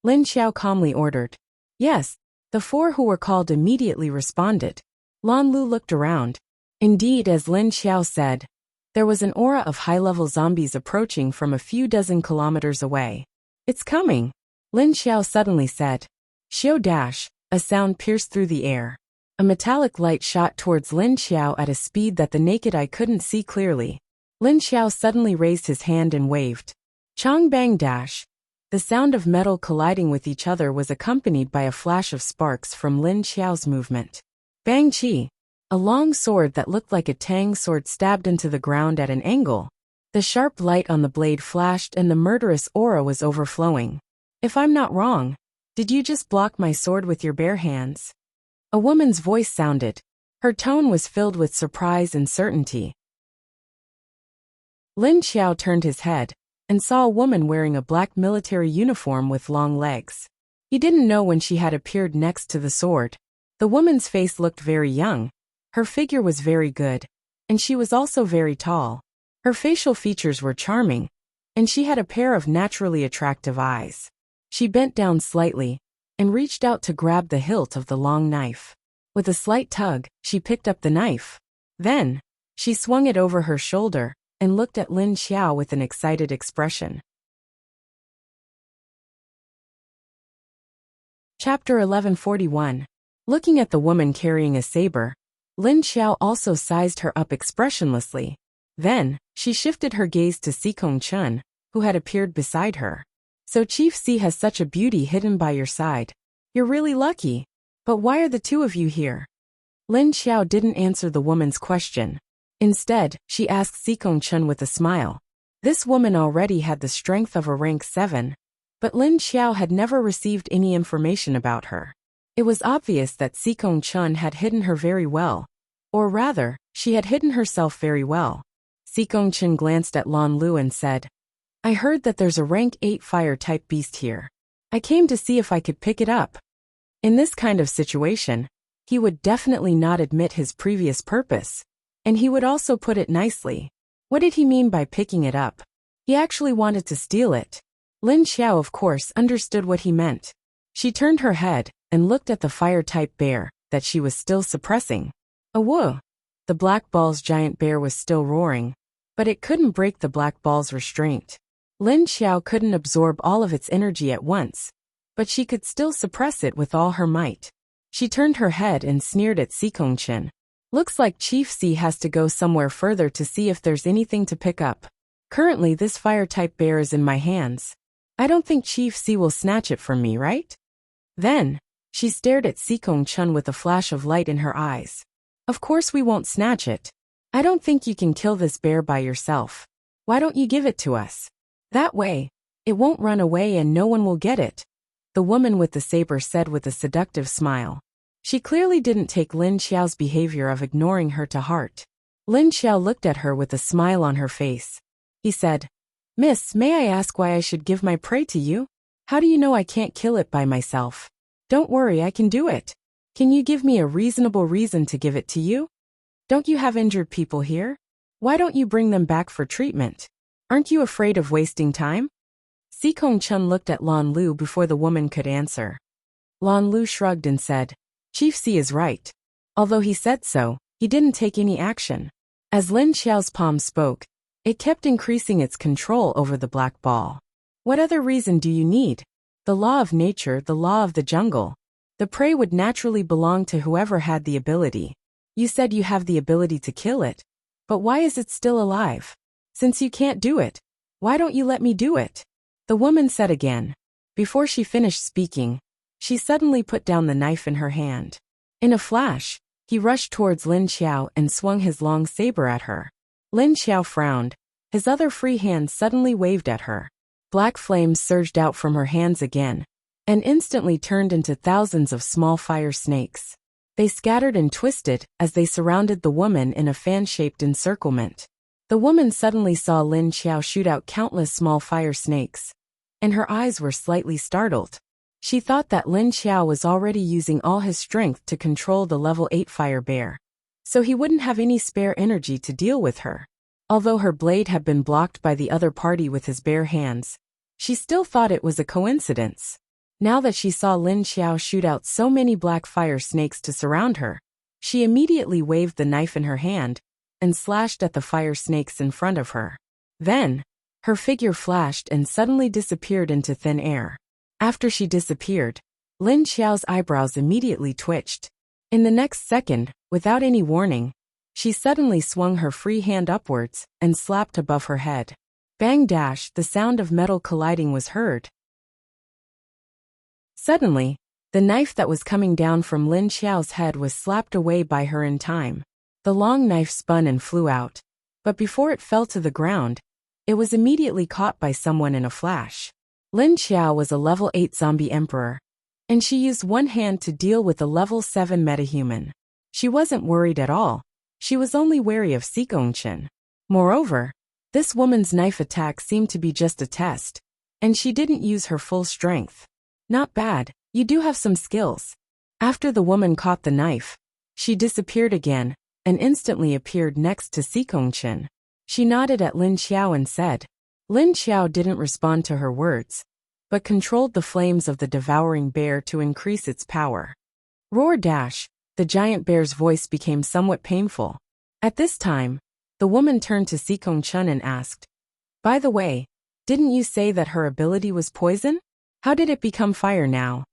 Lin Xiao calmly ordered. Yes, the 4 who were called immediately responded. Lan Lu looked around. Indeed, as Lin Xiao said, there was an aura of high-level zombies approaching from a few dozen kilometers away. It's coming, Lin Xiao suddenly said. Xiao dash, a sound pierced through the air. A metallic light shot towards Lin Xiao at a speed that the naked eye couldn't see clearly. Lin Xiao suddenly raised his hand and waved. Chong bang dash. The sound of metal colliding with each other was accompanied by a flash of sparks from Lin Xiao's movement. Bang chi. A long sword that looked like a tang sword stabbed into the ground at an angle. The sharp light on the blade flashed and the murderous aura was overflowing. If I'm not wrong, did you just block my sword with your bare hands? A woman's voice sounded. Her tone was filled with surprise and certainty. Lin Xiao turned his head and saw a woman wearing a black military uniform with long legs. He didn't know when she had appeared next to the sword. The woman's face looked very young. Her figure was very good, and she was also very tall. Her facial features were charming, and she had a pair of naturally attractive eyes. She bent down slightly, and reached out to grab the hilt of the long knife. With a slight tug, she picked up the knife. Then, she swung it over her shoulder and looked at Lin Xiao with an excited expression. Chapter 1141. Looking at the woman carrying a saber, Lin Xiao also sized her up expressionlessly. Then, she shifted her gaze to Sikong Chun, who had appeared beside her. So Chief Si has such a beauty hidden by your side. You're really lucky. But why are the two of you here? Lin Xiao didn't answer the woman's question. Instead, she asked Sikong Chun with a smile. This woman already had the strength of a rank 7, but Lin Xiao had never received any information about her. It was obvious that Sikong Chun had hidden her very well. Or rather, she had hidden herself very well. Sikong Chun glanced at Lan Lu and said, I heard that there's a rank 8 fire-type beast here. I came to see if I could pick it up. In this kind of situation, he would definitely not admit his previous purpose. And he would also put it nicely. What did he mean by picking it up? He actually wanted to steal it. Lin Xiao, of course, understood what he meant. She turned her head and looked at the fire-type bear that she was still suppressing. Whoa! The black ball's giant bear was still roaring, but it couldn't break the black ball's restraint. Lin Xiao couldn't absorb all of its energy at once, but she could still suppress it with all her might. She turned her head and sneered at Sikong Chun. Looks like Chief Si has to go somewhere further to see if there's anything to pick up. Currently this fire-type bear is in my hands. I don't think Chief Si will snatch it from me, right? Then, she stared at Sikong Chun with a flash of light in her eyes. Of course we won't snatch it. I don't think you can kill this bear by yourself. Why don't you give it to us? That way, it won't run away and no one will get it. The woman with the saber said with a seductive smile. She clearly didn't take Lin Xiao's behavior of ignoring her to heart. Lin Xiao looked at her with a smile on her face. He said, Miss, may I ask why I should give my prey to you? How do you know I can't kill it by myself? Don't worry, I can do it. Can you give me a reasonable reason to give it to you? Don't you have injured people here? Why don't you bring them back for treatment? Aren't you afraid of wasting time? Sikong Chun looked at Lan Lu before the woman could answer. Lan Lu shrugged and said, Chief Si is right. Although he said so, he didn't take any action. As Lin Xiao's palm spoke, it kept increasing its control over the black ball. What other reason do you need? The law of nature, the law of the jungle. The prey would naturally belong to whoever had the ability. You said you have the ability to kill it. But why is it still alive? Since you can't do it, why don't you let me do it? The woman said again. Before she finished speaking, she suddenly put down the knife in her hand. In a flash, he rushed towards Lin Xiao and swung his long saber at her. Lin Xiao frowned. His other free hand suddenly waved at her. Black flames surged out from her hands again, and instantly turned into thousands of small fire snakes. They scattered and twisted as they surrounded the woman in a fan-shaped encirclement. The woman suddenly saw Lin Xiao shoot out countless small fire snakes, and her eyes were slightly startled. She thought that Lin Xiao was already using all his strength to control the level 8 fire bear, so he wouldn't have any spare energy to deal with her. Although her blade had been blocked by the other party with his bare hands, she still thought it was a coincidence. Now that she saw Lin Xiao shoot out so many black fire snakes to surround her, she immediately waved the knife in her hand and slashed at the fire snakes in front of her. Then, her figure flashed and suddenly disappeared into thin air. After she disappeared, Lin Xiao's eyebrows immediately twitched. In the next second, without any warning, she suddenly swung her free hand upwards and slapped above her head. Bang dash, the sound of metal colliding was heard. Suddenly, the knife that was coming down from Lin Xiao's head was slapped away by her in time. The long knife spun and flew out, but before it fell to the ground, it was immediately caught by someone in a flash. Lin Xiao was a level 8 zombie emperor, and she used one hand to deal with a level 7 metahuman. She wasn't worried at all. She was only wary of Sikong Chun. Moreover, this woman's knife attack seemed to be just a test, and she didn't use her full strength. Not bad, you do have some skills. After the woman caught the knife, she disappeared again, and instantly appeared next to Sikong Chun. She nodded at Lin Xiao and said. Lin Xiao didn't respond to her words, but controlled the flames of the devouring bear to increase its power. Roar dash, the giant bear's voice became somewhat painful. At this time, the woman turned to Sikong Chun and asked, "By the way, didn't you say that her ability was poison? How did it become fire now?"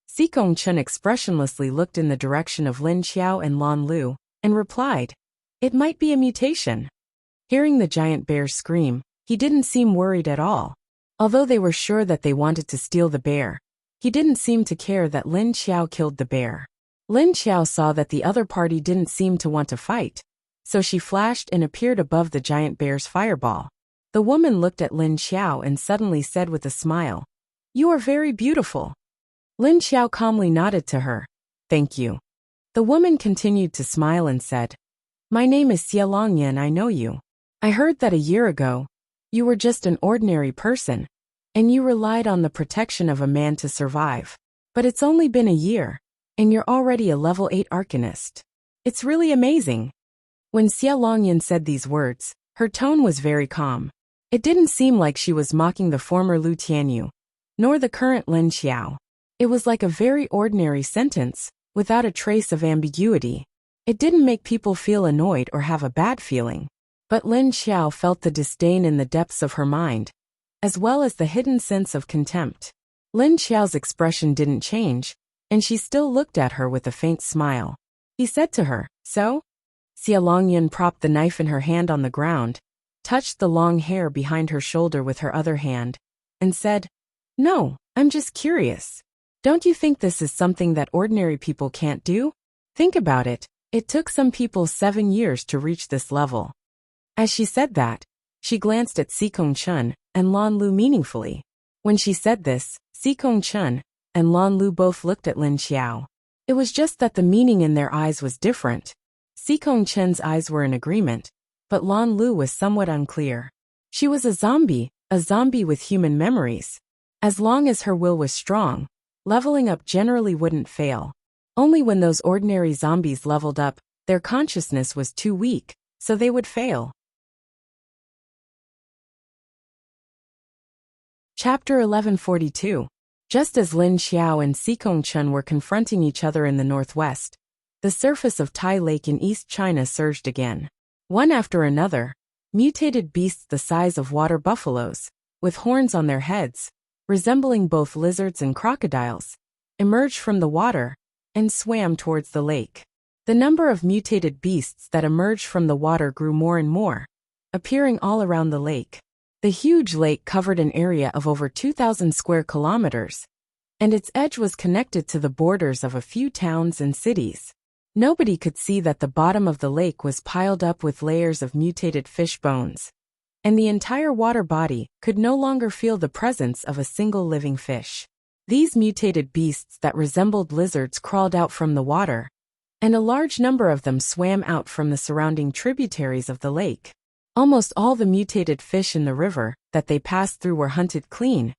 Sikong Chun expressionlessly looked in the direction of Lin Xiao and Lan Lu, and replied, "It might be a mutation." Hearing the giant bear scream, he didn't seem worried at all. Although they were sure that they wanted to steal the bear, he didn't seem to care that Lin Xiao killed the bear. Lin Xiao saw that the other party didn't seem to want to fight, so she flashed and appeared above the giant bear's fireball. The woman looked at Lin Xiao and suddenly said with a smile, "You are very beautiful." Lin Xiao calmly nodded to her, "Thank you." The woman continued to smile and said, "My name is Xia Longyan, I know you. I heard that a year ago, you were just an ordinary person, and you relied on the protection of a man to survive. But it's only been a year, and you're already a level 8 arcanist. It's really amazing." When Xia Longyan said these words, her tone was very calm. It didn't seem like she was mocking the former Lu Tianyu, nor the current Lin Xiao. It was like a very ordinary sentence, without a trace of ambiguity. It didn't make people feel annoyed or have a bad feeling. But Lin Xiao felt the disdain in the depths of her mind, as well as the hidden sense of contempt. Lin Xiao's expression didn't change, and she still looked at her with a faint smile. He said to her, "So?" Xia Longyan propped the knife in her hand on the ground, touched the long hair behind her shoulder with her other hand, and said, "No, I'm just curious. Don't you think this is something that ordinary people can't do? Think about it, it took some people 7 years to reach this level." As she said that, she glanced at Sikong Chun and Lan Lu meaningfully. When she said this, Sikong Chun and Lan Lu both looked at Lin Xiao. It was just that the meaning in their eyes was different. Sikong Chun's eyes were in agreement, but Lan Lu was somewhat unclear. She was a zombie with human memories. As long as her will was strong, leveling up generally wouldn't fail. Only when those ordinary zombies leveled up, their consciousness was too weak, so they would fail. Chapter 1142. Just as Lin Xiao and Sikong Chun were confronting each other in the northwest, the surface of Tai Lake in East China surged again. One after another, mutated beasts the size of water buffaloes, with horns on their heads, resembling both lizards and crocodiles, emerged from the water and swam towards the lake. The number of mutated beasts that emerged from the water grew more and more, appearing all around the lake. The huge lake covered an area of over 2,000 square kilometers, and its edge was connected to the borders of a few towns and cities. Nobody could see that the bottom of the lake was piled up with layers of mutated fish bones, and the entire water body could no longer feel the presence of a single living fish. These mutated beasts that resembled lizards crawled out from the water, and a large number of them swam out from the surrounding tributaries of the lake. Almost all the mutated fish in the river that they passed through were hunted clean,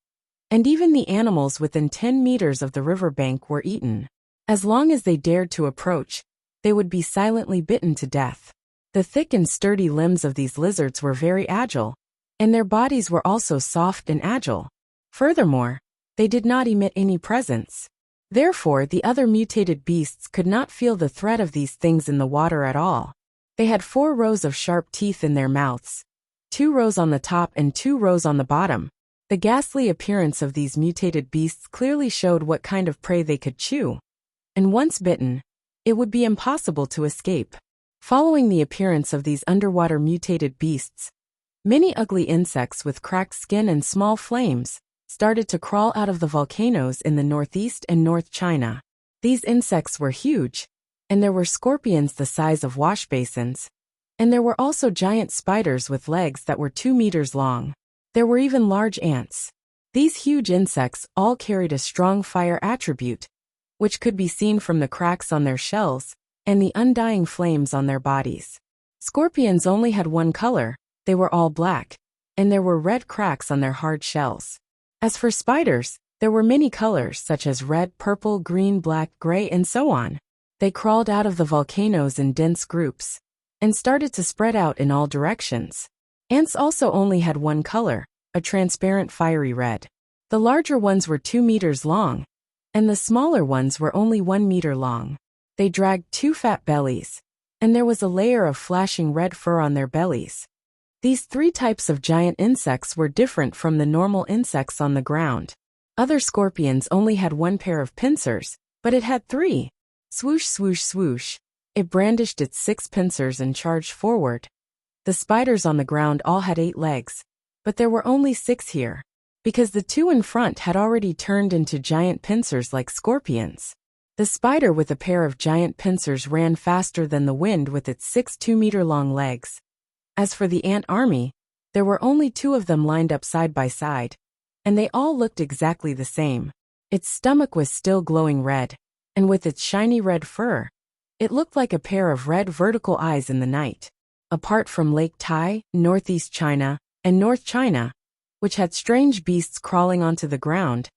and even the animals within 10 meters of the riverbank were eaten. As long as they dared to approach, they would be silently bitten to death. The thick and sturdy limbs of these lizards were very agile, and their bodies were also soft and agile. Furthermore, they did not emit any presence. Therefore, the other mutated beasts could not feel the threat of these things in the water at all. They had 4 rows of sharp teeth in their mouths, 2 rows on the top and 2 rows on the bottom. The ghastly appearance of these mutated beasts clearly showed what kind of prey they could chew, and once bitten, it would be impossible to escape. Following the appearance of these underwater mutated beasts, many ugly insects with cracked skin and small flames started to crawl out of the volcanoes in the northeast and North China. These insects were huge, and there were scorpions the size of wash basins, and there were also giant spiders with legs that were 2 meters long. There were even large ants. These huge insects all carried a strong fire attribute, which could be seen from the cracks on their shells and the undying flames on their bodies. Scorpions only had one color, they were all black, and there were red cracks on their hard shells. As for spiders, there were many colors such as red, purple, green, black, gray, and so on. They crawled out of the volcanoes in dense groups and started to spread out in all directions. Ants also only had one color, a transparent fiery red. The larger ones were 2 meters long, and the smaller ones were only 1 meter long. They dragged 2 fat bellies, and there was a layer of flashing red fur on their bellies. These 3 types of giant insects were different from the normal insects on the ground. Other scorpions only had 1 pair of pincers, but it had 3. Swoosh, swoosh, swoosh. It brandished its 6 pincers and charged forward. The spiders on the ground all had 8 legs, but there were only 6 here, because the 2 in front had already turned into giant pincers like scorpions. The spider with a pair of giant pincers ran faster than the wind with its 6 2-meter-long legs. As for the ant army, there were only 2 of them lined up side by side, and they all looked exactly the same. Its stomach was still glowing red, and with its shiny red fur, it looked like a pair of red vertical eyes in the night. Apart from Lake Tai, Northeast China, and North China, which had strange beasts crawling onto the ground,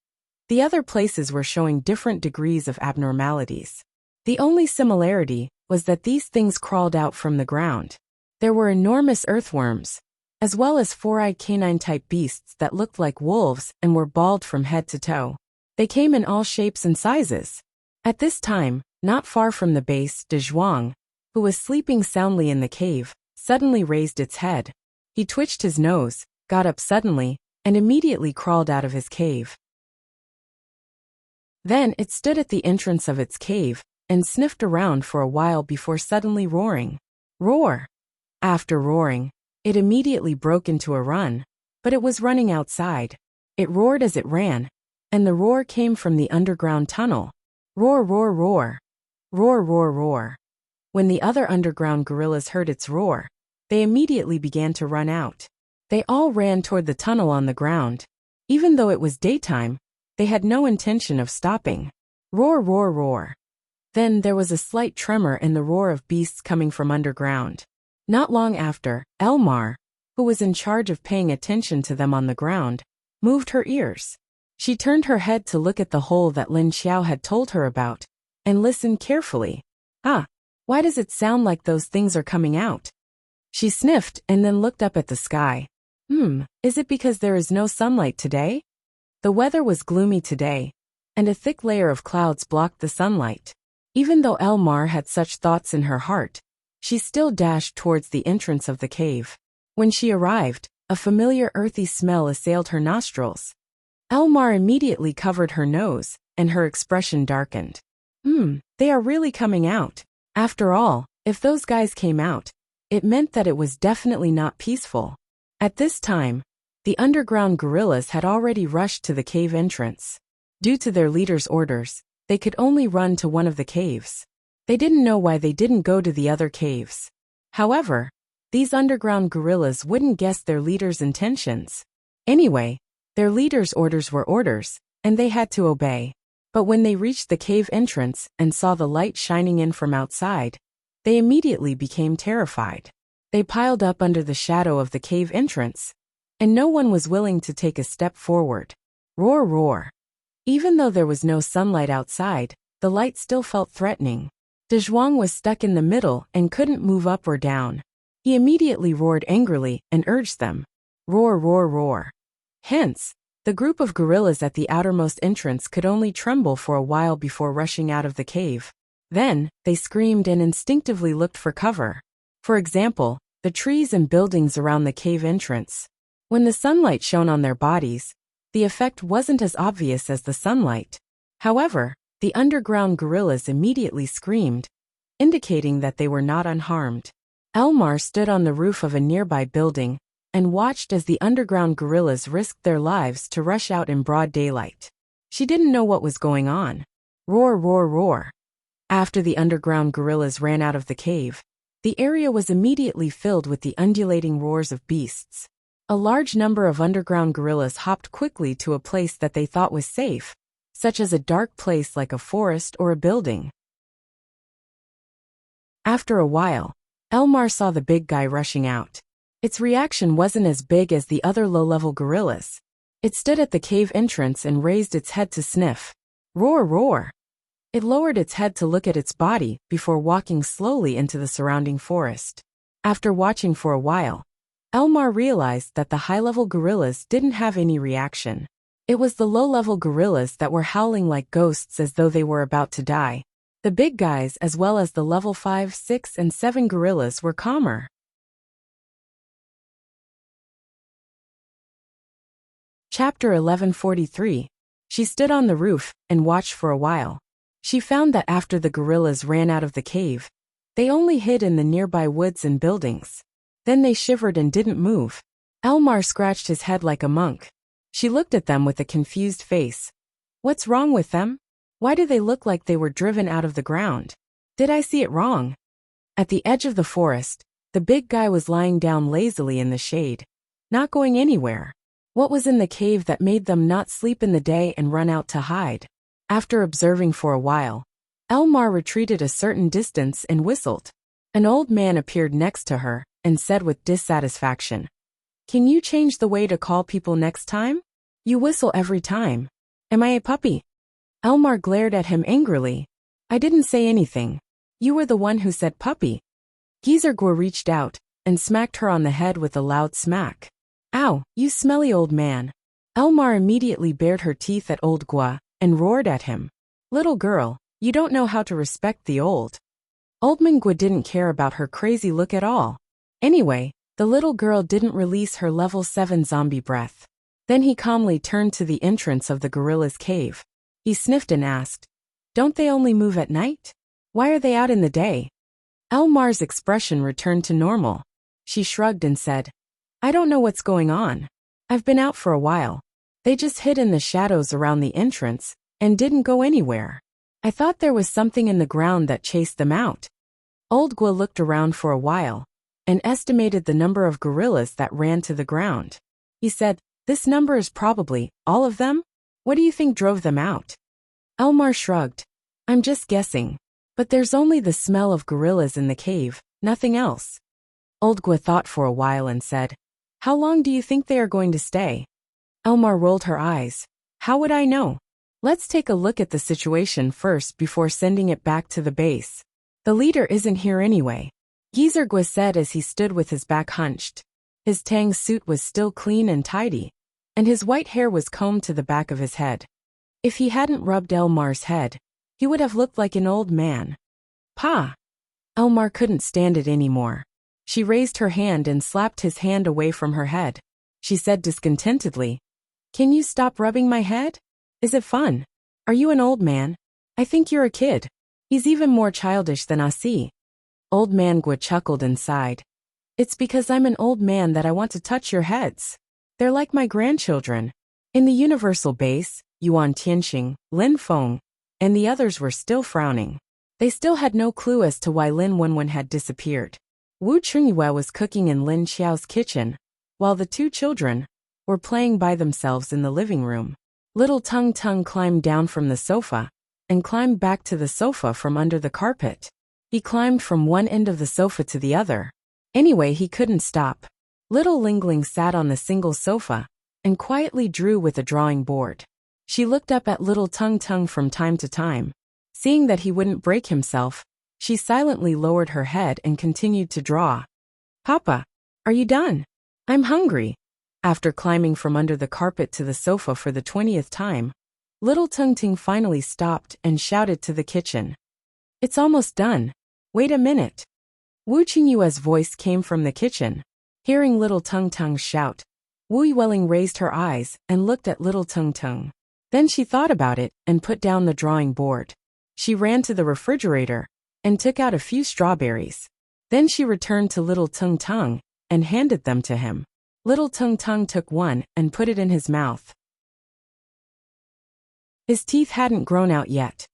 the other places were showing different degrees of abnormalities. The only similarity was that these things crawled out from the ground. There were enormous earthworms, as well as 4-eyed canine-type beasts that looked like wolves and were bald from head to toe. They came in all shapes and sizes. At this time, not far from the base, De Zhuang, who was sleeping soundly in the cave, suddenly raised its head. He twitched his nose, got up suddenly, and immediately crawled out of his cave. Then it stood at the entrance of its cave and sniffed around for a while before suddenly roaring. Roar! After roaring, it immediately broke into a run, but it was running outside. It roared as it ran, and the roar came from the underground tunnel. Roar, roar, roar. Roar, roar, roar. When the other underground gorillas heard its roar, they immediately began to run out. They all ran toward the tunnel on the ground. Even though it was daytime, they had no intention of stopping. Roar, roar, roar. Then there was a slight tremor in the roar of beasts coming from underground. Not long after, Elmar, who was in charge of paying attention to them on the ground, moved her ears. She turned her head to look at the hole that Lin Xiao had told her about, and listened carefully. Ah, why does it sound like those things are coming out? She sniffed and then looked up at the sky. Is it because there is no sunlight today? The weather was gloomy today, and a thick layer of clouds blocked the sunlight. Even though Elmar had such thoughts in her heart, she still dashed towards the entrance of the cave. When she arrived, a familiar earthy smell assailed her nostrils. Elmar immediately covered her nose, and her expression darkened. They are really coming out. After all, if those guys came out, it meant that it was definitely not peaceful. At this time, the underground gorillas had already rushed to the cave entrance. Due to their leader's orders, they could only run to one of the caves. They didn't know why they didn't go to the other caves. However, these underground gorillas wouldn't guess their leader's intentions. Anyway, their leader's orders were orders, and they had to obey. But when they reached the cave entrance and saw the light shining in from outside, they immediately became terrified. They piled up under the shadow of the cave entrance, and no one was willing to take a step forward. Roar, roar. Even though there was no sunlight outside, the light still felt threatening. De Zhuang was stuck in the middle and couldn't move up or down. He immediately roared angrily and urged them. Roar, roar, roar. Hence, the group of gorillas at the outermost entrance could only tremble for a while before rushing out of the cave. Then, they screamed and instinctively looked for cover. For example, the trees and buildings around the cave entrance. When the sunlight shone on their bodies, the effect wasn't as obvious as the sunlight. However, the underground gorillas immediately screamed, indicating that they were not unharmed. Elmar stood on the roof of a nearby building and watched as the underground gorillas risked their lives to rush out in broad daylight. She didn't know what was going on. Roar, roar, roar. After the underground gorillas ran out of the cave, the area was immediately filled with the undulating roars of beasts. A large number of underground gorillas hopped quickly to a place that they thought was safe, such as a dark place like a forest or a building. After a while, Elmar saw the big guy rushing out. Its reaction wasn't as big as the other low-level gorillas. It stood at the cave entrance and raised its head to sniff. Roar, roar. It lowered its head to look at its body before walking slowly into the surrounding forest. After watching for a while, Elmar realized that the high-level gorillas didn't have any reaction. It was the low-level gorillas that were howling like ghosts as though they were about to die. The big guys as well as the level 5, 6, and 7 gorillas were calmer. Chapter 1143. She stood on the roof and watched for a while. She found that after the gorillas ran out of the cave, they only hid in the nearby woods and buildings. Then they shivered and didn't move. Elmar scratched his head like a monk. She looked at them with a confused face. What's wrong with them? Why do they look like they were driven out of the ground? Did I see it wrong? At the edge of the forest, the big guy was lying down lazily in the shade, not going anywhere. What was in the cave that made them not sleep in the day and run out to hide? After observing for a while, Elmar retreated a certain distance and whistled. An old man appeared next to her and said with dissatisfaction, "Can you change the way to call people next time? You whistle every time. Am I a puppy?" Elmar glared at him angrily. "I didn't say anything. You were the one who said puppy." Gizergwa reached out and smacked her on the head with a loud smack. "Ow, you smelly old man." Elmar immediately bared her teeth at Old Gwa and roared at him. "Little girl, you don't know how to respect the old." Oldman Gwa didn't care about her crazy look at all. Anyway, the little girl didn't release her level 7 zombie breath. Then he calmly turned to the entrance of the gorilla's cave. He sniffed and asked, "Don't they only move at night? Why are they out in the day?" Elmar's expression returned to normal. She shrugged and said, "I don't know what's going on. I've been out for a while. They just hid in the shadows around the entrance and didn't go anywhere. I thought there was something in the ground that chased them out." Old Gwa looked around for a while and estimated the number of gorillas that ran to the ground. He said, "This number is probably all of them? What do you think drove them out?" Elmar shrugged. "I'm just guessing. But there's only the smell of gorillas in the cave, nothing else." Old Gwa thought for a while and said, "How long do you think they are going to stay?" Elmar rolled her eyes. "How would I know? Let's take a look at the situation first before sending it back to the base. The leader isn't here anyway," Gizergwa said as he stood with his back hunched. His tang suit was still clean and tidy, and his white hair was combed to the back of his head. If he hadn't rubbed Elmar's head, he would have looked like an old man. "Pa!" Elmar couldn't stand it anymore. She raised her hand and slapped his hand away from her head. She said discontentedly, "Can you stop rubbing my head? Is it fun? Are you an old man? I think you're a kid. He's even more childish than Asi." Old man Gwa chuckled and sighed. "It's because I'm an old man that I want to touch your heads. They're like my grandchildren." In the universal base, Yuan Tianxing, Lin Feng, and the others were still frowning. They still had no clue as to why Lin Wenwen had disappeared. Wu Chengyue was cooking in Lin Xiao's kitchen, while the two children were playing by themselves in the living room. Little Tung Tung climbed down from the sofa and climbed back to the sofa from under the carpet. He climbed from one end of the sofa to the other. Anyway, he couldn't stop. Little Lingling sat on the single sofa and quietly drew with a drawing board. She looked up at little Tung Tung from time to time. Seeing that he wouldn't break himself, she silently lowered her head and continued to draw. "Papa, are you done? I'm hungry." After climbing from under the carpet to the sofa for the 20th time, little Tung Ting finally stopped and shouted to the kitchen. "It's almost done. Wait a minute." Wu Qingyue's voice came from the kitchen. Hearing little Tung Tung shout, Wu Yueling raised her eyes and looked at little Tung Tung. Then she thought about it and put down the drawing board. She ran to the refrigerator and took out a few strawberries. Then she returned to little Tung Tung and handed them to him. Little Tung Tung took one and put it in his mouth. His teeth hadn't grown out yet.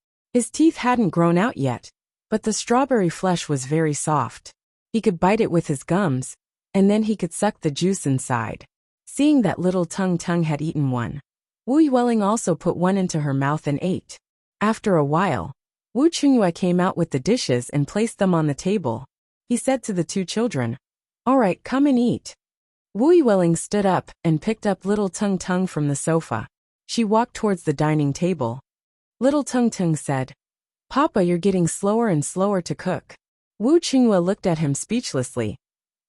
But the strawberry flesh was very soft. He could bite it with his gums, and then he could suck the juice inside. Seeing that little Tung Tung had eaten one, Wu Yueling also put one into her mouth and ate. After a while, Wu Chengyue came out with the dishes and placed them on the table. He said to the two children, "All right, come and eat." Wu Yueling stood up and picked up little Tung Tung from the sofa. She walked towards the dining table. Little Tung Tung said, "Papa, you're getting slower and slower to cook." Wu Chengyue looked at him speechlessly.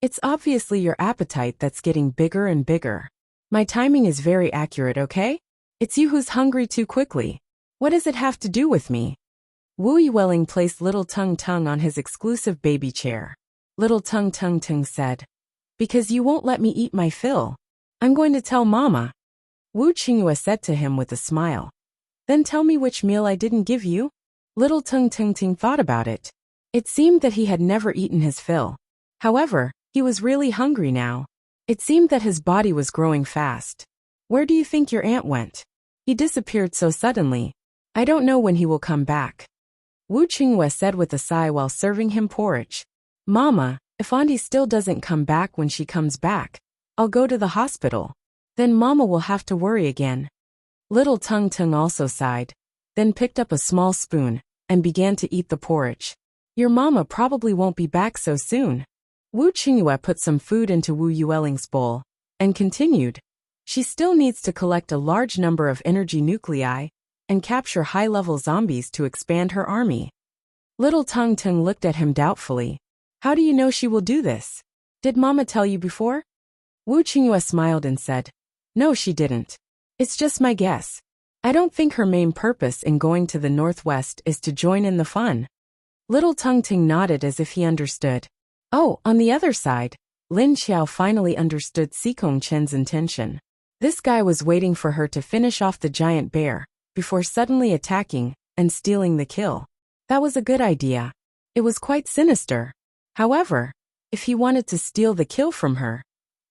"It's obviously your appetite that's getting bigger and bigger. My timing is very accurate, okay? It's you who's hungry too quickly. What does it have to do with me? Wu Yueling placed little Tung Tung on his exclusive baby chair. Little Tung Tung Tung said, "Because you won't let me eat my fill. I'm going to tell Mama." Wu Qingyue said to him with a smile. "Then tell me which meal I didn't give you?" Little Tung Tung Ting thought about it. It seemed that he had never eaten his fill. However, he was really hungry now. It seemed that his body was growing fast. "Where do you think your aunt went? He disappeared so suddenly. I don't know when he will come back." Wu Qingyue said with a sigh while serving him porridge. "Mama, if Auntie still doesn't come back when she comes back, I'll go to the hospital. Then Mama will have to worry again." Little Tung Tung also sighed, then picked up a small spoon and began to eat the porridge. "Your Mama probably won't be back so soon." Wu Qingyue put some food into Wu Yueling's bowl and continued. "She still needs to collect a large number of energy nuclei and capture high-level zombies to expand her army." Little Tung Tung looked at him doubtfully. "How do you know she will do this? Did Mama tell you before?" Wu Qingyue smiled and said, "No, she didn't. It's just my guess. I don't think her main purpose in going to the northwest is to join in the fun." Little Tung Ting nodded as if he understood. Oh, on the other side, Lin Xiao finally understood Xikong Chen's intention. This guy was waiting for her to finish off the giant bear before suddenly attacking and stealing the kill. That was a good idea. It was quite sinister. However, if he wanted to steal the kill from her,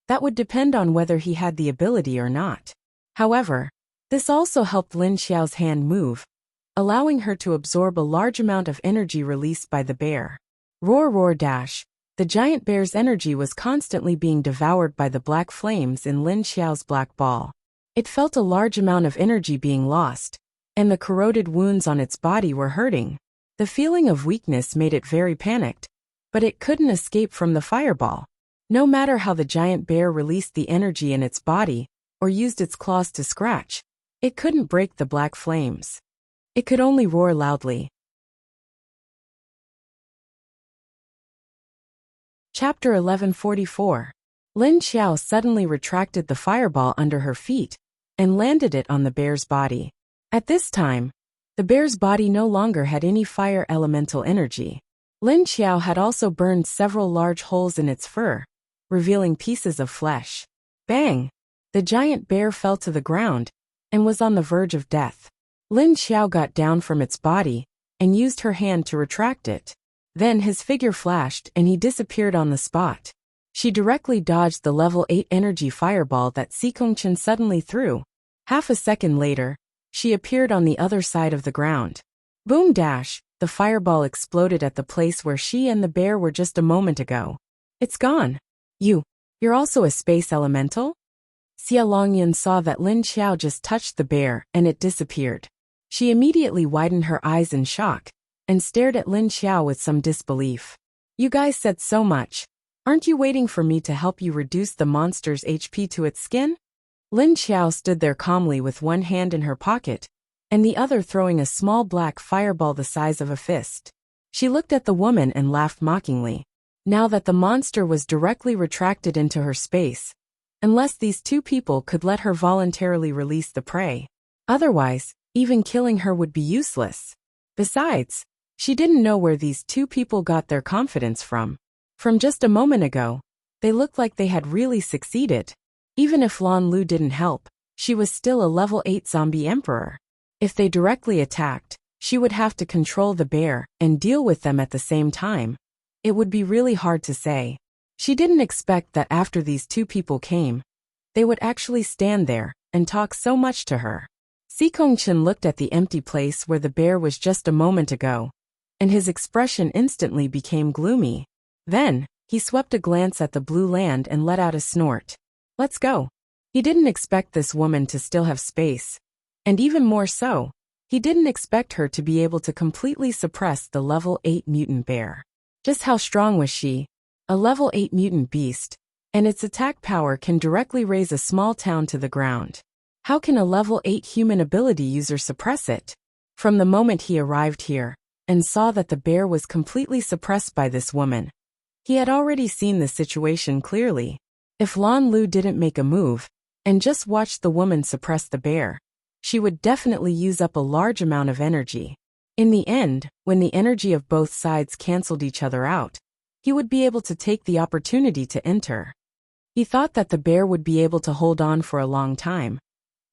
that would depend on whether he had the ability or not. However, this also helped Lin Xiao's hand move, allowing her to absorb a large amount of energy released by the bear. Roar roar dash. The giant bear's energy was constantly being devoured by the black flames in Lin Xiao's black ball. It felt a large amount of energy being lost, and the corroded wounds on its body were hurting. The feeling of weakness made it very panicked, but it couldn't escape from the fireball. No matter how the giant bear released the energy in its body or used its claws to scratch, it couldn't break the black flames. It could only roar loudly. Chapter 1144. Lin Xiao suddenly retracted the fireball under her feet and landed it on the bear's body. At this time, the bear's body no longer had any fire elemental energy. Lin Xiao had also burned several large holes in its fur, revealing pieces of flesh. Bang! The giant bear fell to the ground and was on the verge of death. Lin Xiao got down from its body and used her hand to retract it. Then his figure flashed and he disappeared on the spot. She directly dodged the level 8 energy fireball that Xikong Chen suddenly threw. Half a second later, she appeared on the other side of the ground. Boom dash! The fireball exploded at the place where she and the bear were just a moment ago. "It's gone. You're also a space elemental?" Xia Longyan saw that Lin Xiao just touched the bear and it disappeared. She immediately widened her eyes in shock and stared at Lin Xiao with some disbelief. "You guys said so much. Aren't you waiting for me to help you reduce the monster's HP to its skin?" Lin Xiao stood there calmly with one hand in her pocket and the other throwing a small black fireball the size of a fist. She looked at the woman and laughed mockingly. Now that the monster was directly retracted into her space, unless these two people could let her voluntarily release the prey. Otherwise, even killing her would be useless. Besides, she didn't know where these two people got their confidence from. From just a moment ago, they looked like they had really succeeded. Even if Lan Lu didn't help, she was still a level 8 zombie emperor. If they directly attacked, she would have to control the bear and deal with them at the same time. It would be really hard to say. She didn't expect that after these two people came, they would actually stand there and talk so much to her. Xikong Chen looked at the empty place where the bear was just a moment ago, and his expression instantly became gloomy. Then, he swept a glance at the blue land and let out a snort. "Let's go." He didn't expect this woman to still have space. And even more so, he didn't expect her to be able to completely suppress the level 8 mutant bear. Just how strong was she? A level 8 mutant beast, and its attack power can directly raise a small town to the ground. How can a level 8 human ability user suppress it? From the moment he arrived here and saw that the bear was completely suppressed by this woman, he had already seen the situation clearly. If Lan Lu didn't make a move and just watched the woman suppress the bear, she would definitely use up a large amount of energy. In the end, when the energy of both sides canceled each other out, he would be able to take the opportunity to enter. He thought that the bear would be able to hold on for a long time,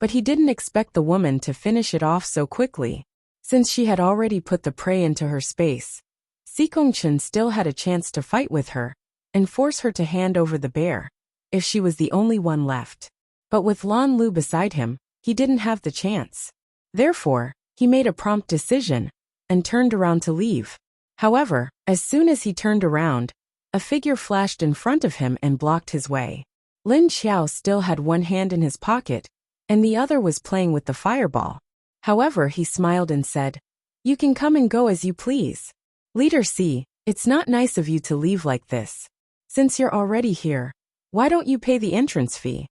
but he didn't expect the woman to finish it off so quickly. Since she had already put the prey into her space, Sikongchen still had a chance to fight with her and force her to hand over the bear, if she was the only one left. But with Lan Lu beside him, he didn't have the chance. Therefore, he made a prompt decision and turned around to leave. However, as soon as he turned around, a figure flashed in front of him and blocked his way. Lin Xiao still had one hand in his pocket, and the other was playing with the fireball. However, he smiled and said, "You can come and go as you please. Leader C, it's not nice of you to leave like this. Since you're already here, why don't you pay the entrance fee?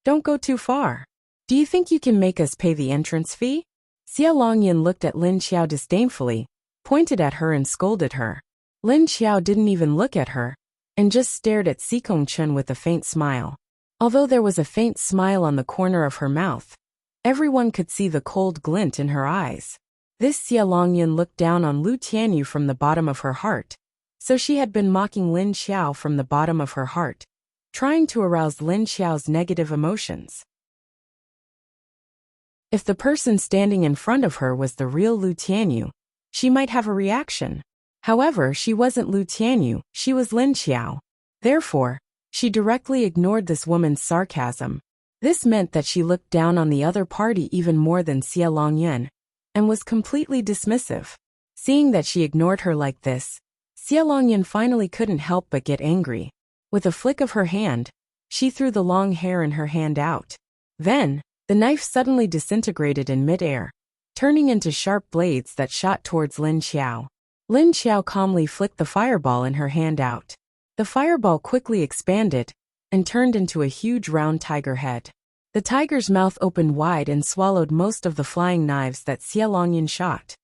Don't go too far. Do you think you can make us pay the entrance fee?" Xia Longyan looked at Lin Xiao disdainfully, pointed at her and scolded her. Lin Xiao didn't even look at her, and just stared at Sikongchen with a faint smile. Although there was a faint smile on the corner of her mouth, everyone could see the cold glint in her eyes. This Xia Longyan looked down on Lu Tianyu from the bottom of her heart, so she had been mocking Lin Xiao from the bottom of her heart, trying to arouse Lin Xiao's negative emotions. If the person standing in front of her was the real Lu Tianyu, she might have a reaction. However, she wasn't Lu Tianyu, she was Lin Xiao. Therefore, she directly ignored this woman's sarcasm. This meant that she looked down on the other party even more than Xia Longyan, and was completely dismissive. Seeing that she ignored her like this, Xia Longyan finally couldn't help but get angry. With a flick of her hand, she threw the long hair in her hand out. Then, the knife suddenly disintegrated in mid-air, turning into sharp blades that shot towards Lin Xiao. Lin Xiao calmly flicked the fireball in her hand out. The fireball quickly expanded and turned into a huge round tiger head. The tiger's mouth opened wide and swallowed most of the flying knives that Xia Longyan shot.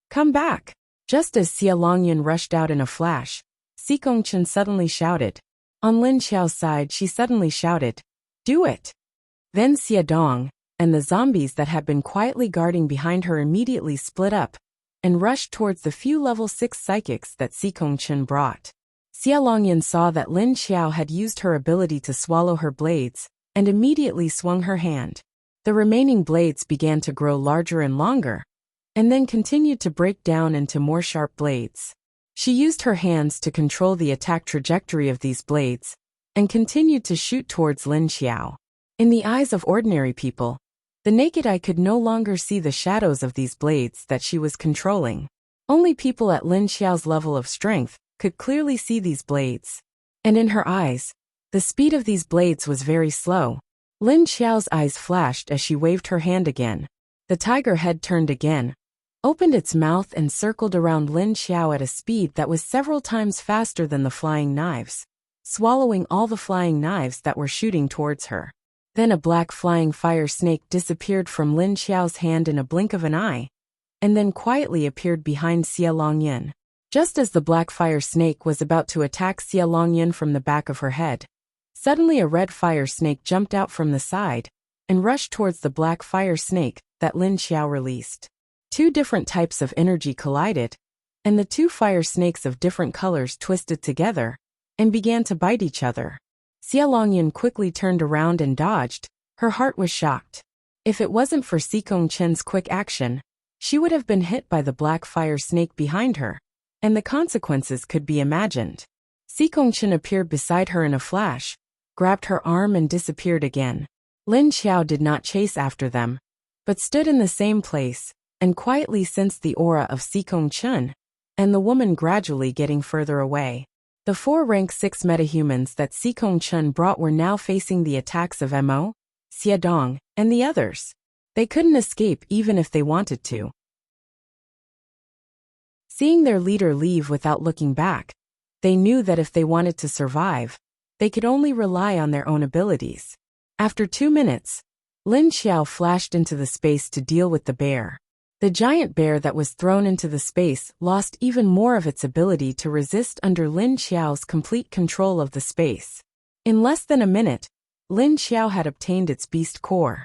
"Come back!" Just as Xia Longyan rushed out in a flash, Sikongchen suddenly shouted. On Lin Xiao's side, she suddenly shouted, "Do it!" Then Xia Dong and the zombies that had been quietly guarding behind her immediately split up and rushed towards the few level 6 psychics that Sikongchen brought. Xia Longyan saw that Lin Xiao had used her ability to swallow her blades, and immediately swung her hand. The remaining blades began to grow larger and longer, and then continued to break down into more sharp blades. She used her hands to control the attack trajectory of these blades, and continued to shoot towards Lin Xiao. In the eyes of ordinary people, the naked eye could no longer see the shadows of these blades that she was controlling. Only people at Lin Xiao's level of strength could clearly see these blades. And in her eyes, the speed of these blades was very slow. Lin Xiao's eyes flashed as she waved her hand again. The tiger head turned again, opened its mouth and circled around Lin Xiao at a speed that was several times faster than the flying knives, swallowing all the flying knives that were shooting towards her. Then a black flying fire snake disappeared from Lin Xiao's hand in a blink of an eye, and then quietly appeared behind Xia Longyan. Just as the black fire snake was about to attack Xia Longyan from the back of her head, suddenly a red fire snake jumped out from the side and rushed towards the black fire snake that Lin Xiao released. 2 different types of energy collided, and the 2 fire snakes of different colors twisted together and began to bite each other. Xia Longyan quickly turned around and dodged. Her heart was shocked. If it wasn't for Sikongchen's quick action, she would have been hit by the black fire snake behind her, and the consequences could be imagined. Sikongchen appeared beside her in a flash, grabbed her arm and disappeared again. Lin Xiao did not chase after them, but stood in the same place and quietly sensed the aura of Sikongchen and the woman gradually getting further away. The 4 rank 6 metahumans that Sikongchen brought were now facing the attacks of Mo, Xia Dong, and the others. They couldn't escape even if they wanted to. Seeing their leader leave without looking back, they knew that if they wanted to survive, they could only rely on their own abilities. After 2 minutes, Lin Xiao flashed into the space to deal with the bear. The giant bear that was thrown into the space lost even more of its ability to resist under Lin Xiao's complete control of the space. In less than a minute, Lin Xiao had obtained its beast core.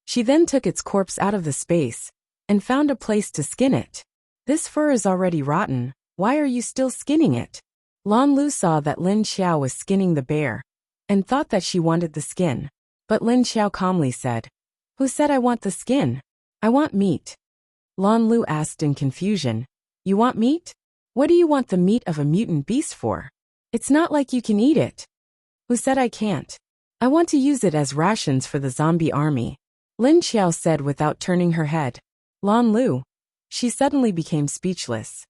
She then took its corpse out of the space and found a place to skin it. This fur is already rotten. Why are you still skinning it? Lan Lu saw that Lin Xiao was skinning the bear and thought that she wanted the skin. But Lin Xiao calmly said, "Who said I want the skin? I want meat." Lan Lu asked in confusion, "You want meat? What do you want the meat of a mutant beast for? It's not like you can eat it." "Who said I can't? I want to use it as rations for the zombie army," Lin Xiao said without turning her head. Lan Lu. She suddenly became speechless.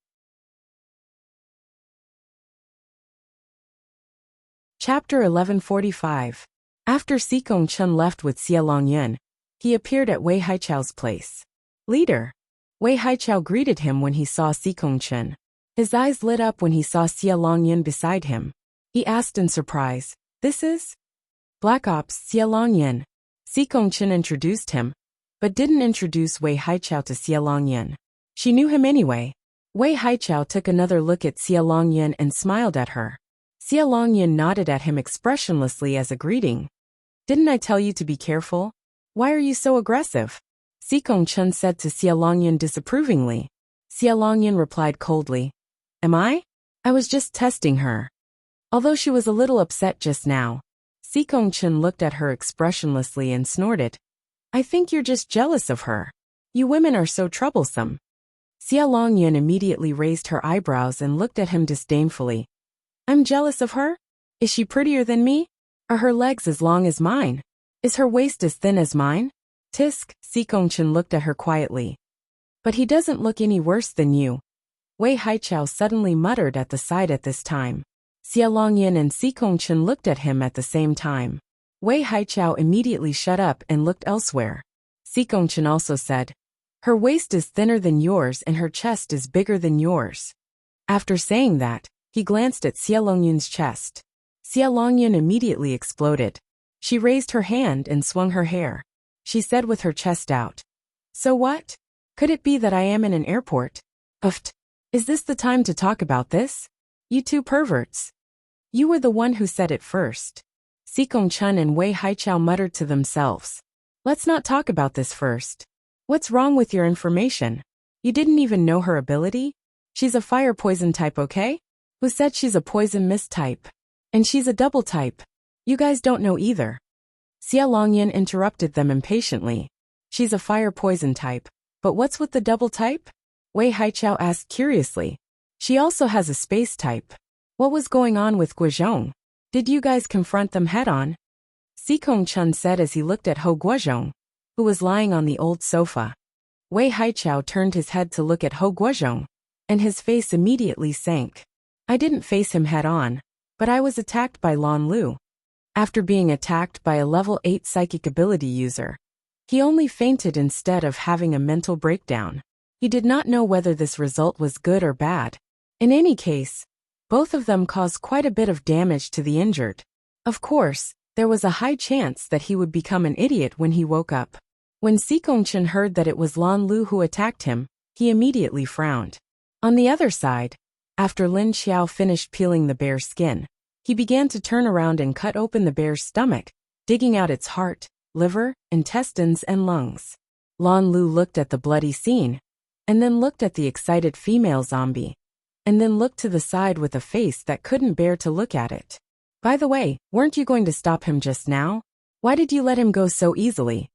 Chapter 1145. After Sikong Chun left with Xia Longyun, he appeared at Wei Haichao's place. "Leader." Wei Haichao greeted him when he saw Sikong Chun. His eyes lit up when he saw Xia Longyun beside him. He asked in surprise, "This is?" "Black Ops Xia Longyun." Sikong Chun introduced him, but didn't introduce Wei Haichao to Xia Longyun. She knew him anyway. Wei Haichao took another look at Xia Longyun and smiled at her. Xia Longyun nodded at him expressionlessly as a greeting. "Didn't I tell you to be careful? Why are you so aggressive?" Sikong Chun said to Xia Longyun disapprovingly. Xia Longyun replied coldly, "Am I? I was just testing her." Although she was a little upset just now, Sikong Chun looked at her expressionlessly and snorted, "I think you're just jealous of her. You women are so troublesome." Xia Longyun immediately raised her eyebrows and looked at him disdainfully. "I'm jealous of her? Is she prettier than me? Are her legs as long as mine? Is her waist as thin as mine?" "Tisk," Sikong Chun looked at her quietly. "But he doesn't look any worse than you," Wei Haichao suddenly muttered at the side at this time. Xia Longyun and Sikong Chun looked at him at the same time. Wei Haichao immediately shut up and looked elsewhere. Sikong Chun also said, "Her waist is thinner than yours and her chest is bigger than yours." After saying that, he glanced at Xia Longyun's chest. Xia Longyun immediately exploded. She raised her hand and swung her hair. She said with her chest out, "So what? Could it be that I am in an airport? Uft. Is this the time to talk about this? You two perverts. You were the one who said it first." Sikong Chun and Wei Haichao muttered to themselves, "Let's not talk about this first. What's wrong with your information? You didn't even know her ability? She's a fire poison type, okay? Who said she's a poison mist type? And she's a double type. You guys don't know either." Xia Longyun interrupted them impatiently. "She's a fire poison type, but what's with the double type?" Wei Haichao asked curiously. "She also has a space type. What was going on with Guozhong? Did you guys confront them head-on?" Sikong Chun said as he looked at Ho Guozhong, who was lying on the old sofa. Wei Haichao turned his head to look at Ho Guozhong, and his face immediately sank. "I didn't face him head-on, but I was attacked by Lan Lu. After being attacked by a level 8 psychic ability user, he only fainted instead of having a mental breakdown. He did not know whether this result was good or bad. In any case, both of them caused quite a bit of damage to the injured. Of course, there was a high chance that he would become an idiot when he woke up. When Sikong Chun heard that it was Lan Lu who attacked him, he immediately frowned. On the other side, after Lin Xiao finished peeling the bear's skin, he began to turn around and cut open the bear's stomach, digging out its heart, liver, intestines, and lungs. Lan Lu looked at the bloody scene, and then looked at the excited female zombie, and then looked to the side with a face that couldn't bear to look at it. "By the way, weren't you going to stop him just now? Why did you let him go so easily?"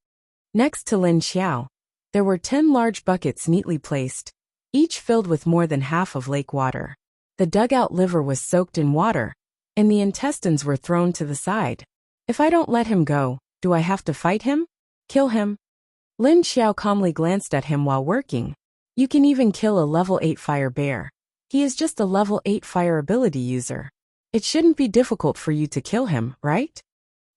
Next to Lin Xiao, there were 10 large buckets neatly placed, each filled with more than half of lake water. The dugout liver was soaked in water, and the intestines were thrown to the side. "If I don't let him go, do I have to fight him? Kill him?" Lin Xiao calmly glanced at him while working. "You can even kill a level 8 fire bear. He is just a level 8 fire ability user. It shouldn't be difficult for you to kill him, right?"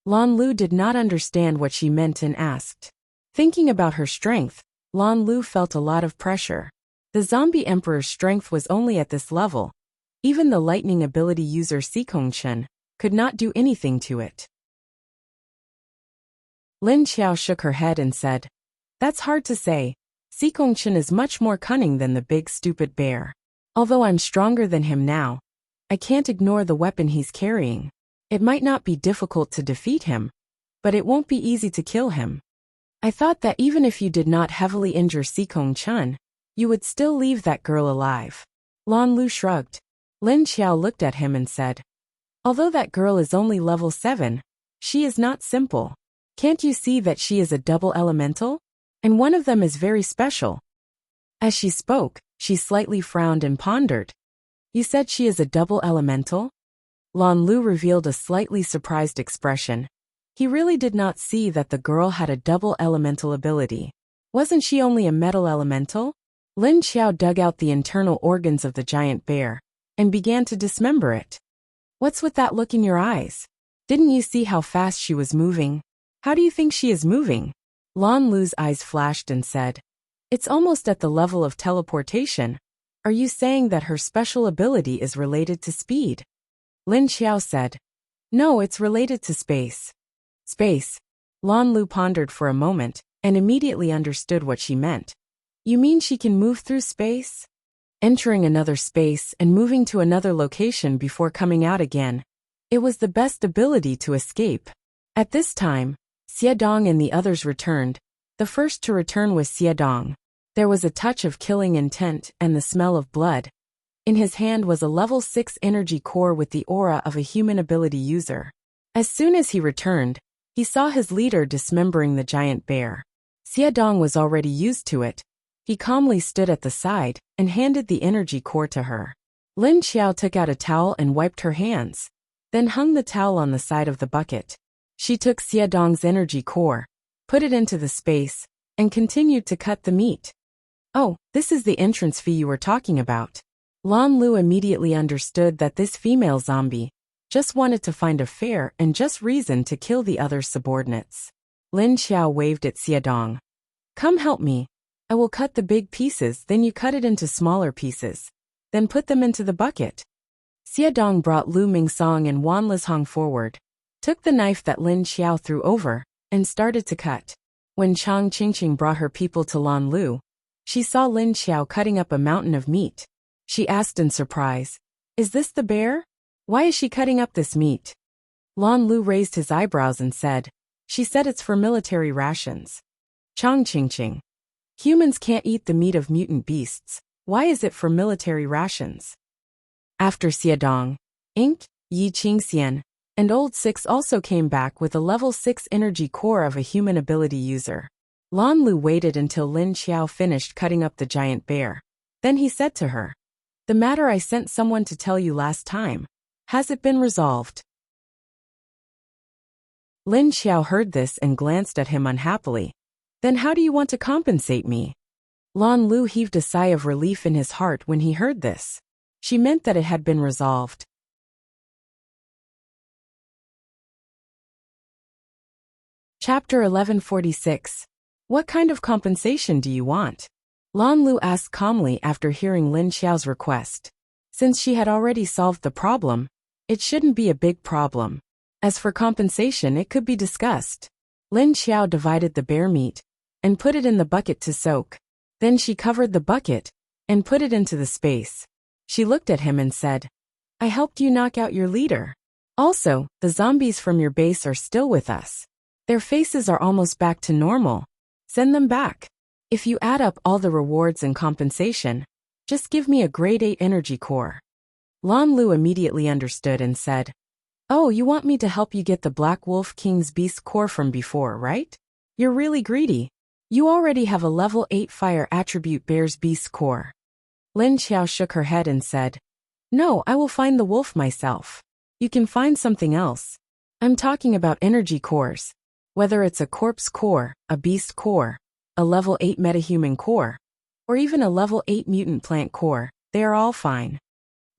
Lan Lu did not understand what she meant and asked. Thinking about her strength, Lan Lu felt a lot of pressure. The zombie emperor's strength was only at this level. Even the lightning ability user Sikong Chun could not do anything to it. Lin Xiao shook her head and said, "That's hard to say. Sikong Chun is much more cunning than the big stupid bear. Although I'm stronger than him now, I can't ignore the weapon he's carrying. It might not be difficult to defeat him, but it won't be easy to kill him. I thought that even if you did not heavily injure Sikong Chun, you would still leave that girl alive. Lan Lu shrugged. Lin Xiao looked at him and said, although that girl is only level 7, she is not simple. Can't you see that she is a double elemental? And one of them is very special. As she spoke, she slightly frowned and pondered. You said she is a double elemental? Lan Lu revealed a slightly surprised expression. He really did not see that the girl had a double elemental ability. Wasn't she only a metal elemental? Lin Xiao dug out the internal organs of the giant bear and began to dismember it. What's with that look in your eyes? Didn't you see how fast she was moving? How do you think she is moving? Lan Lu's eyes flashed and said, it's almost at the level of teleportation. Are you saying that her special ability is related to speed? Lin Xiao said, no, it's related to space. Space. Lan Lu pondered for a moment and immediately understood what she meant. You mean she can move through space? Entering another space and moving to another location before coming out again. It was the best ability to escape. At this time, Xie Dong and the others returned. The first to return was Xie Dong. There was a touch of killing intent and the smell of blood. In his hand was a level 6 energy core with the aura of a human ability user. As soon as he returned, he saw his leader dismembering the giant bear. Xie Dong was already used to it. He calmly stood at the side and handed the energy core to her. Lin Xiao took out a towel and wiped her hands, then hung the towel on the side of the bucket. She took Xie Dong's energy core, put it into the space, and continued to cut the meat. Oh, this is the entrance fee you were talking about. Lan Lu immediately understood that this female zombie just wanted to find a fair and just reason to kill the other subordinates. Lin Xiao waved at Xie Dong. Come help me. I will cut the big pieces, then you cut it into smaller pieces. Then put them into the bucket. Xie Dong brought Lu Mingsong and Wan Lizhong forward, took the knife that Lin Xiao threw over, and started to cut. When Chang Qingqing brought her people to Lan Lu, she saw Lin Xiao cutting up a mountain of meat. She asked in surprise, is this the bear? Why is she cutting up this meat? Lan Lu raised his eyebrows and said, she said it's for military rations. Chang Qingqing. Humans can't eat the meat of mutant beasts. Why is it for military rations? After Xie Dong, Inked, Yi Qingxian, and Old Six also came back with a level 6 energy core of a human ability user. Lan Lu waited until Lin Xiao finished cutting up the giant bear. Then he said to her, the matter I sent someone to tell you last time. Has it been resolved? Lin Xiao heard this and glanced at him unhappily. Then how do you want to compensate me? Lan Lu heaved a sigh of relief in his heart when he heard this. She meant that it had been resolved. Chapter 1146. What kind of compensation do you want? Lan Lu asked calmly after hearing Lin Xiao's request. Since she had already solved the problem, it shouldn't be a big problem. As for compensation, it could be discussed. Lin Xiao divided the bear meat and put it in the bucket to soak. Then she covered the bucket and put it into the space. She looked at him and said, I helped you knock out your leader. Also, the zombies from your base are still with us. Their faces are almost back to normal. Send them back. If you add up all the rewards and compensation, just give me a grade 8 energy core. Lan Lu immediately understood and said, oh, you want me to help you get the Black Wolf King's Beast core from before, right? You're really greedy. You already have a level 8 fire attribute Bear's Beast core. Lin Xiao shook her head and said, no, I will find the wolf myself. You can find something else. I'm talking about energy cores. Whether it's a corpse core, a beast core, a level 8 metahuman core, or even a level 8 mutant plant core, they are all fine.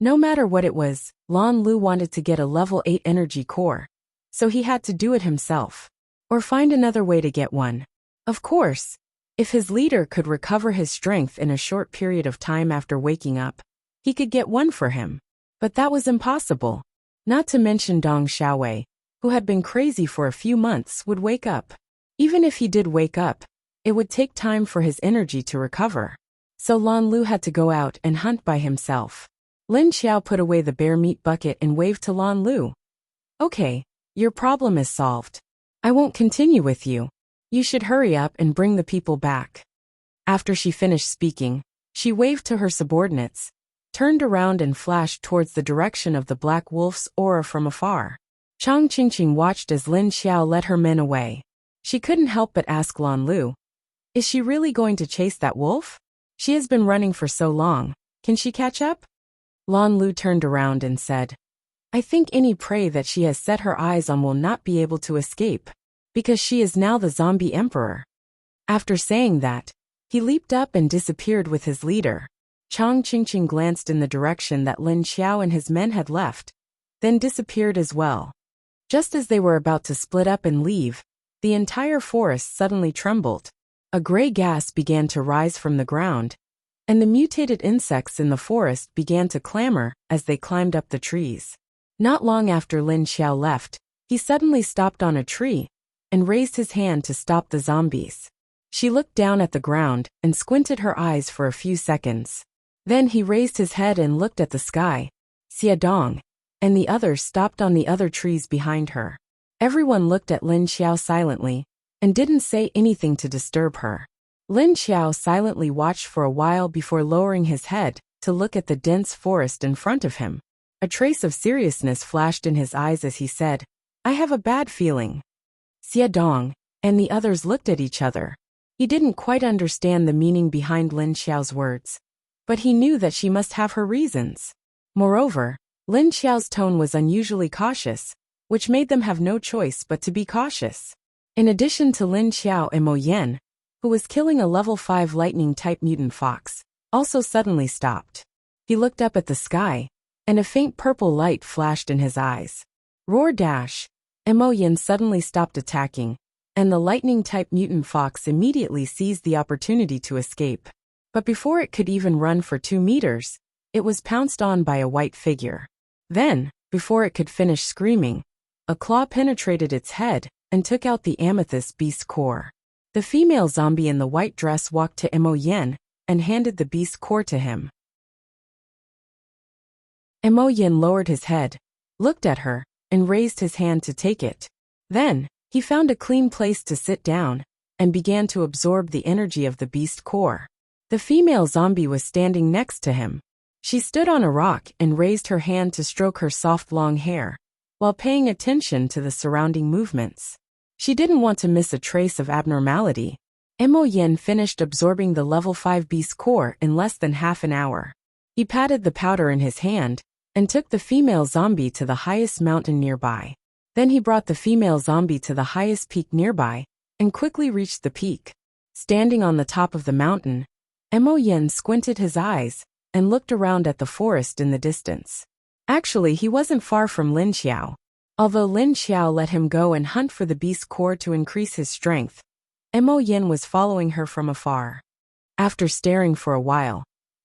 No matter what it was, Lan Lu wanted to get a level 8 energy core, so he had to do it himself. Or find another way to get one. Of course, if his leader could recover his strength in a short period of time after waking up, he could get one for him. But that was impossible. Not to mention Dong Xiaowei, who had been crazy for a few months, would wake up. Even if he did wake up, it would take time for his energy to recover. So Lan Lu had to go out and hunt by himself. Lin Xiao put away the bear meat bucket and waved to Lan Lu. Okay, your problem is solved. I won't continue with you. You should hurry up and bring the people back." After she finished speaking, she waved to her subordinates, turned around and flashed towards the direction of the black wolf's aura from afar. Chang Qingqing watched as Lin Xiao led her men away. She couldn't help but ask Lan Lu, "Is she really going to chase that wolf? She has been running for so long. Can she catch up?" Lan Lu turned around and said, "I think any prey that she has set her eyes on will not be able to escape, because she is now the zombie emperor." After saying that, he leaped up and disappeared with his leader. Chang Qingqing glanced in the direction that Lin Xiao and his men had left, then disappeared as well. Just as they were about to split up and leave, the entire forest suddenly trembled. A gray gas began to rise from the ground, and the mutated insects in the forest began to clamor as they climbed up the trees. Not long after Lin Xiao left, he suddenly stopped on a tree and raised his hand to stop the zombies. She looked down at the ground and squinted her eyes for a few seconds. Then he raised his head and looked at the sky. Xia Dong and the others stopped on the other trees behind her. Everyone looked at Lin Xiao silently and didn't say anything to disturb her. Lin Xiao silently watched for a while before lowering his head to look at the dense forest in front of him. A trace of seriousness flashed in his eyes as he said, "I have a bad feeling." Xia Dong and the others looked at each other. He didn't quite understand the meaning behind Lin Xiao's words, but he knew that she must have her reasons. Moreover, Lin Xiao's tone was unusually cautious, which made them have no choice but to be cautious. In addition to Lin Xiao and Mo Yan, who was killing a level 5 lightning-type mutant fox, also suddenly stopped. He looked up at the sky, and a faint purple light flashed in his eyes. Roar dash! And Mo Yan suddenly stopped attacking, and the lightning-type mutant fox immediately seized the opportunity to escape. But before it could even run for 2 meters, it was pounced on by a white figure. Then, before it could finish screaming, a claw penetrated its head and took out the amethyst beast core. The female zombie in the white dress walked to Mo Yan and handed the beast core to him. Mo Yan lowered his head, looked at her, and raised his hand to take it. Then, he found a clean place to sit down and began to absorb the energy of the beast core. The female zombie was standing next to him. She stood on a rock and raised her hand to stroke her soft long hair, while paying attention to the surrounding movements. She didn't want to miss a trace of abnormality. Mo Yan finished absorbing the level 5 beast core in less than half an hour. He patted the powder in his hand and took the female zombie to the highest mountain nearby. Then he brought the female zombie to the highest peak nearby and quickly reached the peak. Standing on the top of the mountain, Mo Yan squinted his eyes and looked around at the forest in the distance. Actually, he wasn't far from Lin Xiao. Although Lin Xiao let him go and hunt for the beast core to increase his strength, Mo Yan was following her from afar. After staring for a while,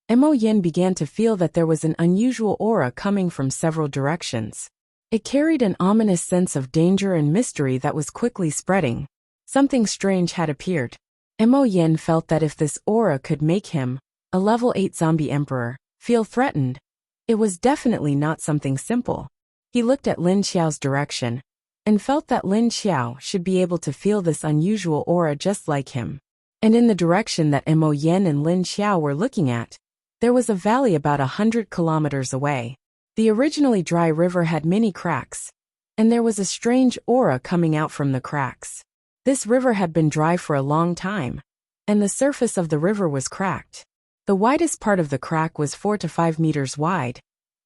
Mo Yan began to feel that there was an unusual aura coming from several directions. It carried an ominous sense of danger and mystery that was quickly spreading. Something strange had appeared. Mo Yan felt that if this aura could make him, a level 8 zombie emperor, feel threatened, it was definitely not something simple. He looked at Lin Xiao's direction and felt that Lin Xiao should be able to feel this unusual aura just like him. And in the direction that Mo Yan and Lin Xiao were looking at, there was a valley about 100 kilometers away. The originally dry river had many cracks, and there was a strange aura coming out from the cracks. This river had been dry for a long time, and the surface of the river was cracked. The widest part of the crack was 4 to 5 meters wide,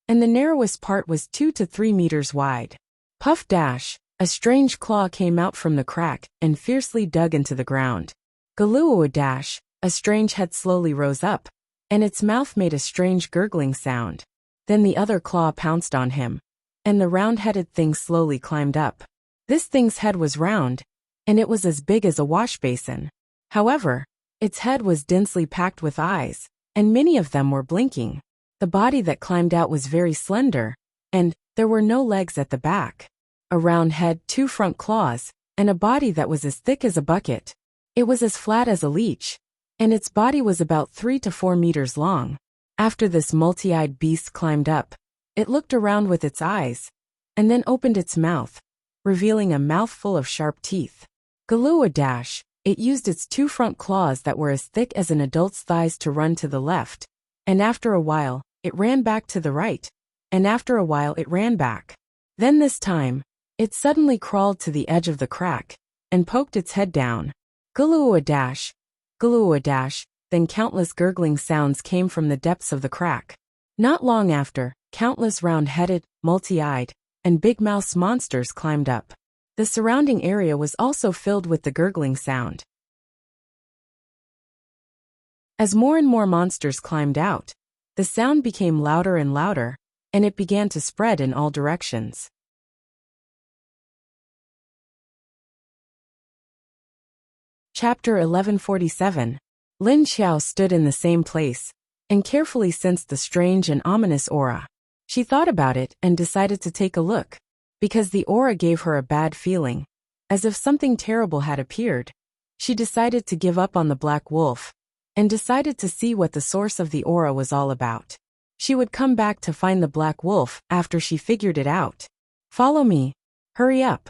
and the narrowest part was 2 to 3 meters wide. Puff dash! A strange claw came out from the crack and fiercely dug into the ground. Galoo dash! A strange head slowly rose up, and its mouth made a strange gurgling sound. Then the other claw pounced on him, and the round-headed thing slowly climbed up. This thing's head was round, and it was as big as a wash basin. However, its head was densely packed with eyes, and many of them were blinking. The body that climbed out was very slender, and there were no legs at the back. A round head, 2 front claws, and a body that was as thick as a bucket. It was as flat as a leech, and its body was about 3 to 4 meters long. After this multi-eyed beast climbed up, it looked around with its eyes, and then opened its mouth, revealing a mouthful of sharp teeth. Galoo dash! It used its two front claws that were as thick as an adult's thighs to run to the left, and after a while, it ran back to the right, and after a while it ran back. Then this time, it suddenly crawled to the edge of the crack, and poked its head down. Guloo-a-dash, guloo-a-dash, then countless gurgling sounds came from the depths of the crack. Not long after, countless round-headed, multi-eyed, and big-mouthed monsters climbed up. The surrounding area was also filled with the gurgling sound. As more and more monsters climbed out, the sound became louder and louder, and it began to spread in all directions. Chapter 1147. Lin Xiao stood in the same place, and carefully sensed the strange and ominous aura. She thought about it and decided to take a look, because the aura gave her a bad feeling, as if something terrible had appeared. She decided to give up on the black wolf, and decided to see what the source of the aura was all about. She would come back to find the black wolf after she figured it out. Follow me. Hurry up.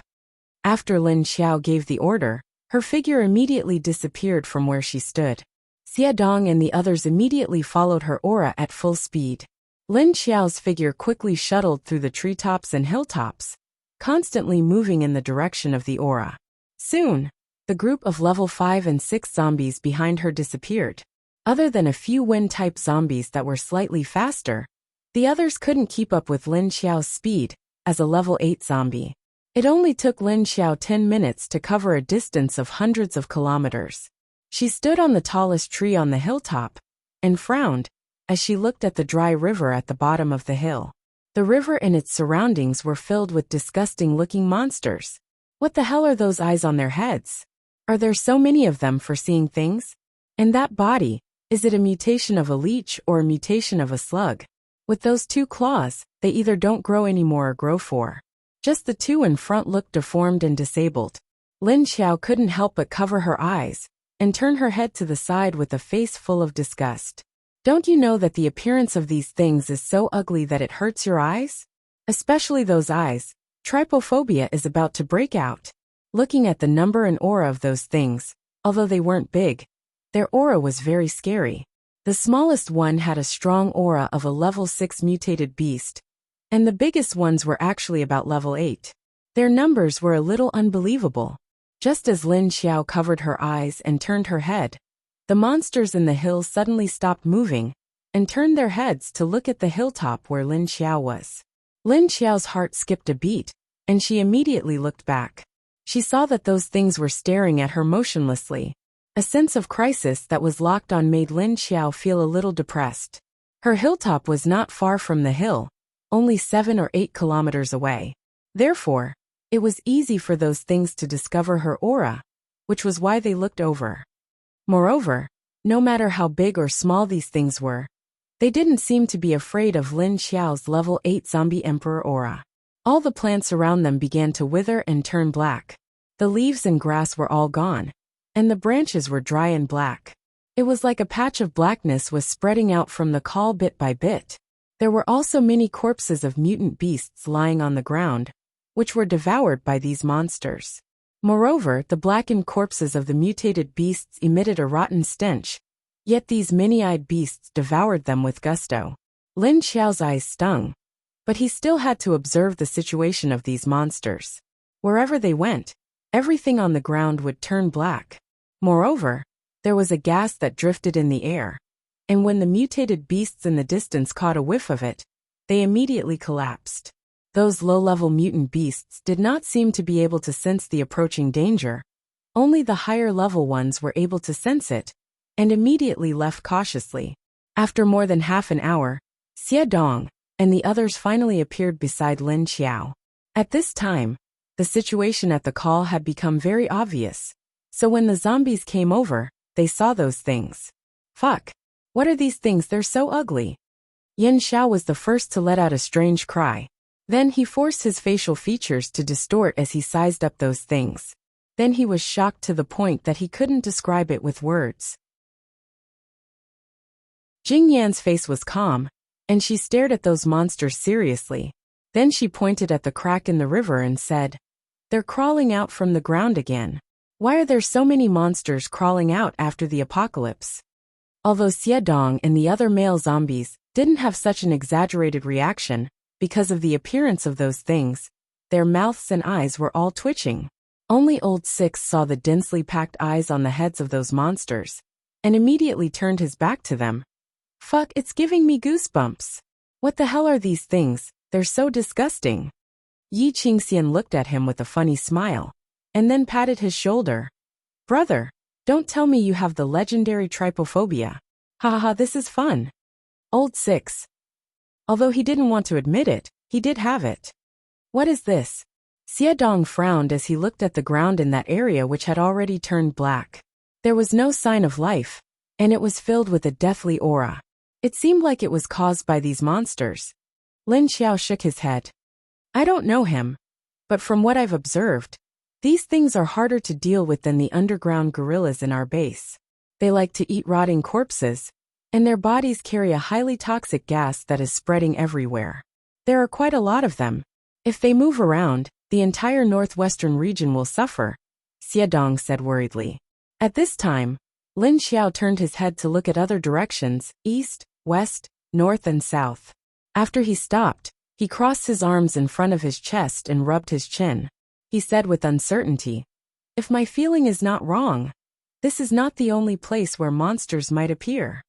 After Lin Xiao gave the order, her figure immediately disappeared from where she stood. Xie Dong and the others immediately followed her aura at full speed. Lin Xiao's figure quickly shuttled through the treetops and hilltops, constantly moving in the direction of the aura. Soon, the group of level 5 and 6 zombies behind her disappeared. Other than a few wind-type zombies that were slightly faster, the others couldn't keep up with Lin Xiao's speed as a level 8 zombie. It only took Lin Xiao 10 minutes to cover a distance of hundreds of kilometers. She stood on the tallest tree on the hilltop and frowned as she looked at the dry river at the bottom of the hill. The river and its surroundings were filled with disgusting-looking monsters. What the hell are those eyes on their heads? Are there so many of them for seeing things? And that body, is it a mutation of a leech or a mutation of a slug? With those two claws, they either don't grow anymore or grow four. Just the two in front looked deformed and disabled. Lin Xiao couldn't help but cover her eyes and turn her head to the side with a face full of disgust. Don't you know that the appearance of these things is so ugly that it hurts your eyes? Especially those eyes. Trypophobia is about to break out. Looking at the number and aura of those things, although they weren't big, their aura was very scary. The smallest one had a strong aura of a level 6 mutated beast, and the biggest ones were actually about level 8. Their numbers were a little unbelievable. Just as Lin Xiao covered her eyes and turned her head, the monsters in the hills suddenly stopped moving and turned their heads to look at the hilltop where Lin Xiao was. Lin Xiao's heart skipped a beat, and she immediately looked back. She saw that those things were staring at her motionlessly. A sense of crisis that was locked on made Lin Xiao feel a little depressed. Her hilltop was not far from the hill, only 7 or 8 kilometers away. Therefore, it was easy for those things to discover her aura, which was why they looked over. Moreover, no matter how big or small these things were, they didn't seem to be afraid of Lin Xiao's level 8 zombie emperor aura. All the plants around them began to wither and turn black. The leaves and grass were all gone, and the branches were dry and black. It was like a patch of blackness was spreading out from the call bit by bit. There were also many corpses of mutant beasts lying on the ground, which were devoured by these monsters. Moreover, the blackened corpses of the mutated beasts emitted a rotten stench, yet these many-eyed beasts devoured them with gusto. Lin Xiao's eyes stung, but he still had to observe the situation of these monsters. Wherever they went, everything on the ground would turn black. Moreover, there was a gas that drifted in the air, and when the mutated beasts in the distance caught a whiff of it, they immediately collapsed. Those low-level mutant beasts did not seem to be able to sense the approaching danger. Only the higher-level ones were able to sense it, and immediately left cautiously. After more than half an hour, Xie Dong and the others finally appeared beside Lin Xiao. At this time, the situation at the call had become very obvious, so when the zombies came over, they saw those things. Fuck! What are these things? They're so ugly. Yin Xiao was the first to let out a strange cry. Then he forced his facial features to distort as he sized up those things. Then he was shocked to the point that he couldn't describe it with words. Jing Yan's face was calm, and she stared at those monsters seriously. Then she pointed at the crack in the river and said, "They're crawling out from the ground again." Why are there so many monsters crawling out after the apocalypse? Although Xiedong and the other male zombies didn't have such an exaggerated reaction because of the appearance of those things, their mouths and eyes were all twitching. Only Old Six saw the densely packed eyes on the heads of those monsters and immediately turned his back to them. Fuck, it's giving me goosebumps. What the hell are these things? They're so disgusting. Yi Qingxian looked at him with a funny smile and then patted his shoulder. Brother, don't tell me you have the legendary trypophobia. Haha, this is fun. Old Six. Although he didn't want to admit it, he did have it. What is this? Xiedong frowned as he looked at the ground in that area which had already turned black. There was no sign of life, and it was filled with a deathly aura. It seemed like it was caused by these monsters. Lin Xiao shook his head. I don't know him, but from what I've observed, these things are harder to deal with than the underground gorillas in our base. They like to eat rotting corpses, and their bodies carry a highly toxic gas that is spreading everywhere. There are quite a lot of them. If they move around, the entire northwestern region will suffer, Xiedong said worriedly. At this time, Lin Xiao turned his head to look at other directions, east, west, north and south. After he stopped, he crossed his arms in front of his chest and rubbed his chin. He said with uncertainty, if my feeling is not wrong, this is not the only place where monsters might appear.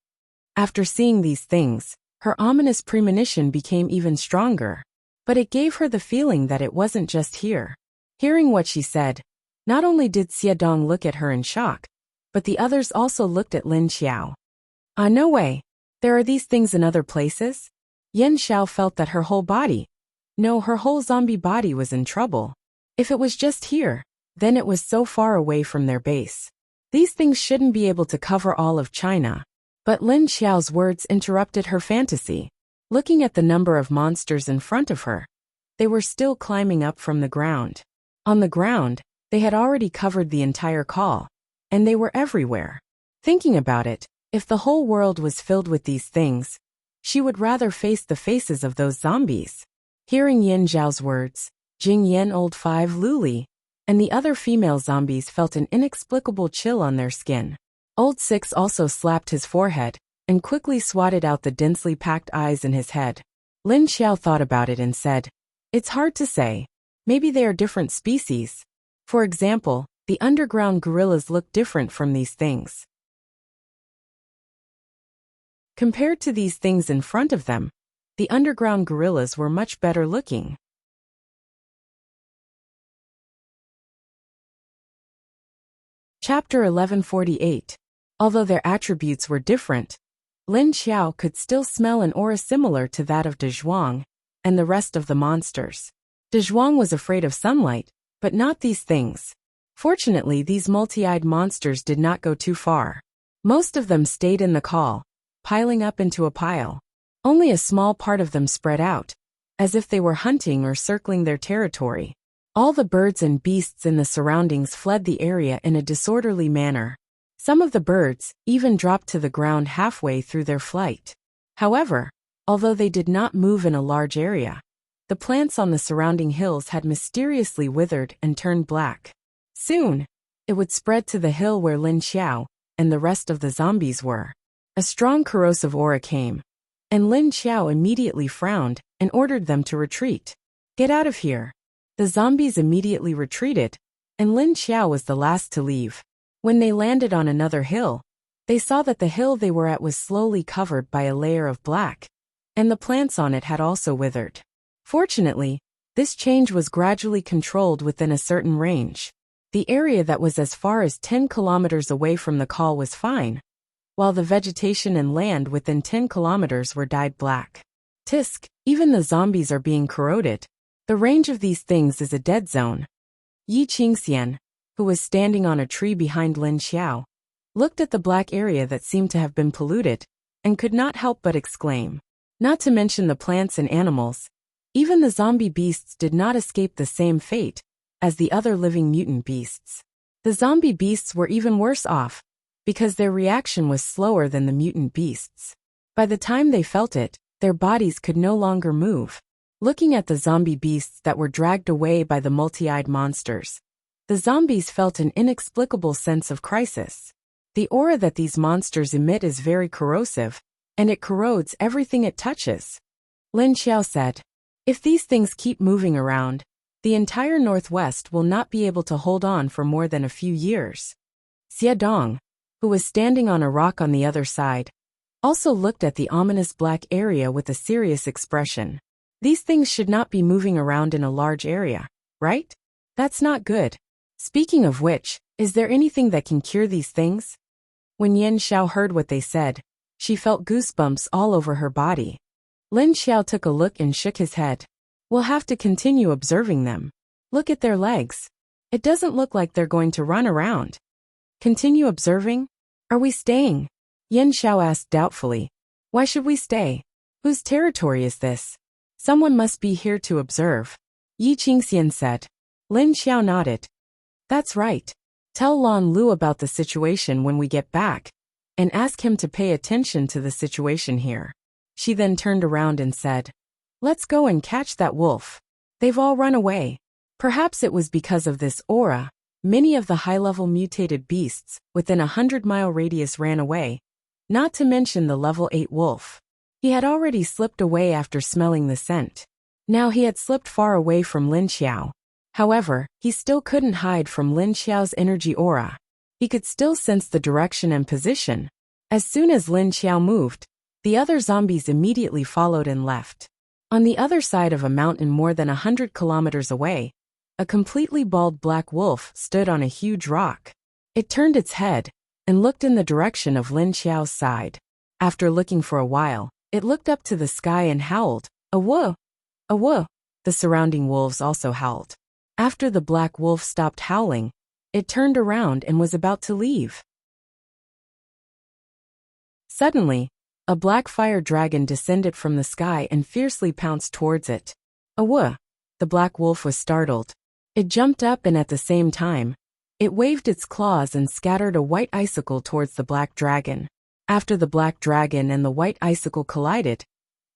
After seeing these things, her ominous premonition became even stronger, but it gave her the feeling that it wasn't just here. Hearing what she said, not only did Xiedong look at her in shock, but the others also looked at Lin Xiao. No way. There are these things in other places? Yin Xiao felt that her whole body, no, her whole zombie body was in trouble. If it was just here, then it was so far away from their base. These things shouldn't be able to cover all of China. But Lin Xiao's words interrupted her fantasy. Looking at the number of monsters in front of her, they were still climbing up from the ground. On the ground, they had already covered the entire call, and they were everywhere. Thinking about it, if the whole world was filled with these things, she would rather face the faces of those zombies. Hearing Yin Zhao's words, Jing Yen Old 5 Luli, and the other female zombies felt an inexplicable chill on their skin. Old Six also slapped his forehead and quickly swatted out the densely packed eyes in his head. Lin Xiao thought about it and said, it's hard to say. Maybe they are different species. For example, the underground gorillas look different from these things. Compared to these things in front of them, the underground gorillas were much better looking. Chapter 1148. Although their attributes were different, Lin Xiao could still smell an aura similar to that of De Zhuang and the rest of the monsters. De Zhuang was afraid of sunlight, but not these things. Fortunately, these multi-eyed monsters did not go too far. Most of them stayed in the call, piling up into a pile. Only a small part of them spread out, as if they were hunting or circling their territory. All the birds and beasts in the surroundings fled the area in a disorderly manner. Some of the birds even dropped to the ground halfway through their flight. However, although they did not move in a large area, the plants on the surrounding hills had mysteriously withered and turned black. Soon, it would spread to the hill where Lin Xiao and the rest of the zombies were. A strong corrosive aura came, and Lin Xiao immediately frowned and ordered them to retreat. Get out of here. The zombies immediately retreated, and Lin Xiao was the last to leave. When they landed on another hill, they saw that the hill they were at was slowly covered by a layer of black, and the plants on it had also withered. Fortunately, this change was gradually controlled within a certain range. The area that was as far as 10 kilometers away from the call was fine, while the vegetation and land within 10 kilometers were dyed black. Tisk, even the zombies are being corroded. The range of these things is a dead zone. Yi Qingxian, who was standing on a tree behind Lin Xiao, looked at the black area that seemed to have been polluted, and could not help but exclaim. Not to mention the plants and animals, even the zombie beasts did not escape the same fate as the other living mutant beasts. The zombie beasts were even worse off, because their reaction was slower than the mutant beasts. By the time they felt it, their bodies could no longer move. Looking at the zombie beasts that were dragged away by the multi-eyed monsters, The zombies felt an inexplicable sense of crisis. The aura that these monsters emit is very corrosive, and it corrodes everything it touches. Lin Xiao said, "If these things keep moving around, the entire Northwest will not be able to hold on for more than a few years." Xie Dong, who was standing on a rock on the other side, also looked at the ominous black area with a serious expression. These things should not be moving around in a large area, right? That's not good. Speaking of which, is there anything that can cure these things? When Yin Xiao heard what they said, she felt goosebumps all over her body. Lin Xiao took a look and shook his head. "We'll have to continue observing them. Look at their legs. It doesn't look like they're going to run around." "Continue observing? Are we staying?" Yin Xiao asked doubtfully. "Why should we stay? Whose territory is this? Someone must be here to observe," Yi Qingxian said. Lin Xiao nodded. "That's right. Tell Lan Lu about the situation when we get back, and ask him to pay attention to the situation here." She then turned around and said, "Let's go and catch that wolf. They've all run away." Perhaps it was because of this aura, many of the high-level mutated beasts within a 100-mile radius ran away, not to mention the level 8 wolf. He had already slipped away after smelling the scent. Now he had slipped far away from Lin Xiao. However, he still couldn't hide from Lin Xiao's energy aura. He could still sense the direction and position. As soon as Lin Xiao moved, the other zombies immediately followed and left. On the other side of a mountain more than 100 kilometers away, a completely bald black wolf stood on a huge rock. It turned its head and looked in the direction of Lin Xiao's side. After looking for a while, it looked up to the sky and howled, "Awoo! Awoo!" The surrounding wolves also howled. After the black wolf stopped howling, it turned around and was about to leave. Suddenly, a black fire dragon descended from the sky and fiercely pounced towards it. "Awoo!" The black wolf was startled. It jumped up and at the same time, it waved its claws and scattered a white icicle towards the black dragon. After the black dragon and the white icicle collided,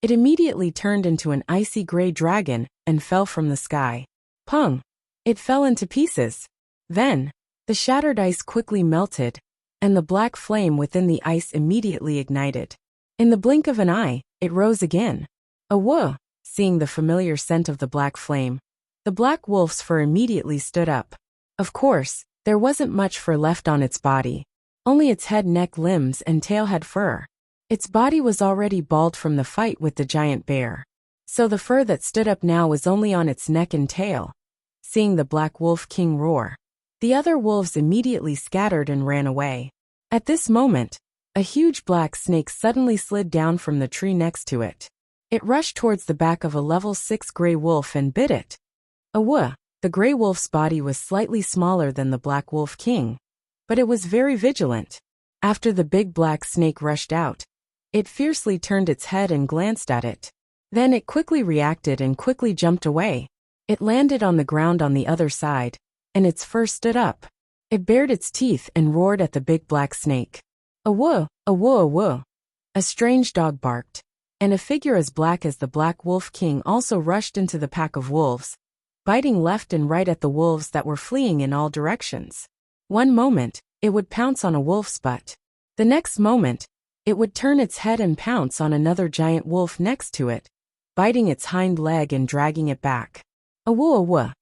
it immediately turned into an icy gray dragon and fell from the sky. Pung! It fell into pieces. Then, the shattered ice quickly melted, and the black flame within the ice immediately ignited. In the blink of an eye, it rose again. "Awoo!" Seeing the familiar scent of the black flame, the black wolf's fur immediately stood up. Of course, there wasn't much fur left on its body. Only its head, neck, limbs, and tail had fur. Its body was already bald from the fight with the giant bear. So the fur that stood up now was only on its neck and tail. Seeing the black wolf king roar, the other wolves immediately scattered and ran away. At this moment, a huge black snake suddenly slid down from the tree next to it. It rushed towards the back of a level 6 gray wolf and bit it. Awoo! The gray wolf's body was slightly smaller than the black wolf king, but it was very vigilant. After the big black snake rushed out, it fiercely turned its head and glanced at it. Then it quickly reacted and quickly jumped away. It landed on the ground on the other side, and its fur stood up. It bared its teeth and roared at the big black snake. "Awoo! Awoo! Awoo!" A strange dog barked, and a figure as black as the black wolf king also rushed into the pack of wolves, biting left and right at the wolves that were fleeing in all directions. One moment, it would pounce on a wolf's butt. The next moment, it would turn its head and pounce on another giant wolf next to it, biting its hind leg and dragging it back. "Awoo! Awoo!"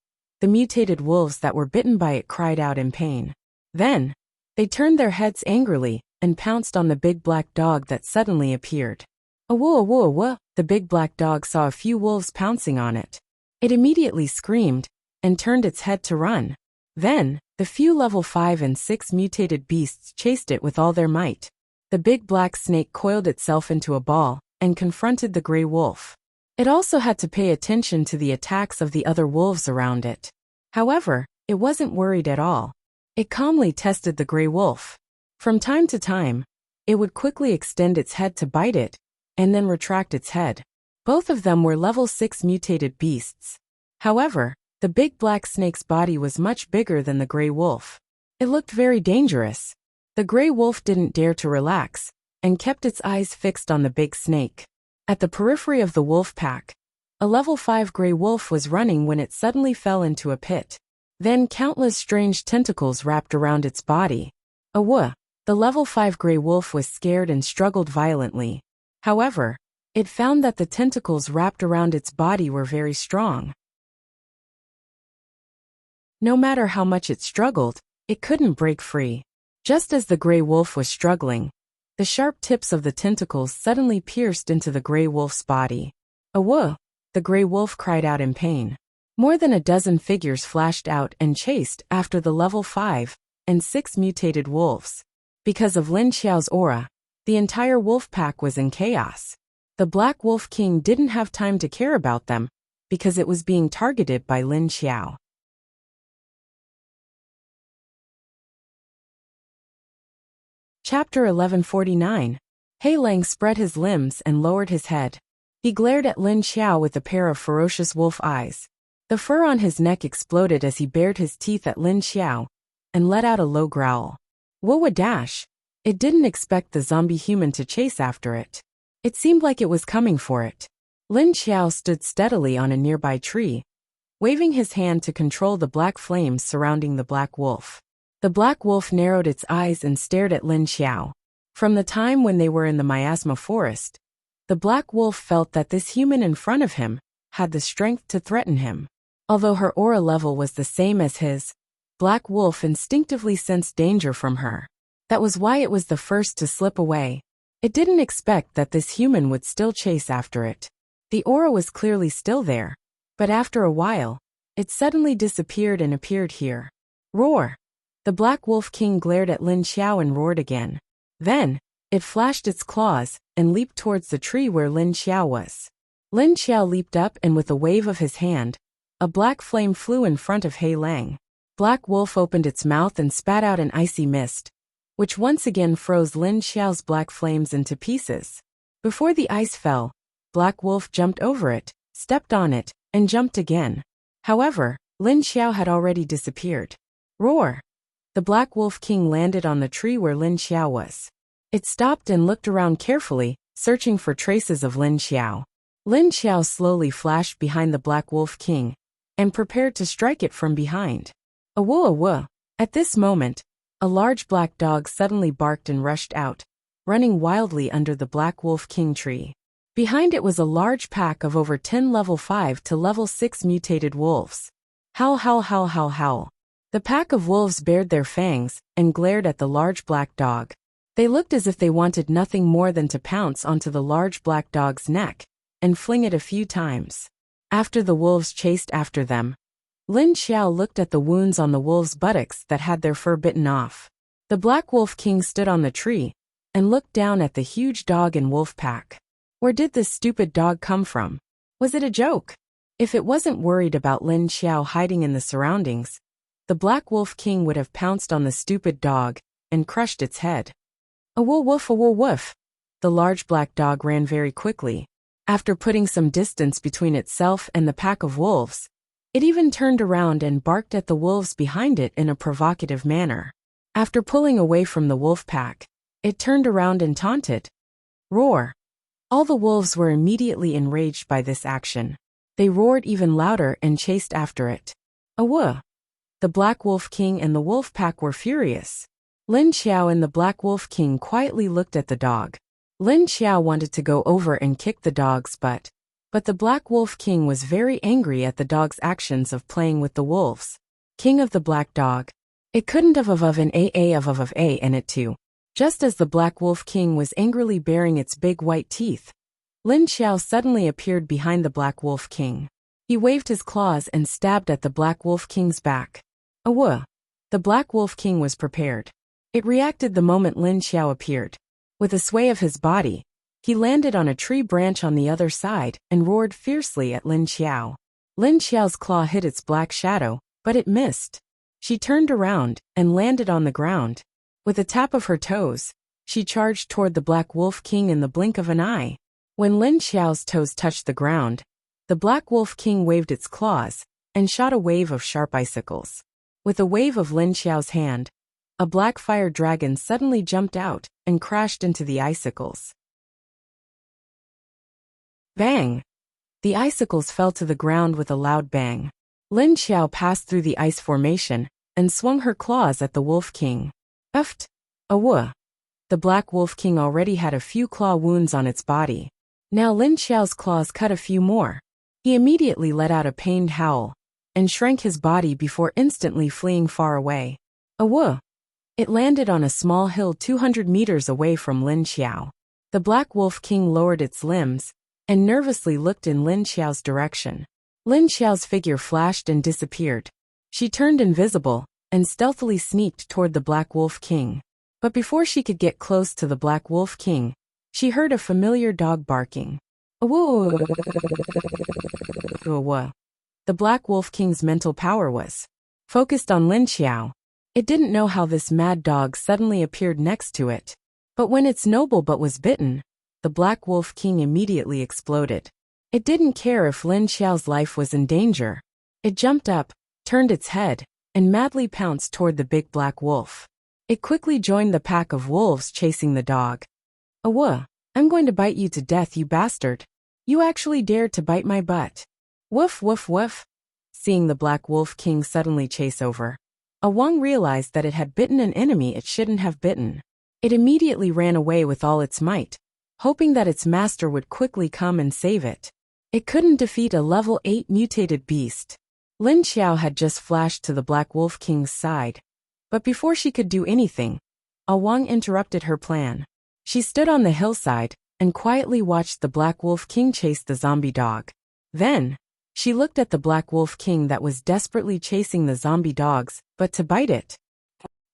The mutated wolves that were bitten by it cried out in pain. Then, they turned their heads angrily and pounced on the big black dog that suddenly appeared. "Awoo! Awoo! Awoo!" The big black dog saw a few wolves pouncing on it. It immediately screamed and turned its head to run. Then, the few level 5 and 6 mutated beasts chased it with all their might. The big black snake coiled itself into a ball and confronted the gray wolf. It also had to pay attention to the attacks of the other wolves around it. However, it wasn't worried at all. It calmly tested the gray wolf. From time to time, it would quickly extend its head to bite it, and then retract its head. Both of them were level 6 mutated beasts. However, the big black snake's body was much bigger than the gray wolf. It looked very dangerous. The gray wolf didn't dare to relax, and kept its eyes fixed on the big snake. At the periphery of the wolf pack, a level 5 gray wolf was running when it suddenly fell into a pit. Then countless strange tentacles wrapped around its body. Awooh! The level 5 gray wolf was scared and struggled violently. However, it found that the tentacles wrapped around its body were very strong. No matter how much it struggled, it couldn't break free. Just as the gray wolf was struggling, the sharp tips of the tentacles suddenly pierced into the gray wolf's body. Awooh! The gray wolf cried out in pain. More than a dozen figures flashed out and chased after the level 5 and 6 mutated wolves. Because of Lin Xiao's aura, the entire wolf pack was in chaos. The Black Wolf King didn't have time to care about them, because it was being targeted by Lin Xiao. Chapter 1149. He Lang spread his limbs and lowered his head. He glared at Lin Xiao with a pair of ferocious wolf eyes. The fur on his neck exploded as he bared his teeth at Lin Xiao and let out a low growl. Whoa dash! It didn't expect the zombie human to chase after it. It seemed like it was coming for it. Lin Xiao stood steadily on a nearby tree, waving his hand to control the black flames surrounding the black wolf. The black wolf narrowed its eyes and stared at Lin Xiao. From the time when they were in the miasma forest, the black wolf felt that this human in front of him had the strength to threaten him. Although her aura level was the same as his, Black Wolf instinctively sensed danger from her. That was why it was the first to slip away. It didn't expect that this human would still chase after it. The aura was clearly still there, but after a while, it suddenly disappeared and appeared here. Roar! The Black Wolf King glared at Lin Xiao and roared again. Then, it flashed its claws and leaped towards the tree where Lin Xiao was. Lin Xiao leaped up and with a wave of his hand, a black flame flew in front of He Lang. Black Wolf opened its mouth and spat out an icy mist, which once again froze Lin Xiao's black flames into pieces. Before the ice fell, Black Wolf jumped over it, stepped on it, and jumped again. However, Lin Xiao had already disappeared. Roar! The Black Wolf King landed on the tree where Lin Xiao was. It stopped and looked around carefully, searching for traces of Lin Xiao. Lin Xiao slowly flashed behind the Black Wolf King and prepared to strike it from behind. Awooh awooh! At this moment, a large black dog suddenly barked and rushed out, running wildly under the Black Wolf King tree. Behind it was a large pack of over 10 level 5 to level 6 mutated wolves. Howl howl howl howl howl. The pack of wolves bared their fangs and glared at the large black dog. They looked as if they wanted nothing more than to pounce onto the large black dog's neck and fling it a few times. After the wolves chased after them, Lin Xiao looked at the wounds on the wolves' buttocks that had their fur bitten off. The Black Wolf King stood on the tree and looked down at the huge dog and wolf pack. Where did this stupid dog come from? Was it a joke? If it wasn't worried about Lin Xiao hiding in the surroundings, the Black Wolf King would have pounced on the stupid dog and crushed its head. Awooh woof awooh woof. The large black dog ran very quickly. After putting some distance between itself and the pack of wolves, it even turned around and barked at the wolves behind it in a provocative manner. After pulling away from the wolf pack, it turned around and taunted. Roar! All the wolves were immediately enraged by this action. They roared even louder and chased after it. Awooh! The Black Wolf King and the wolf pack were furious. Lin Xiao and the Black Wolf King quietly looked at the dog. Lin Xiao wanted to go over and kick the dog's butt, but the Black Wolf King was very angry at the dog's actions of playing with the wolves. King of the Black Dog. It couldn't have an a in it too. Just as the Black Wolf King was angrily baring its big white teeth, Lin Xiao suddenly appeared behind the Black Wolf King. He waved his claws and stabbed at the Black Wolf King's back. Awooh! The Black Wolf King was prepared. It reacted the moment Lin Xiao appeared. With a sway of his body, he landed on a tree branch on the other side and roared fiercely at Lin Xiao. Lin Xiao's claw hit its black shadow, but it missed. She turned around and landed on the ground. With a tap of her toes, she charged toward the Black Wolf King in the blink of an eye. When Lin Xiao's toes touched the ground, the Black Wolf King waved its claws and shot a wave of sharp icicles. With a wave of Lin Xiao's hand, a black fire dragon suddenly jumped out and crashed into the icicles. Bang! The icicles fell to the ground with a loud bang. Lin Xiao passed through the ice formation and swung her claws at the Wolf King. Uft! Awoo! The Black Wolf King already had a few claw wounds on its body. Now Lin Xiao's claws cut a few more. He immediately let out a pained howl and shrank his body before instantly fleeing far away. Awoo! It landed on a small hill 200 meters away from Lin Xiao. The Black Wolf King lowered its limbs and nervously looked in Lin Xiao's direction. Lin Xiao's figure flashed and disappeared. She turned invisible and stealthily sneaked toward the Black Wolf King. But before she could get close to the Black Wolf King, she heard a familiar dog barking. Awoo! The Black Wolf King's mental power was focused on Lin Xiao. It didn't know how this mad dog suddenly appeared next to it. But when its noble butt was bitten, the Black Wolf King immediately exploded. It didn't care if Lin Xiao's life was in danger. It jumped up, turned its head, and madly pounced toward the big black wolf. It quickly joined the pack of wolves chasing the dog. Awoo! I'm going to bite you to death, you bastard. You actually dared to bite my butt. Woof woof woof. Seeing the Black Wolf King suddenly chase over, Awang realized that it had bitten an enemy it shouldn't have bitten. It immediately ran away with all its might, hoping that its master would quickly come and save it. It couldn't defeat a level 8 mutated beast. Lin Xiao had just flashed to the Black Wolf King's side. But before she could do anything, Awang interrupted her plan. She stood on the hillside and quietly watched the Black Wolf King chase the zombie dog. Then, she looked at the Black Wolf King that was desperately chasing the zombie dogs, but to bite it.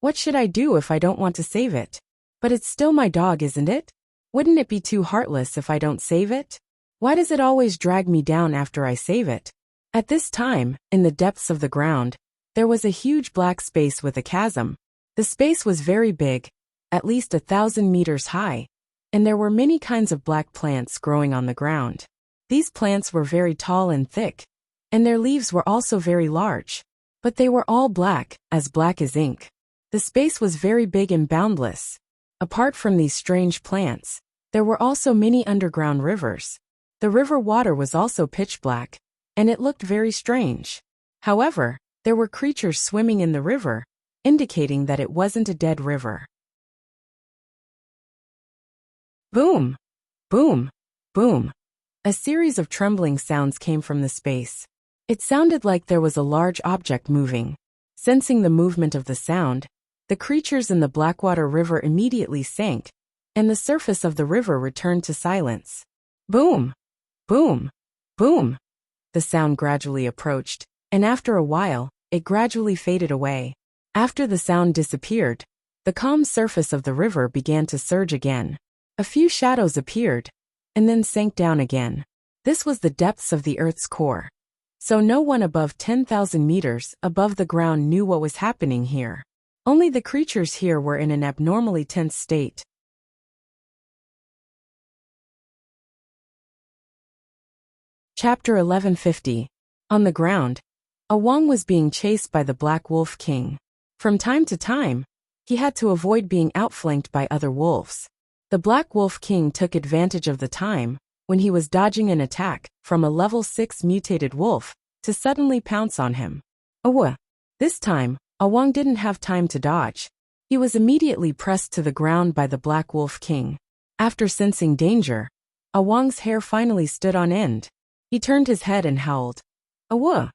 What should I do if I don't want to save it? But it's still my dog, isn't it? Wouldn't it be too heartless if I don't save it? Why does it always drag me down after I save it? At this time, in the depths of the ground, there was a huge black space with a chasm. The space was very big, at least 1,000 meters high, and there were many kinds of black plants growing on the ground. These plants were very tall and thick, and their leaves were also very large, but they were all black as ink. The space was very big and boundless. Apart from these strange plants, there were also many underground rivers. The river water was also pitch black, and it looked very strange. However, there were creatures swimming in the river, indicating that it wasn't a dead river. Boom! Boom! Boom! A series of trembling sounds came from the space. It sounded like there was a large object moving. Sensing the movement of the sound, the creatures in the Blackwater River immediately sank, and the surface of the river returned to silence. Boom! Boom! Boom! The sound gradually approached, and after a while, it gradually faded away. After the sound disappeared, the calm surface of the river began to surge again. A few shadows appeared, and then sank down again. This was the depths of the Earth's core. So no one above 10,000 meters above the ground knew what was happening here. Only the creatures here were in an abnormally tense state. Chapter 1150. On the ground, Awang was being chased by the Black Wolf King. From time to time, he had to avoid being outflanked by other wolves. The Black Wolf King took advantage of the time when he was dodging an attack from a level 6 mutated wolf to suddenly pounce on him. Awoo! This time, Awang didn't have time to dodge. He was immediately pressed to the ground by the Black Wolf King. After sensing danger, Awang's hair finally stood on end. He turned his head and howled. Awoo!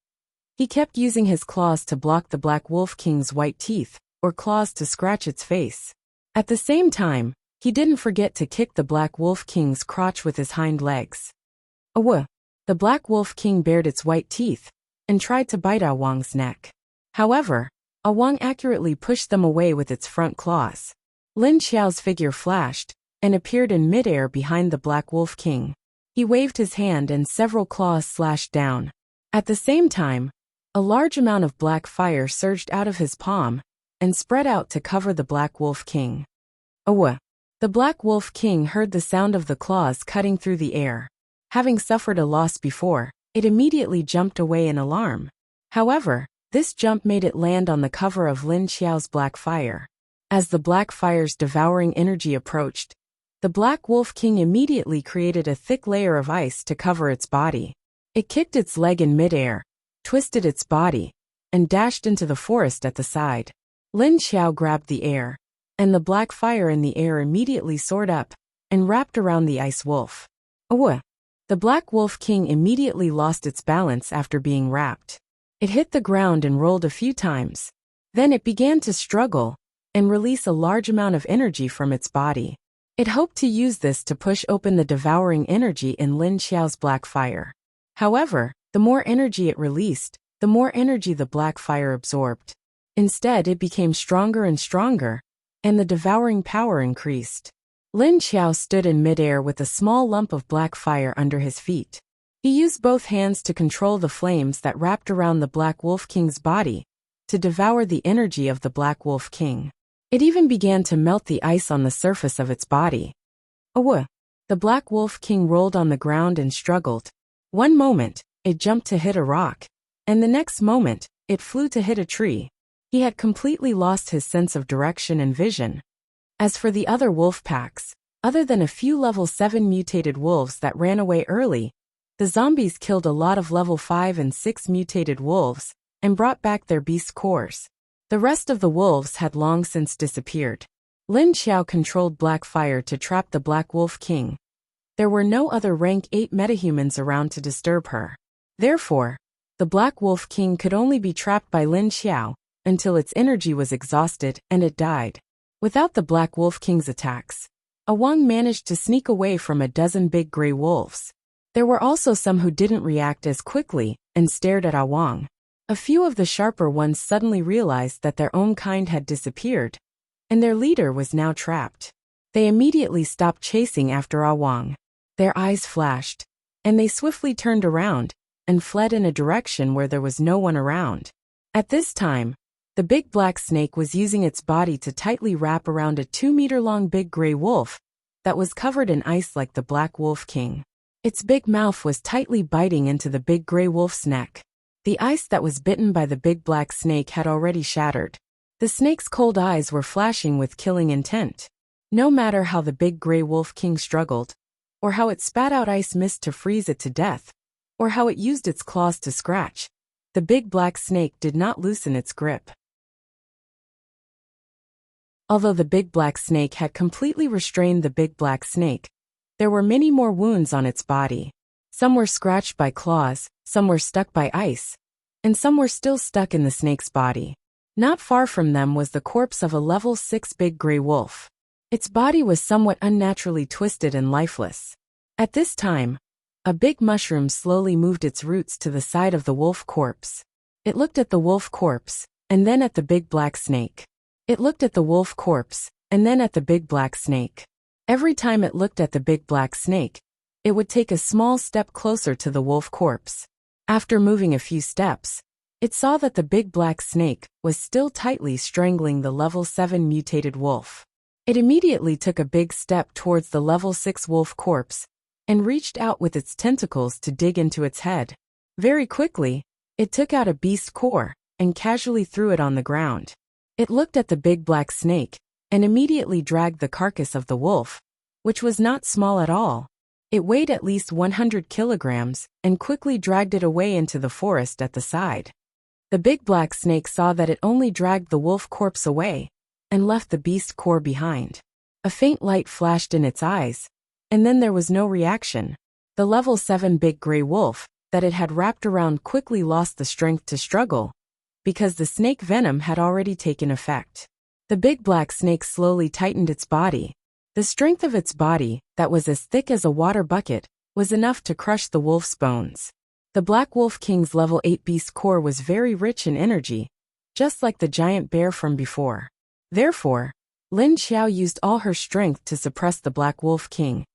He kept using his claws to block the Black Wolf King's white teeth, or claws to scratch its face. At the same time, he didn't forget to kick the Black Wolf King's crotch with his hind legs. Awoo! The Black Wolf King bared its white teeth and tried to bite Awang's neck. However, Awang accurately pushed them away with its front claws. Lin Xiao's figure flashed and appeared in midair behind the Black Wolf King. He waved his hand and several claws slashed down. At the same time, a large amount of black fire surged out of his palm and spread out to cover the Black Wolf King. Awoo! The Black Wolf King heard the sound of the claws cutting through the air. Having suffered a loss before, it immediately jumped away in alarm. However, this jump made it land on the cover of Lin Xiao's black fire. As the black fire's devouring energy approached, the Black Wolf King immediately created a thick layer of ice to cover its body. It kicked its leg in midair, twisted its body, and dashed into the forest at the side. Lin Xiao grabbed the air, and the black fire in the air immediately soared up and wrapped around the ice wolf. Awah! The black wolf king immediately lost its balance after being wrapped. It hit the ground and rolled a few times. Then it began to struggle and release a large amount of energy from its body. It hoped to use this to push open the devouring energy in Lin Xiao's black fire. However, the more energy it released, the more energy the black fire absorbed. Instead, it became stronger and stronger, and the devouring power increased. Lin Xiao stood in midair with a small lump of black fire under his feet. He used both hands to control the flames that wrapped around the Black Wolf King's body to devour the energy of the Black Wolf King. It even began to melt the ice on the surface of its body. Awah! The Black Wolf King rolled on the ground and struggled. One moment, it jumped to hit a rock, and the next moment, it flew to hit a tree. He had completely lost his sense of direction and vision. As for the other wolf packs, other than a few level 7 mutated wolves that ran away early, the zombies killed a lot of level 5 and 6 mutated wolves and brought back their beast cores. The rest of the wolves had long since disappeared. Lin Xiao controlled black fire to trap the Black Wolf King. There were no other rank 8 metahumans around to disturb her. Therefore, the Black Wolf King could only be trapped by Lin Xiao until its energy was exhausted and it died. Without the Black Wolf King's attacks, Awang managed to sneak away from a dozen big gray wolves. There were also some who didn't react as quickly and stared at Awang. A few of the sharper ones suddenly realized that their own kind had disappeared, and their leader was now trapped. They immediately stopped chasing after Awang. Their eyes flashed, and they swiftly turned around and fled in a direction where there was no one around. At this time, the big black snake was using its body to tightly wrap around a 2-meter-long big gray wolf that was covered in ice like the Black Wolf King. Its big mouth was tightly biting into the big gray wolf's neck. The ice that was bitten by the big black snake had already shattered. The snake's cold eyes were flashing with killing intent. No matter how the big gray wolf king struggled, or how it spat out ice mist to freeze it to death, or how it used its claws to scratch, the big black snake did not loosen its grip. Although the big black snake had completely restrained the big black snake, there were many more wounds on its body. Some were scratched by claws, some were stuck by ice, and some were still stuck in the snake's body. Not far from them was the corpse of a level 6 big gray wolf. Its body was somewhat unnaturally twisted and lifeless. At this time, a big mushroom slowly moved its roots to the side of the wolf corpse. It looked at the wolf corpse, and then at the big black snake. It looked at the wolf corpse, and then at the big black snake. Every time it looked at the big black snake, it would take a small step closer to the wolf corpse. After moving a few steps, it saw that the big black snake was still tightly strangling the level 7 mutated wolf. It immediately took a big step towards the level 6 wolf corpse and reached out with its tentacles to dig into its head. Very quickly, it took out a beast core and casually threw it on the ground. It looked at the big black snake and immediately dragged the carcass of the wolf, which was not small at all. It weighed at least 100 kilograms and quickly dragged it away into the forest at the side. The big black snake saw that it only dragged the wolf corpse away and left the beast core behind. A faint light flashed in its eyes, and then there was no reaction. The level 7 big gray wolf that it had wrapped around quickly lost the strength to struggle, because the snake venom had already taken effect. The big black snake slowly tightened its body. The strength of its body, that was as thick as a water bucket, was enough to crush the wolf's bones. The Black Wolf King's level 8 beast core was very rich in energy, just like the giant bear from before. Therefore, Lin Xiao used all her strength to suppress the Black Wolf King,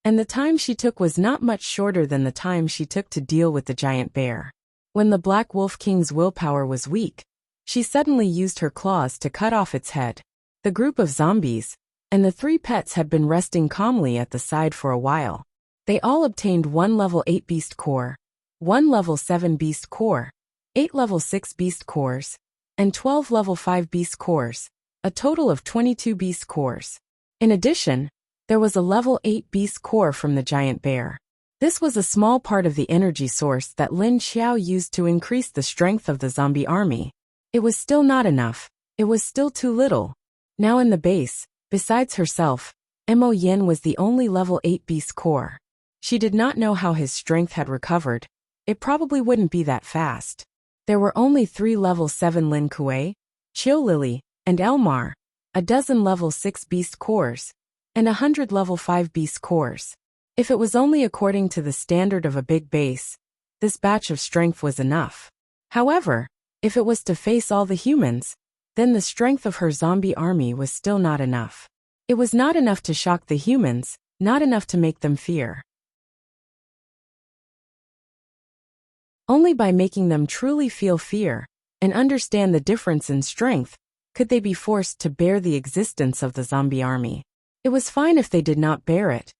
and the time she took was not much shorter than the time she took to deal with the giant bear. When the Black Wolf King's willpower was weak, she suddenly used her claws to cut off its head. The group of zombies and the 3 pets had been resting calmly at the side for a while. They all obtained 1 level 8 beast core, 1 level 7 beast core, 8 level 6 beast cores, and 12 level 5 beast cores, a total of 22 beast cores. In addition, there was a level 8 beast core from the giant bear. This was a small part of the energy source that Lin Xiao used to increase the strength of the zombie army. It was still not enough. It was still too little. Now in the base, besides herself, Mo Yin was the only level 8 beast core. She did not know how his strength had recovered. It probably wouldn't be that fast. There were only 3 level 7 Lin Kuei, Chiu Lily, and Elmar, a dozen level 6 beast cores, and 100 level 5 beast cores. If it was only according to the standard of a big base, this batch of strength was enough. However, if it was to face all the humans, then the strength of her zombie army was still not enough. It was not enough to shock the humans, not enough to make them fear. Only by making them truly feel fear and understand the difference in strength could they be forced to bear the existence of the zombie army. It was fine if they did not bear it,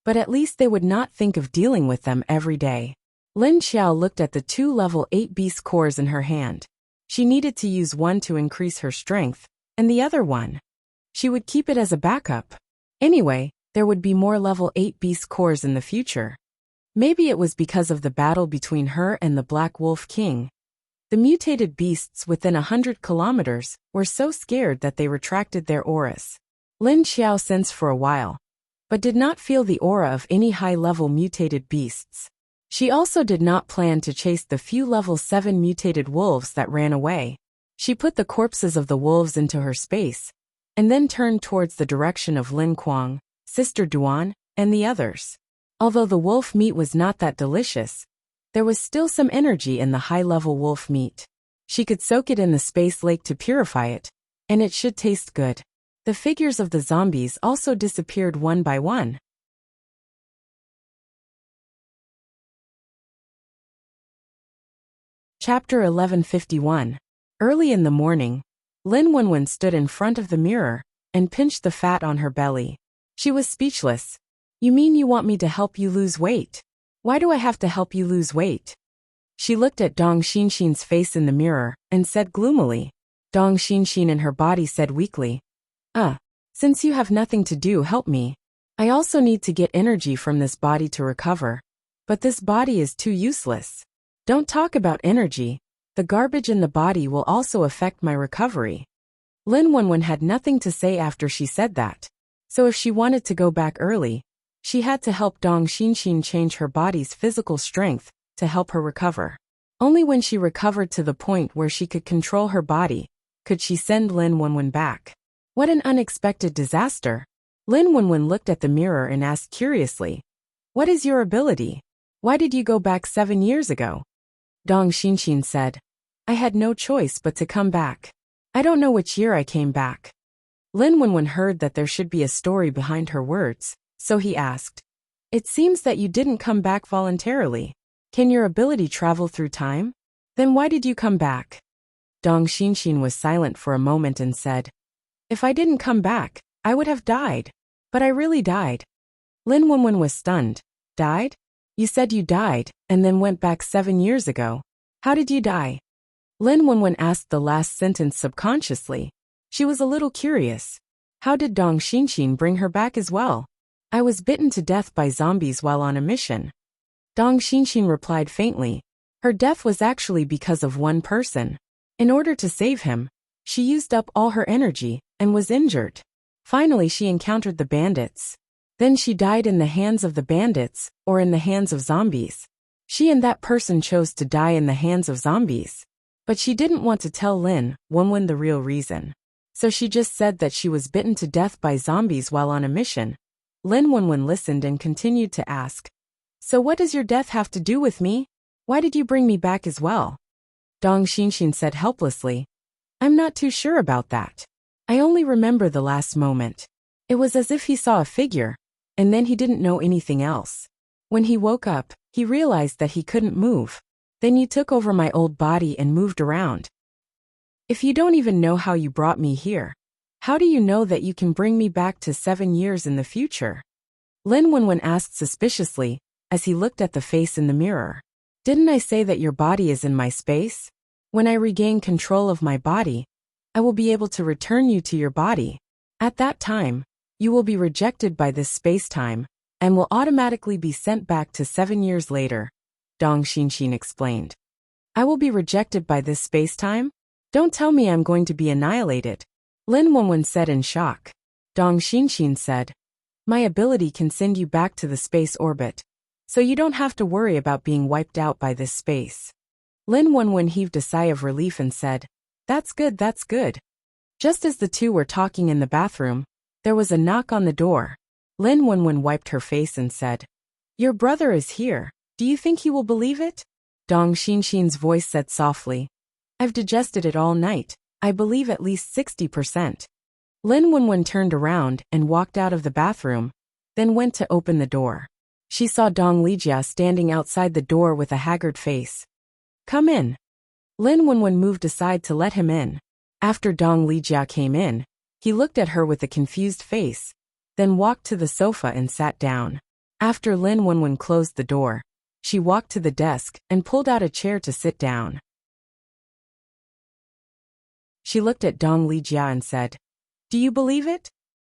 but at least they would not think of dealing with them every day. Lin Xiao looked at the 2 level 8 beast cores in her hand. She needed to use one to increase her strength, and the other one. She would keep it as a backup. Anyway, there would be more level 8 beast cores in the future. Maybe it was because of the battle between her and the Black Wolf King. The mutated beasts within 100 kilometers were so scared that they retracted their auras. Lin Xiao sensed for a while, but did not feel the aura of any high-level mutated beasts. She also did not plan to chase the few level 7 mutated wolves that ran away. She put the corpses of the wolves into her space, and then turned towards the direction of Lin Kuang, Sister Duan, and the others. Although the wolf meat was not that delicious, there was still some energy in the high-level wolf meat. She could soak it in the space lake to purify it, and it should taste good. The figures of the zombies also disappeared one by one. Chapter 1151. Early in the morning, Lin Wenwen stood in front of the mirror and pinched the fat on her belly. She was speechless. "You mean you want me to help you lose weight? Why do I have to help you lose weight?" She looked at Dong Xinxin's face in the mirror and said gloomily. Dong Xinxin in her body said weakly, Since you have nothing to do, help me. I also need to get energy from this body to recover. But this body is too useless. Don't talk about energy. The garbage in the body will also affect my recovery." Lin Wenwen had nothing to say after she said that. So if she wanted to go back early, she had to help Dong Xinxin change her body's physical strength to help her recover. Only when she recovered to the point where she could control her body could she send Lin Wenwen back. What an unexpected disaster! Lin Wenwen looked at the mirror and asked curiously, "What is your ability? Why did you go back 7 years ago?" Dong Xinxin said, "I had no choice but to come back. I don't know which year I came back." Lin Wenwen heard that there should be a story behind her words, so he asked, "It seems that you didn't come back voluntarily. Can your ability travel through time? Then why did you come back?" Dong Xinxin was silent for a moment and said, "If I didn't come back, I would have died. But I really died." Lin Wenwen was stunned. "Died? You said you died, and then went back 7 years ago. How did you die?" Lin Wenwen asked the last sentence subconsciously. She was a little curious. How did Dong Xinxin bring her back as well? "I was bitten to death by zombies while on a mission." Dong Xinxin replied faintly. Her death was actually because of one person. In order to save him, she used up all her energy and was injured. Finally, she encountered the bandits. Then she died in the hands of the bandits or in the hands of zombies. She and that person chose to die in the hands of zombies. But she didn't want to tell Lin Wenwen the real reason. So she just said that she was bitten to death by zombies while on a mission. Lin Wenwen listened and continued to ask, "So what does your death have to do with me? Why did you bring me back as well?" Dong Xinxin said helplessly, "I'm not too sure about that. I only remember the last moment. It was as if he saw a figure, and then he didn't know anything else. When he woke up, he realized that he couldn't move. Then you took over my old body and moved around. If you don't even know how you brought me here, how do you know that you can bring me back to 7 years in the future?" Lin Wenwen asked suspiciously, as he looked at the face in the mirror. "Didn't I say that your body is in my space? When I regain control of my body, I will be able to return you to your body. At that time, you will be rejected by this space-time, and will automatically be sent back to 7 years later, Dong Xinxin explained. I will be rejected by this space-time? Don't tell me I'm going to be annihilated, Lin Wenwen said in shock. Dong Xinxin said, my ability can send you back to the space orbit, so you don't have to worry about being wiped out by this space. Lin Wenwen heaved a sigh of relief and said, that's good, that's good. Just as the two were talking in the bathroom, there was a knock on the door. Lin Wenwen wiped her face and said, your brother is here. Do you think he will believe it? Dong Xinxin's voice said softly, I've digested it all night. I believe at least 60%. Lin Wenwen turned around and walked out of the bathroom, then went to open the door. She saw Dong Lijia standing outside the door with a haggard face. Come in. Lin Wenwen moved aside to let him in. After Dong Lijia came in, he looked at her with a confused face, then walked to the sofa and sat down. After Lin Wenwen closed the door, she walked to the desk and pulled out a chair to sit down. She looked at Dong Lijia and said, do you believe it?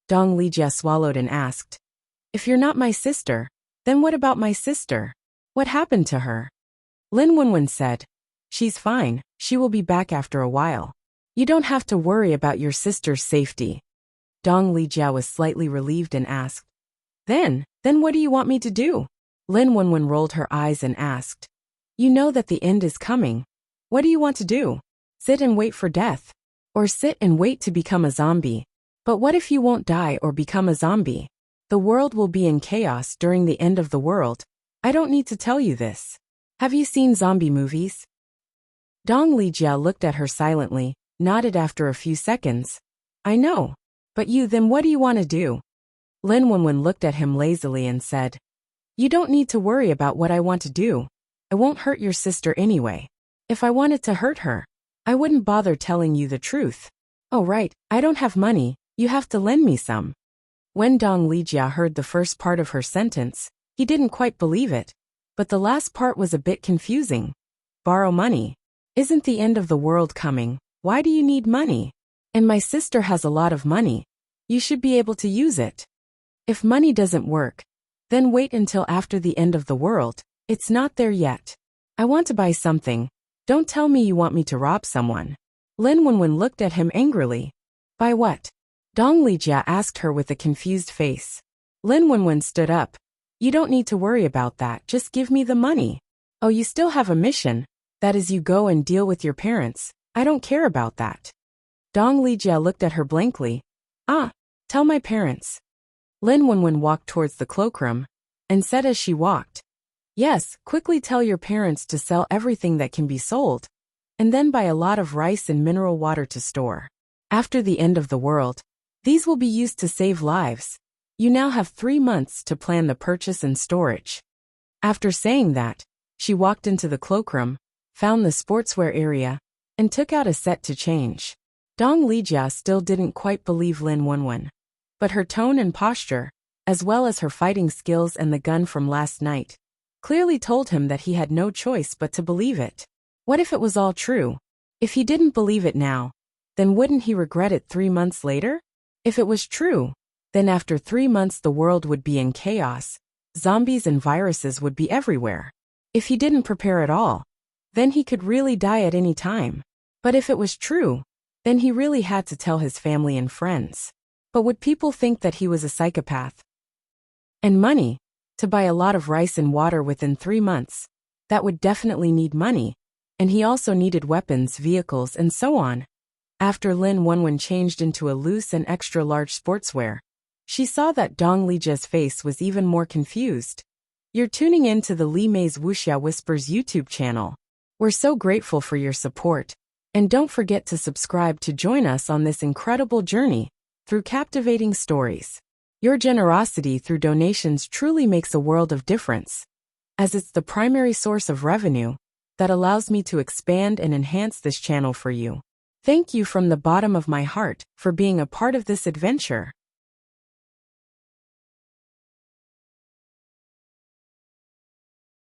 Dong Lijia swallowed and asked, if you're not my sister, then what about my sister? What happened to her? Lin Wenwen said, she's fine, she will be back after a while. You don't have to worry about your sister's safety. Dong Lijia was slightly relieved and asked, Then what do you want me to do? Lin Wenwen rolled her eyes and asked, you know that the end is coming. What do you want to do? Sit and wait for death? Or sit and wait to become a zombie? But what if you won't die or become a zombie? The world will be in chaos during the end of the world. I don't need to tell you this. Have you seen zombie movies? Dong Lijia looked at her silently, nodded after a few seconds. I know. But then what do you want to do? Lin Wenwen looked at him lazily and said, you don't need to worry about what I want to do. I won't hurt your sister anyway. If I wanted to hurt her, I wouldn't bother telling you the truth. Oh right, I don't have money, you have to lend me some. When Dong Lijia heard the first part of her sentence, he didn't quite believe it. But the last part was a bit confusing. Borrow money? Isn't the end of the world coming? Why do you need money? And my sister has a lot of money. You should be able to use it. If money doesn't work, then wait until after the end of the world. It's not there yet. I want to buy something. Don't tell me you want me to rob someone. Lin Wenwen looked at him angrily. Buy what? Dong Lijia asked her with a confused face. Lin Wenwen stood up. You don't need to worry about that, just give me the money. Oh, you still have a mission. That is, you go and deal with your parents. I don't care about that. Dong Lijia looked at her blankly. Tell my parents. Lin Wenwen walked towards the cloakroom, and said as she walked, yes, quickly tell your parents to sell everything that can be sold, and then buy a lot of rice and mineral water to store. After the end of the world, these will be used to save lives. You now have 3 months to plan the purchase and storage. After saying that, she walked into the cloakroom, found the sportswear area, and took out a set to change. Dong Lijia still didn't quite believe Lin Wenwen. But her tone and posture, as well as her fighting skills and the gun from last night, clearly told him that he had no choice but to believe it. What if it was all true? If he didn't believe it now, then wouldn't he regret it 3 months later? If it was true, then after 3 months the world would be in chaos, zombies and viruses would be everywhere. If he didn't prepare at all, then he could really die at any time. But if it was true, then he really had to tell his family and friends. But would people think that he was a psychopath? And money, to buy a lot of rice and water within 3 months, that would definitely need money, and he also needed weapons, vehicles, and so on. After Lin Wenwen changed into a loose and extra-large sportswear, she saw that Dong Lijia's face was even more confused. You're tuning in to the Li Mei's Wuxia Whispers YouTube channel. We're so grateful for your support, and don't forget to subscribe to join us on this incredible journey through captivating stories. Your generosity through donations truly makes a world of difference, as it's the primary source of revenue that allows me to expand and enhance this channel for you. Thank you from the bottom of my heart for being a part of this adventure.